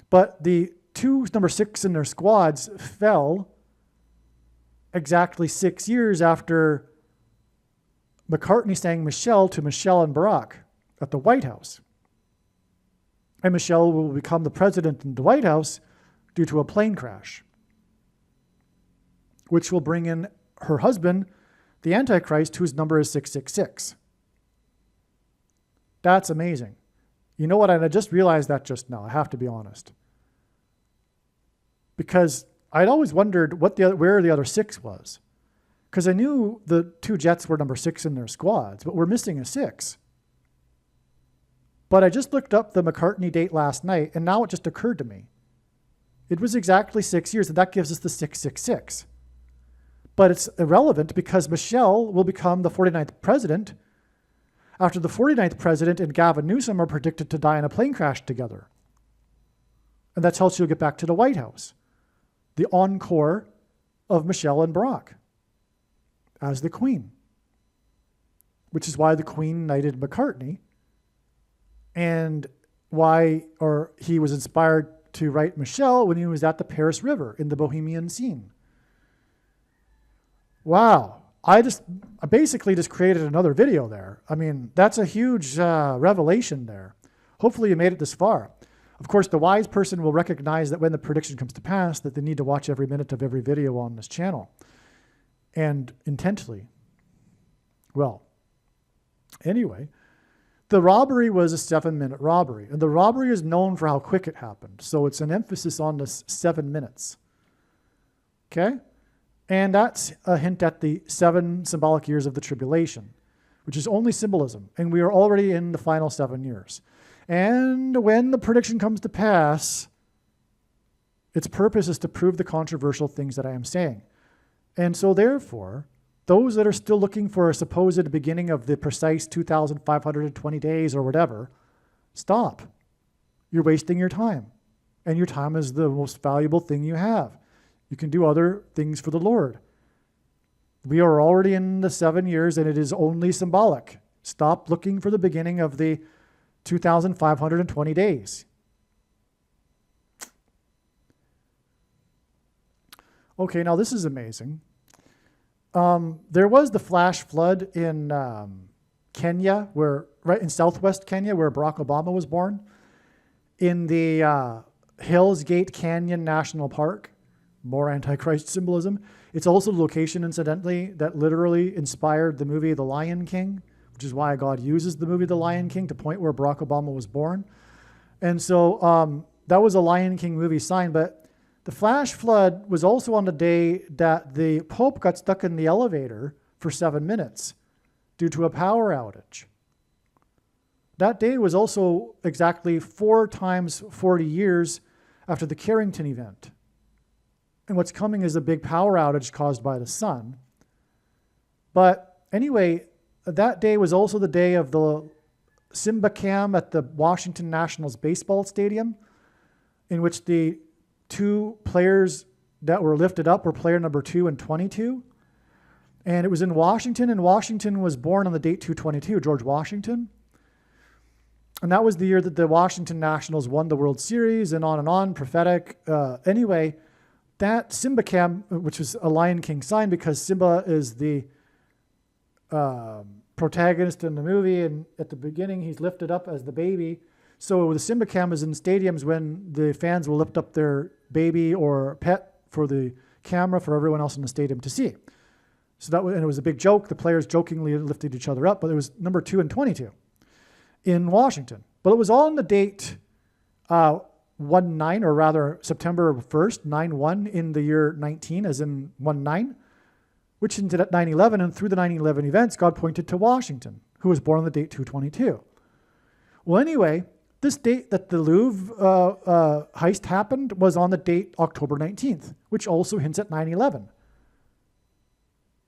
But the two number 6 in their squads fell exactly 6 years after McCartney sang Michelle to Michelle and Barack at the White House. And Michelle will become the president in the White House due to a plane crash, which will bring in her husband, the Antichrist, whose number is 666. That's amazing. You know what? I just realized that just now. I have to be honest. Because I'd always wondered where the other 6 was. Because I knew the 2 jets were number 6 in their squads, but we're missing a 6. But I just looked up the McCartney date last night, and now it just occurred to me. It was exactly 6 years, and that gives us the 666. But it's irrelevant because Michelle will become the 49th president after the 49th president and Gavin Newsom are predicted to die in a plane crash together. And that's how she'll get back to the White House. The encore of Michelle and Barack as the Queen, which is why the Queen knighted McCartney and why he was inspired to write Michelle when he was at the Paris River in the Bohemian scene. Wow. I basically just created another video there. I mean, that's a huge revelation there. Hopefully you made it this far. Of course, the wise person will recognize that when the prediction comes to pass, that they need to watch every minute of every video on this channel. And intently. Well, anyway, the robbery was a 7-minute robbery. And the robbery is known for how quick it happened. So it's an emphasis on this 7 minutes. Okay? And that's a hint at the 7 symbolic years of the tribulation, which is only symbolism. And we are already in the final 7 years. And when the prediction comes to pass, its purpose is to prove the controversial things that I am saying. And so therefore, those that are still looking for a supposed beginning of the precise 2,520 days or whatever, stop. You're wasting your time. And your time is the most valuable thing you have. You can do other things for the Lord. We are already in the 7 years and it is only symbolic. Stop looking for the beginning of the 2,520 days. Okay, now this is amazing. There was the flash flood in Kenya, right in southwest Kenya, where Barack Obama was born, in the Hills Gate Canyon National Park. More Antichrist symbolism. It's also the location, incidentally, that literally inspired the movie The Lion King, which is why God uses the movie The Lion King to point where Barack Obama was born. And so that was a Lion King movie sign, but the flash flood was also on the day that the Pope got stuck in the elevator for 7 minutes due to a power outage. That day was also exactly 4 times 40 years after the Carrington event. And what's coming is a big power outage caused by the sun. But anyway, that day was also the day of the Simba Cam at the Washington Nationals baseball stadium in which the two players that were lifted up were player number 2 and 22. And it was in Washington, and Washington was born on the date 222, George Washington. And that was the year that the Washington Nationals won the World Series, and on, prophetic. Anyway, that Simba Cam, which was a Lion King sign because Simba is the protagonist in the movie, and at the beginning he's lifted up as the baby. So the Simba Cam is in stadiums when the fans will lift up their baby or pet for the camera for everyone else in the stadium to see. So that was, and it was a big joke. The players jokingly lifted each other up, but it was number 2 and 22 in Washington. But it was all on the date 1-9, or rather September 1st, 9-1 in the year 19, as in 1-9, which into 9/11, and through the 9/11 events, God pointed to Washington, who was born on the date 222. Well, anyway, this date that the Louvre heist happened was on the date October 19th, which also hints at 9/11.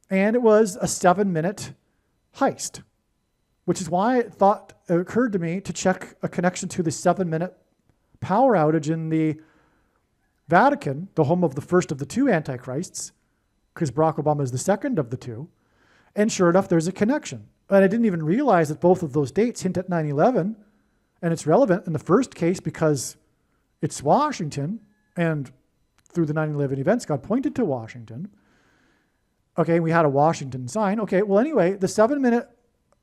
And it was a 7-minute heist, which is why it occurred to me to check a connection to the 7-minute power outage in the Vatican, the home of the first of the two Antichrists, because Barack Obama is the second of the two. And sure enough, there's a connection. And I didn't even realize that both of those dates hint at 9/11. And it's relevant in the first case because it's Washington, and through the 9/11 events, God pointed to Washington. Okay, we had a Washington sign. Okay, well, anyway, the 7-minute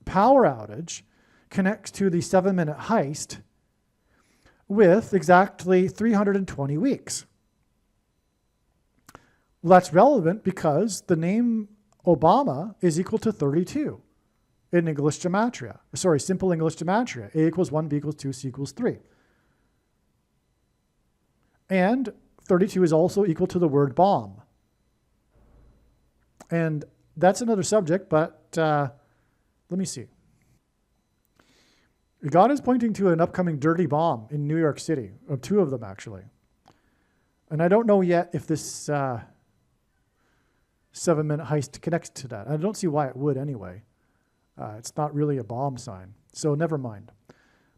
power outage connects to the 7-minute heist with exactly 320 weeks. Well, that's relevant because the name Obama is equal to 32 in English gematria. Sorry, simple English gematria. A equals 1, B equals 2, C equals 3. And 32 is also equal to the word bomb. And that's another subject, but let me see. God is pointing to an upcoming dirty bomb in New York City, or 2 of them actually. And I don't know yet if this 7-minute heist connects to that. I don't see why it would anyway. It's not really a bomb sign, so never mind.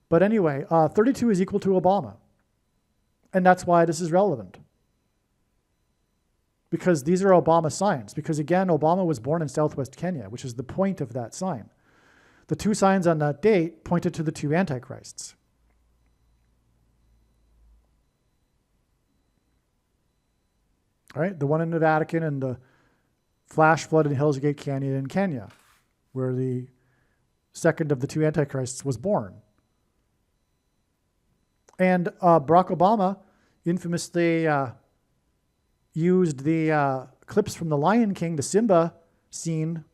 But anyway, 32 is equal to Obama. And that's why this is relevant. Because these are Obama signs. Because again, Obama was born in southwest Kenya, which is the point of that sign. The 2 signs on that date pointed to the 2 Antichrists. All right, the one in the Vatican and the flash flood in Hell's Gate Canyon in Kenya, where the second of the 2 Antichrists was born. And Barack Obama infamously used the clips from the Lion King, the Simba scene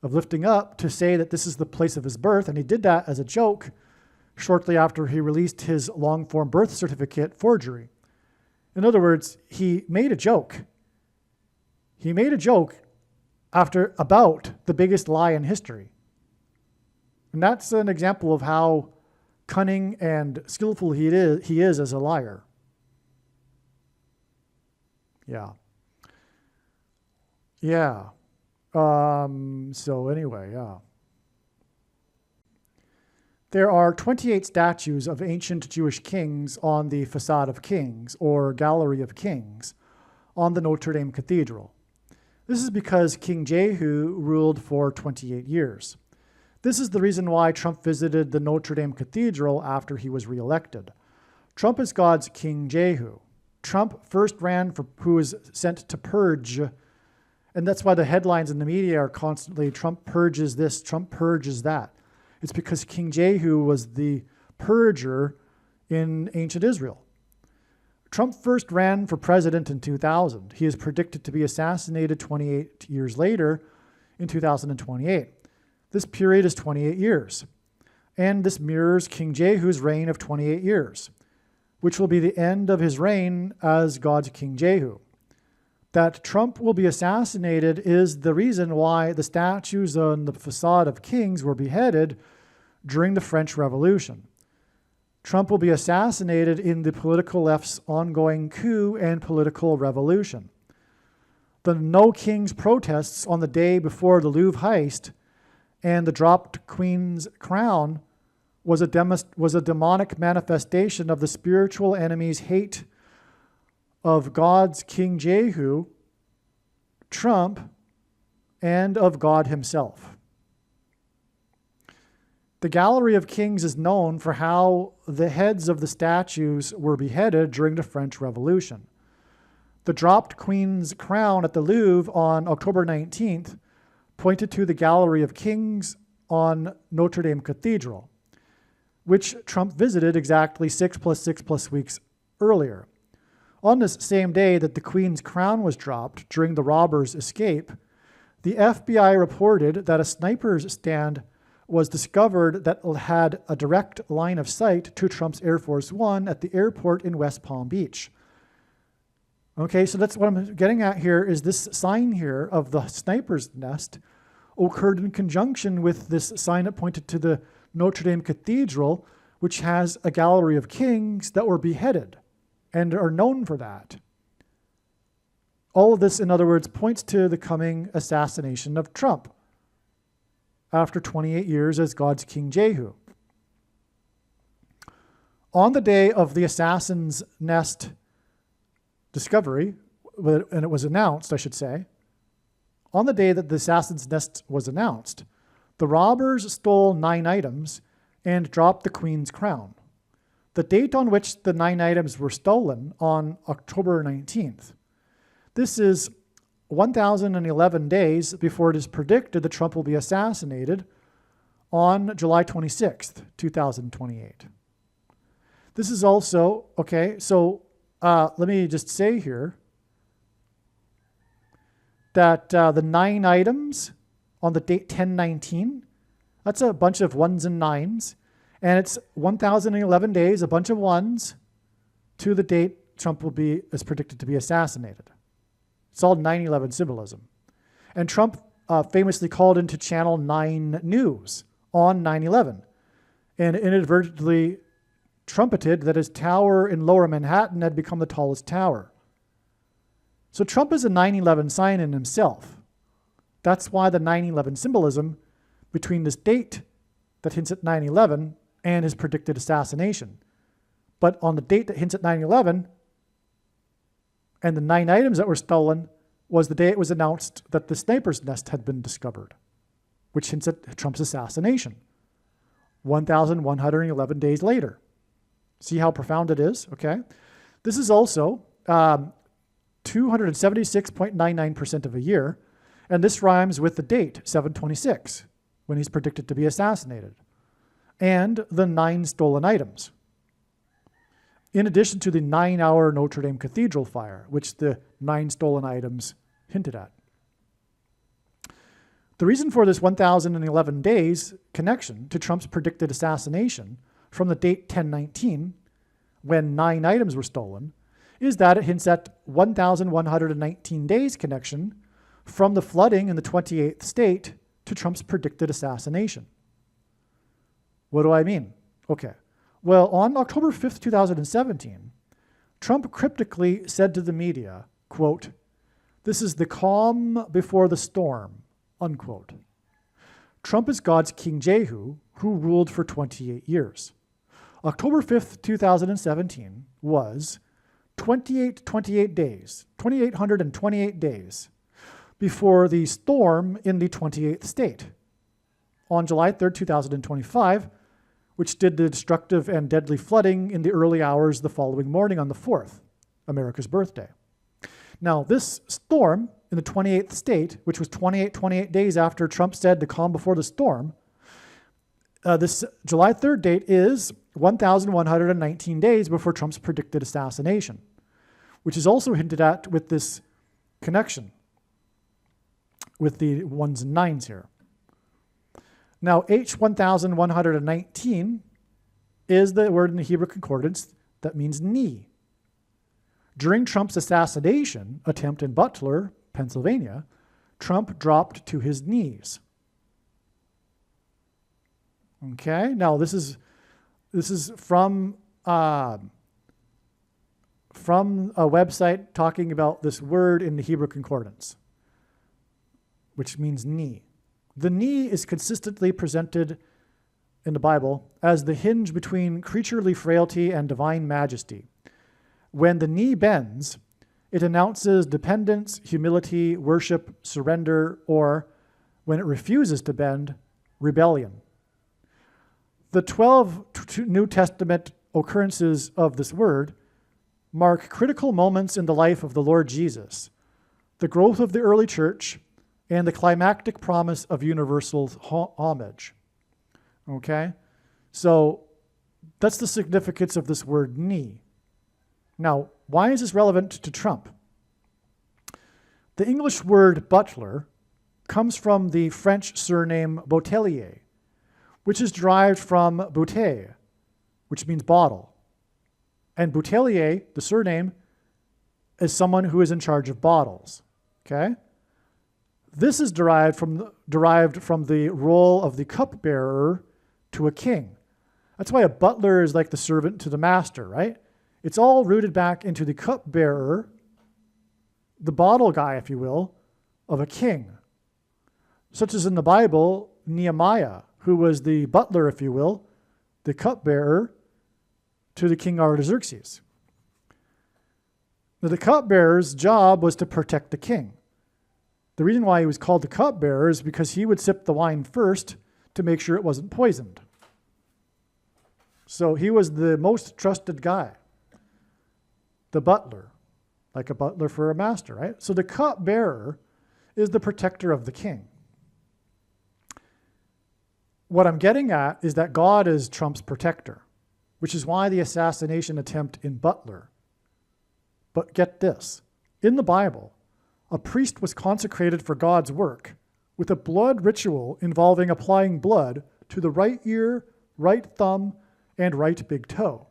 of lifting up, to say that this is the place of his birth. And he did that as a joke shortly after he released his long-form birth certificate forgery. In other words, he made a joke. He made a joke about the biggest lie in history. And that's an example of how cunning and skillful he is as a liar. Yeah. Yeah. So anyway, yeah. There are 28 statues of ancient Jewish kings on the Facade of Kings, or Gallery of Kings, on the Notre Dame Cathedral. This is because King Jehu ruled for 28 years. This is the reason why Trump visited the Notre Dame Cathedral after he was reelected. Trump is God's King Jehu. Trump first ran for who was sent to purge, and that's why the headlines in the media are constantly, Trump purges this, Trump purges that. It's because King Jehu was the purger in ancient Israel. Trump first ran for president in 2000. He is predicted to be assassinated 28 years later in 2028. This period is 28 years. And this mirrors King Jehu's reign of 28 years, which will be the end of his reign as God's King Jehu. That Trump will be assassinated is the reason why the statues on the Facade of Kings were beheaded during the French Revolution. Trump will be assassinated in the political left's ongoing coup and political revolution. The No Kings protests on the day before the Louvre heist and the dropped Queen's crown was a demonic manifestation of the spiritual enemy's hate of God's King Jehu, Trump, and of God himself. The Gallery of Kings is known for how the heads of the statues were beheaded during the French Revolution. The dropped Queen's crown at the Louvre on October 19th pointed to the Gallery of Kings on Notre Dame Cathedral, which Trump visited exactly 6 + 6 + weeks earlier. On this same day that the Queen's crown was dropped during the robbers' escape, the FBI reported that a sniper's stand was discovered that had a direct line of sight to Trump's Air Force One at the airport in West Palm Beach. Okay, so that's what I'm getting at here is this sign here of the sniper's nest occurred in conjunction with this sign that pointed to the Notre Dame Cathedral, which has a gallery of kings that were beheaded and are known for that. All of this, in other words, points to the coming assassination of Trump after 28 years as God's King Jehu. On the day of the assassin's nest discovery, and it was announced, I should say, on the day that the assassin's nest was announced, the robbers stole 9 items and dropped the Queen's crown. The date on which the 9 items were stolen, on October 19th. This is 1,011 days before it is predicted that Trump will be assassinated on July 26th, 2028. This is also, okay, so let me just say here that the 9 items on the date 10/19, that's a bunch of 1s and 9s, and it's 1,011 days, a bunch of 1s, to the date Trump is predicted to be assassinated. It's all 9/11 symbolism. And Trump famously called into Channel 9 News on 9/11 and inadvertently trumpeted that his tower in Lower Manhattan had become the tallest tower. So Trump is a 9/11 sign in himself. That's why the 9/11 symbolism between this date that hints at 9/11 and his predicted assassination. But on the date that hints at 9/11, and the 9 items that were stolen was the day it was announced that the sniper's nest had been discovered, which hints at Trump's assassination, 1,111 days later. See how profound it is? Okay. This is also 276.99% of a year, and this rhymes with the date, 7/26, when he's predicted to be assassinated, and the 9 stolen items, in addition to the 9-hour Notre Dame Cathedral fire, which the 9 stolen items hinted at. The reason for this 1,011 days connection to Trump's predicted assassination from the date 10/19, when 9 items were stolen, is that it hints at 1,119 days connection from the flooding in the 28th state to Trump's predicted assassination. What do I mean? Okay. Well, on October 5th, 2017, Trump cryptically said to the media, quote, "This is the calm before the storm," unquote. Trump is God's King Jehu, who ruled for 28 years. October 5th, 2017 was 2,828 days before the storm in the 28th state. On July 3rd, 2025, which did the destructive and deadly flooding in the early hours the following morning on the 4th, America's birthday. Now, this storm in the 28th state, which was 28 days after Trump said the calm before the storm, this July 3rd date is 1,119 days before Trump's predicted assassination, which is also hinted at with this connection with the 1s and 9s here. Now, H1119 is the word in the Hebrew Concordance that means knee. During Trump's assassination attempt in Butler, Pennsylvania, Trump dropped to his knees. Okay, now this is from a website talking about this word in the Hebrew Concordance, which means knee. The knee is consistently presented in the Bible as the hinge between creaturely frailty and divine majesty. When the knee bends, it announces dependence, humility, worship, surrender, or, when it refuses to bend, rebellion. The 12 New Testament occurrences of this word mark critical moments in the life of the Lord Jesus, the growth of the early church, and the climactic promise of universal homage. Okay? So that's the significance of this word knee. Now, why is this relevant to Trump? The English word butler comes from the French surname Botelier, which is derived from bouteille, which means bottle. And Botelier, the surname, is someone who is in charge of bottles. Okay? This is derived from the role of the cupbearer to a king. That's why a butler is like the servant to the master, right? It's all rooted back into the cupbearer, the bottle guy, if you will, of a king. Such as in the Bible, Nehemiah, who was the butler, if you will, the cupbearer to the king Artaxerxes. Now, the cupbearer's job was to protect the king. The reason why he was called the cupbearer is because he would sip the wine first to make sure it wasn't poisoned. So he was the most trusted guy, the butler, like a butler for a master, right? So the cupbearer is the protector of the king. What I'm getting at is that God is Trump's protector, which is why the assassination attempt in Butler. But get this, in the Bible, a priest was consecrated for God's work with a blood ritual involving applying blood to the right ear, right thumb, and right big toe.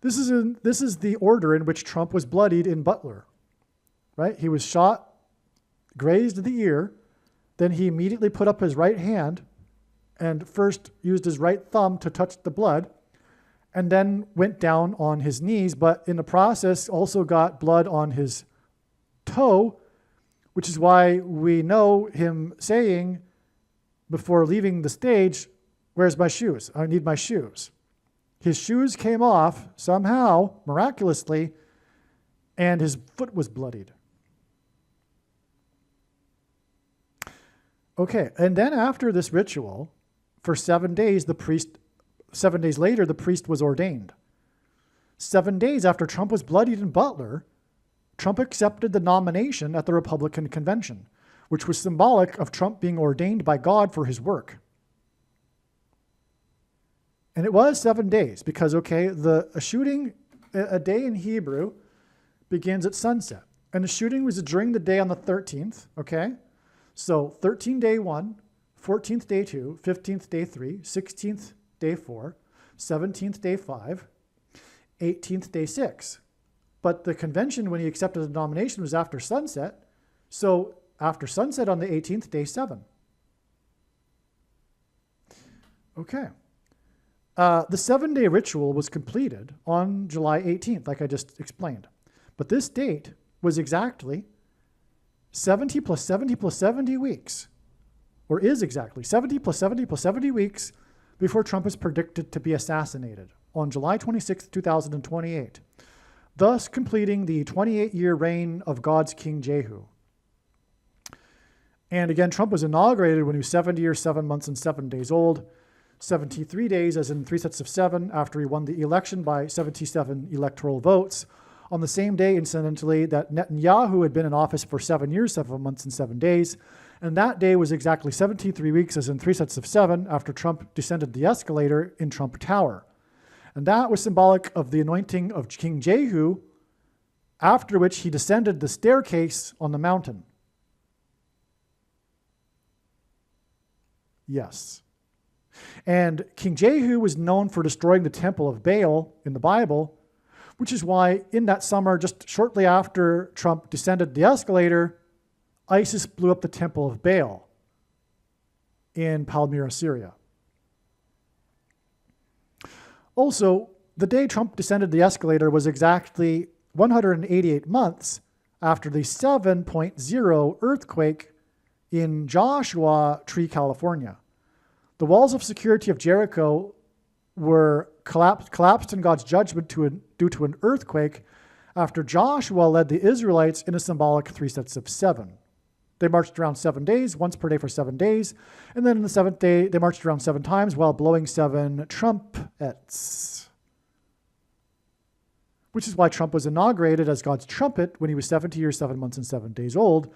This is the order in which Trump was bloodied in Butler, right? He was shot, grazed the ear, then he immediately put up his right hand and first used his right thumb to touch the blood, and then went down on his knees, but in the process also got blood on his toe, which is why we know him saying before leaving the stage, "Where's my shoes? I need my shoes." His shoes came off somehow, miraculously, and his foot was bloodied. Okay, and then after this ritual, for 7 days, 7 days later, the priest was ordained. 7 days after Trump was bloodied in Butler, Trump accepted the nomination at the Republican convention, which was symbolic of Trump being ordained by God for his work. And it was 7 days because, okay, a shooting, a day in Hebrew, begins at sunset. And the shooting was during the day on the 13th, okay? So 13th day 1, 14th day 2, 15th day 3, 16th day 4, 17th day 5, 18th day 6. But the convention, when he accepted the nomination, was after sunset. So after sunset on the 18th, day 7. Okay. The 7-day ritual was completed on July 18th, like I just explained. But this date was exactly 70 plus 70 plus 70 weeks, or is exactly 70 plus 70 plus 70 weeks before Trump is predicted to be assassinated on July 26th, 2028, thus completing the 28-year reign of God's King Jehu. And again, Trump was inaugurated when he was 70 years, 7 months, and 7 days old. 73 days, as in 3 sets of 7, after he won the election by 77 electoral votes. On the same day, incidentally, that Netanyahu had been in office for 7 years, 7 months, and 7 days. And that day was exactly 73 weeks, as in 3 sets of 7, after Trump descended the escalator in Trump Tower. And that was symbolic of the anointing of King Jehu, after which he descended the staircase on the mountain. Yes. And King Jehu was known for destroying the temple of Baal in the Bible, which is why in that summer, just shortly after Trump descended the escalator, ISIS blew up the temple of Baal in Palmyra, Syria. Also, the day Trump descended the escalator was exactly 188 months after the 7.0 earthquake in Joshua Tree, California. The walls of security of Jericho were collapsed in God's judgment due to an earthquake after Joshua led the Israelites in a symbolic 3 sets of 7. They marched around 7 days, once per day for 7 days. And then on the 7th day, they marched around 7 times while blowing 7 trumpets. Which is why Trump was inaugurated as God's trumpet when he was 70 years, 7 months, and 7 days old.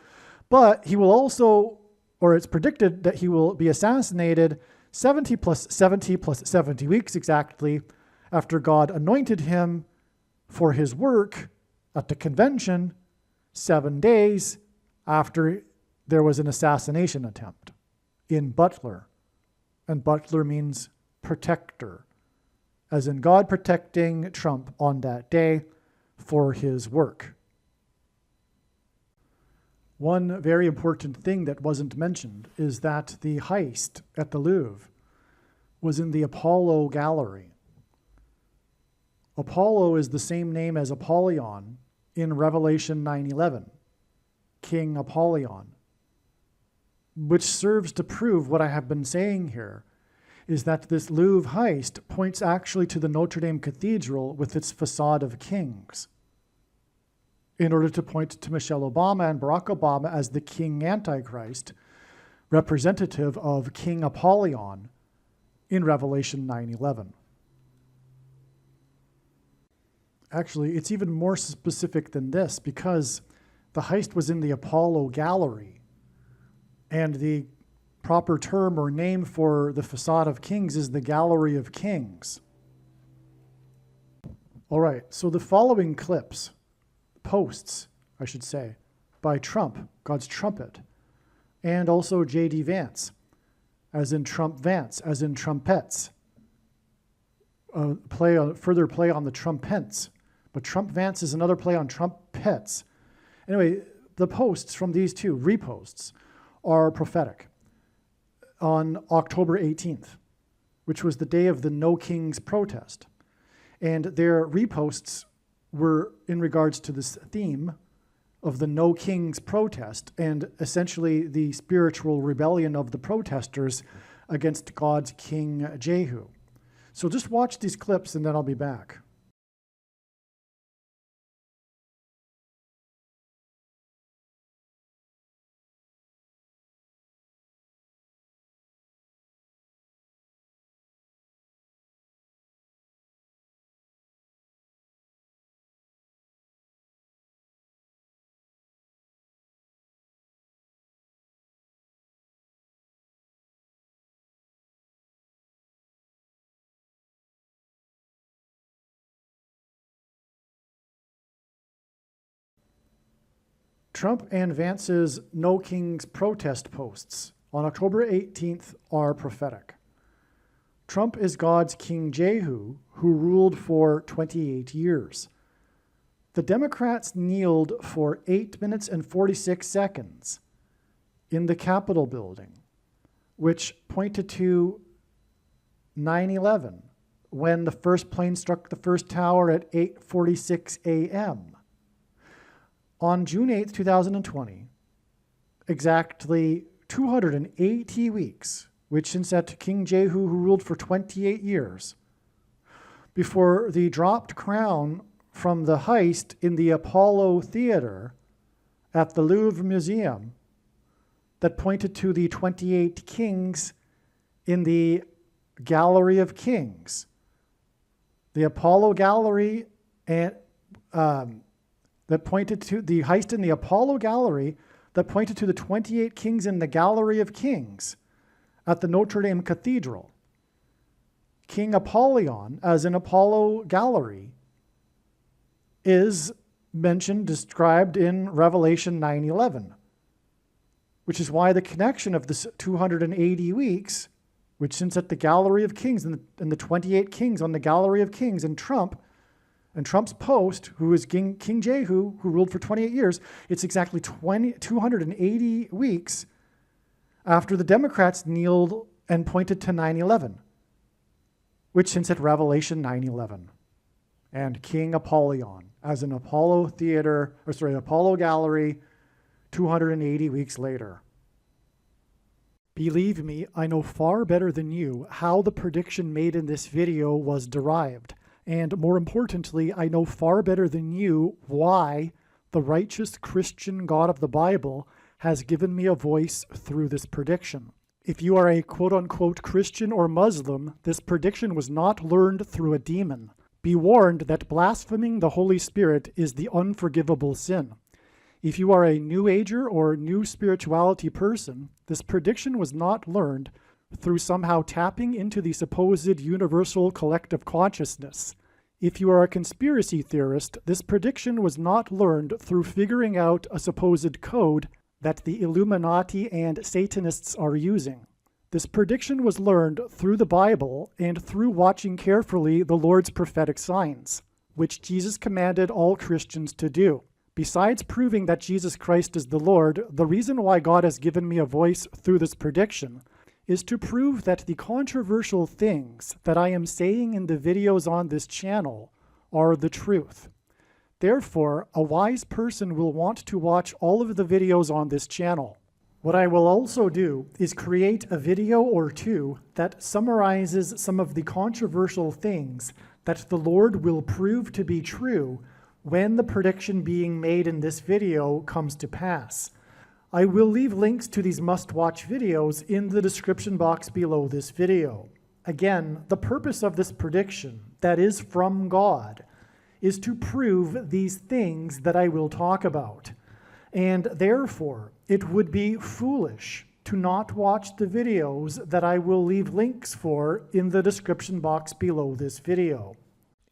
But he will also, or it's predicted that he will be assassinated 70 plus 70 plus 70 weeks exactly after God anointed him for his work at the convention 7 days after there was an assassination attempt in Butler. And Butler means protector, as in God protecting Trump on that day for his work. One very important thing that wasn't mentioned is that the heist at the Louvre was in the Apollo Gallery. Apollo is the same name as Apollyon in Revelation 9:11, King Apollyon, which serves to prove what I have been saying here, is that this Louvre heist points actually to the Notre Dame Cathedral with its facade of kings, in order to point to Michelle Obama and Barack Obama as the King Antichrist, representative of King Apollyon in Revelation 9:11. Actually, it's even more specific than this, because the heist was in the Apollo Gallery, and the proper term or name for the facade of kings is the Gallery of Kings. All right, so the following clips, posts, I should say, by Trump, God's trumpet, and also J.D. Vance, as in Trump Vance, as in trumpets. Further play on the trumpets, but Trump Vance is another play on trumpets. Anyway, the posts from these two, reposts, are prophetic. On October 18th, which was the day of the No Kings protest, and their reposts were in regards to this theme of the No Kings protest and essentially the spiritual rebellion of the protesters against God's King Jehu. So just watch these clips and then I'll be back. Trump and Vance's No Kings protest posts on October 18th are prophetic. Trump is God's King Jehu, who ruled for 28 years. The Democrats kneeled for 8 minutes and 46 seconds in the Capitol building, which pointed to 9/11, when the first plane struck the first tower at 8:46 a.m. On June 8th, 2020, exactly 280 weeks, which since that King Jehu, who ruled for 28 years, before the dropped crown from the heist in the Apollo Theater at the Louvre Museum that pointed to the 28 kings in the Gallery of Kings. The Apollo Gallery and that pointed to the heist in the Apollo Gallery that pointed to the 28 kings in the Gallery of Kings at the Notre Dame Cathedral. King Apollyon, as in Apollo Gallery, is mentioned, described in Revelation 9:11, which is why the connection of this 280 weeks, which since at the Gallery of Kings and the 28 kings on the Gallery of Kings and Trump's post, who is King Jehu, who ruled for 28 years, it's exactly 280 weeks after the Democrats kneeled and pointed to 9/11, which hints at Revelation 9:11. And King Apollyon, as in Apollo Gallery, 280 weeks later. Believe me, I know far better than you how the prediction made in this video was derived, And more importantly, I know far better than you why the righteous Christian God of the Bible has given me a voice through this prediction. If you are a quote-unquote Christian or Muslim, this prediction was not learned through a demon. Be warned that blaspheming the Holy Spirit is the unforgivable sin. If you are a New Ager or New Spirituality person, this prediction was not learned through somehow tapping into the supposed universal collective consciousness. If you are a conspiracy theorist, this prediction was not learned through figuring out a supposed code that the Illuminati and Satanists are using. This prediction was learned through the Bible and through watching carefully the Lord's prophetic signs, which Jesus commanded all Christians to do. Besides proving that Jesus Christ is the Lord, the reason why God has given me a voice through this prediction is to prove that the controversial things that I am saying in the videos on this channel are the truth. Therefore, a wise person will want to watch all of the videos on this channel. What I will also do is create a video or two that summarizes some of the controversial things that the Lord will prove to be true when the prediction being made in this video comes to pass. I will leave links to these must-watch videos in the description box below this video. Again, the purpose of this prediction, that is from God, is to prove these things that I will talk about. And therefore, it would be foolish to not watch the videos that I will leave links for in the description box below this video.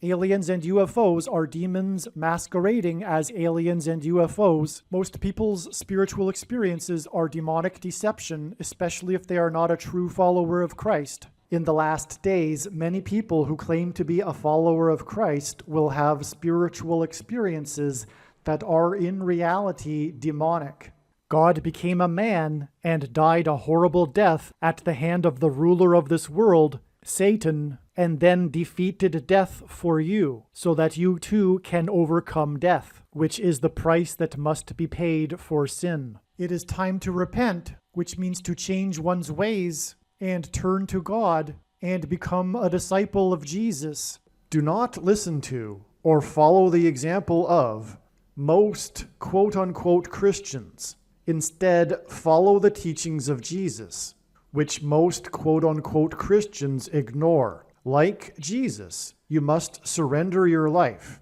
Aliens and UFOs are demons masquerading as aliens and UFOs. Most people's spiritual experiences are demonic deception, especially if they are not a true follower of Christ. In the last days, many people who claim to be a follower of Christ will have spiritual experiences that are in reality demonic. God became a man and died a horrible death at the hand of the ruler of this world, Satan, and then defeated death for you, so that you too can overcome death, which is the price that must be paid for sin. It is time to repent, which means to change one's ways and turn to God and become a disciple of Jesus. Do not listen to or follow the example of most quote-unquote Christians. Instead, follow the teachings of Jesus, which most quote-unquote Christians ignore. Like Jesus, you must surrender your life.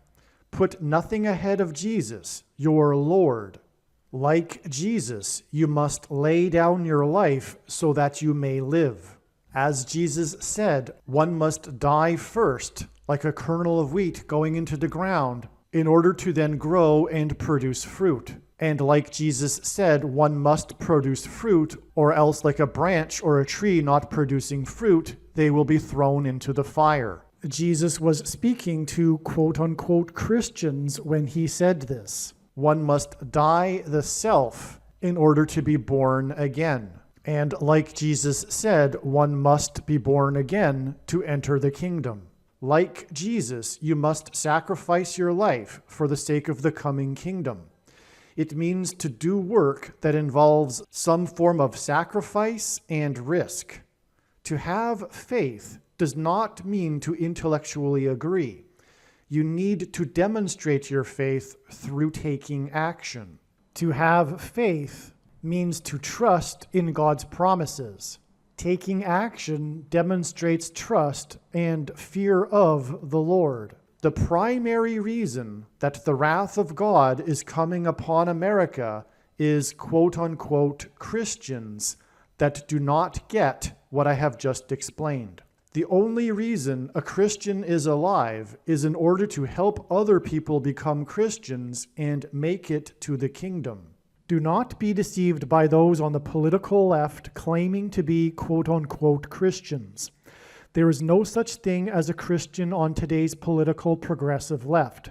Put nothing ahead of Jesus, your Lord. Like Jesus, you must lay down your life so that you may live. As Jesus said, one must die first, like a kernel of wheat going into the ground, in order to then grow and produce fruit. And like Jesus said, one must produce fruit, or else like a branch or a tree not producing fruit, they will be thrown into the fire. Jesus was speaking to quote-unquote Christians when he said this. One must die the self in order to be born again. And like Jesus said, one must be born again to enter the kingdom. Like Jesus, you must sacrifice your life for the sake of the coming kingdom. It means to do work that involves some form of sacrifice and risk. To have faith does not mean to intellectually agree. You need to demonstrate your faith through taking action. To have faith means to trust in God's promises. Taking action demonstrates trust and fear of the Lord. The primary reason that the wrath of God is coming upon America is quote-unquote Christians that do not get what I have just explained. The only reason a Christian is alive is in order to help other people become Christians and make it to the kingdom. Do not be deceived by those on the political left claiming to be quote-unquote Christians. There is no such thing as a Christian on today's political progressive left.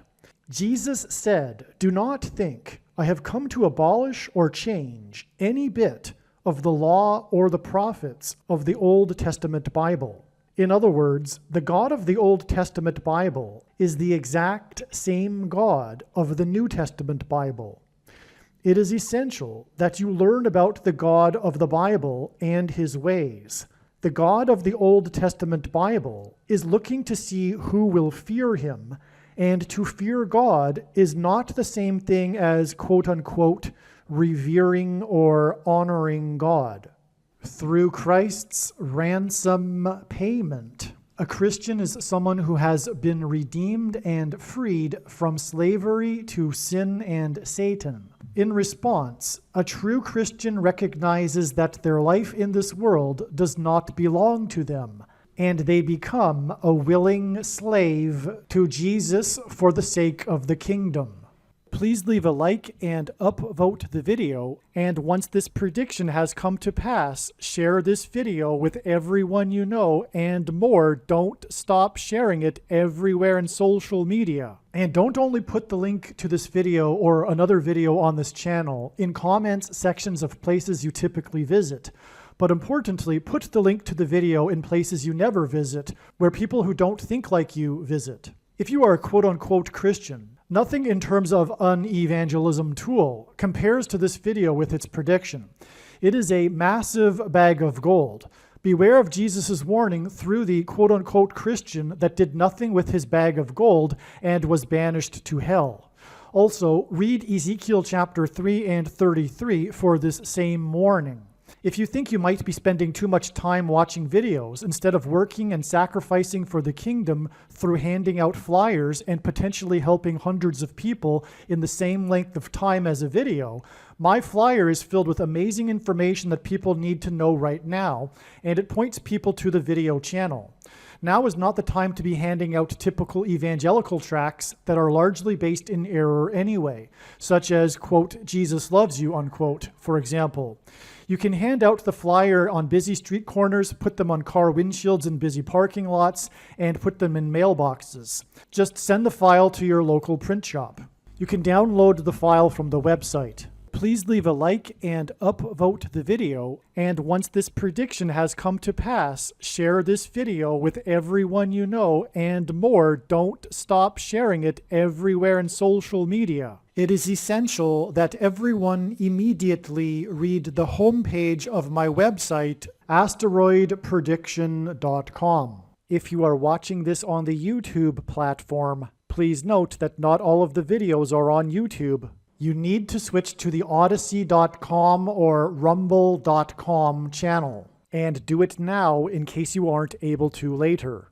Jesus said, "Do not think I have come to abolish or change any bit of the law or the prophets of the Old Testament Bible." In other words, the God of the Old Testament Bible is the exact same God of the New Testament Bible. It is essential that you learn about the God of the Bible and his ways. The God of the Old Testament Bible is looking to see who will fear him, and to fear God is not the same thing as quote-unquote revering or honoring God. Through Christ's ransom payment, a Christian is someone who has been redeemed and freed from slavery to sin and Satan. In response, a true Christian recognizes that their life in this world does not belong to them, and they become a willing slave to Jesus for the sake of the kingdom. Please leave a like and upvote the video, and once this prediction has come to pass, share this video with everyone you know, and more, don't stop sharing it everywhere in social media. And don't only put the link to this video or another video on this channel in comments sections of places you typically visit, but importantly, put the link to the video in places you never visit, where people who don't think like you visit. If you are a quote-unquote Christian, nothing in terms of an evangelism tool compares to this video with its prediction. It is a massive bag of gold. Beware of Jesus' warning through the quote-unquote Christian that did nothing with his bag of gold and was banished to hell. Also, read Ezekiel chapter 3 and 33 for this same warning. If you think you might be spending too much time watching videos instead of working and sacrificing for the kingdom through handing out flyers and potentially helping hundreds of people in the same length of time as a video, my flyer is filled with amazing information that people need to know right now, and it points people to the video channel. Now is not the time to be handing out typical evangelical tracts that are largely based in error anyway, such as, quote, Jesus loves you, unquote, for example. You can hand out the flyer on busy street corners, put them on car windshields in busy parking lots, and put them in mailboxes. Just send the file to your local print shop. You can download the file from the website. Please leave a like and upvote the video, and once this prediction has come to pass, share this video with everyone you know, and more, don't stop sharing it everywhere in social media. It is essential that everyone immediately read the homepage of my website, asteroidprediction.com. If you are watching this on the YouTube platform, please note that not all of the videos are on YouTube. You need to switch to the Odyssey.com or Rumble.com channel, and do it now in case you aren't able to later.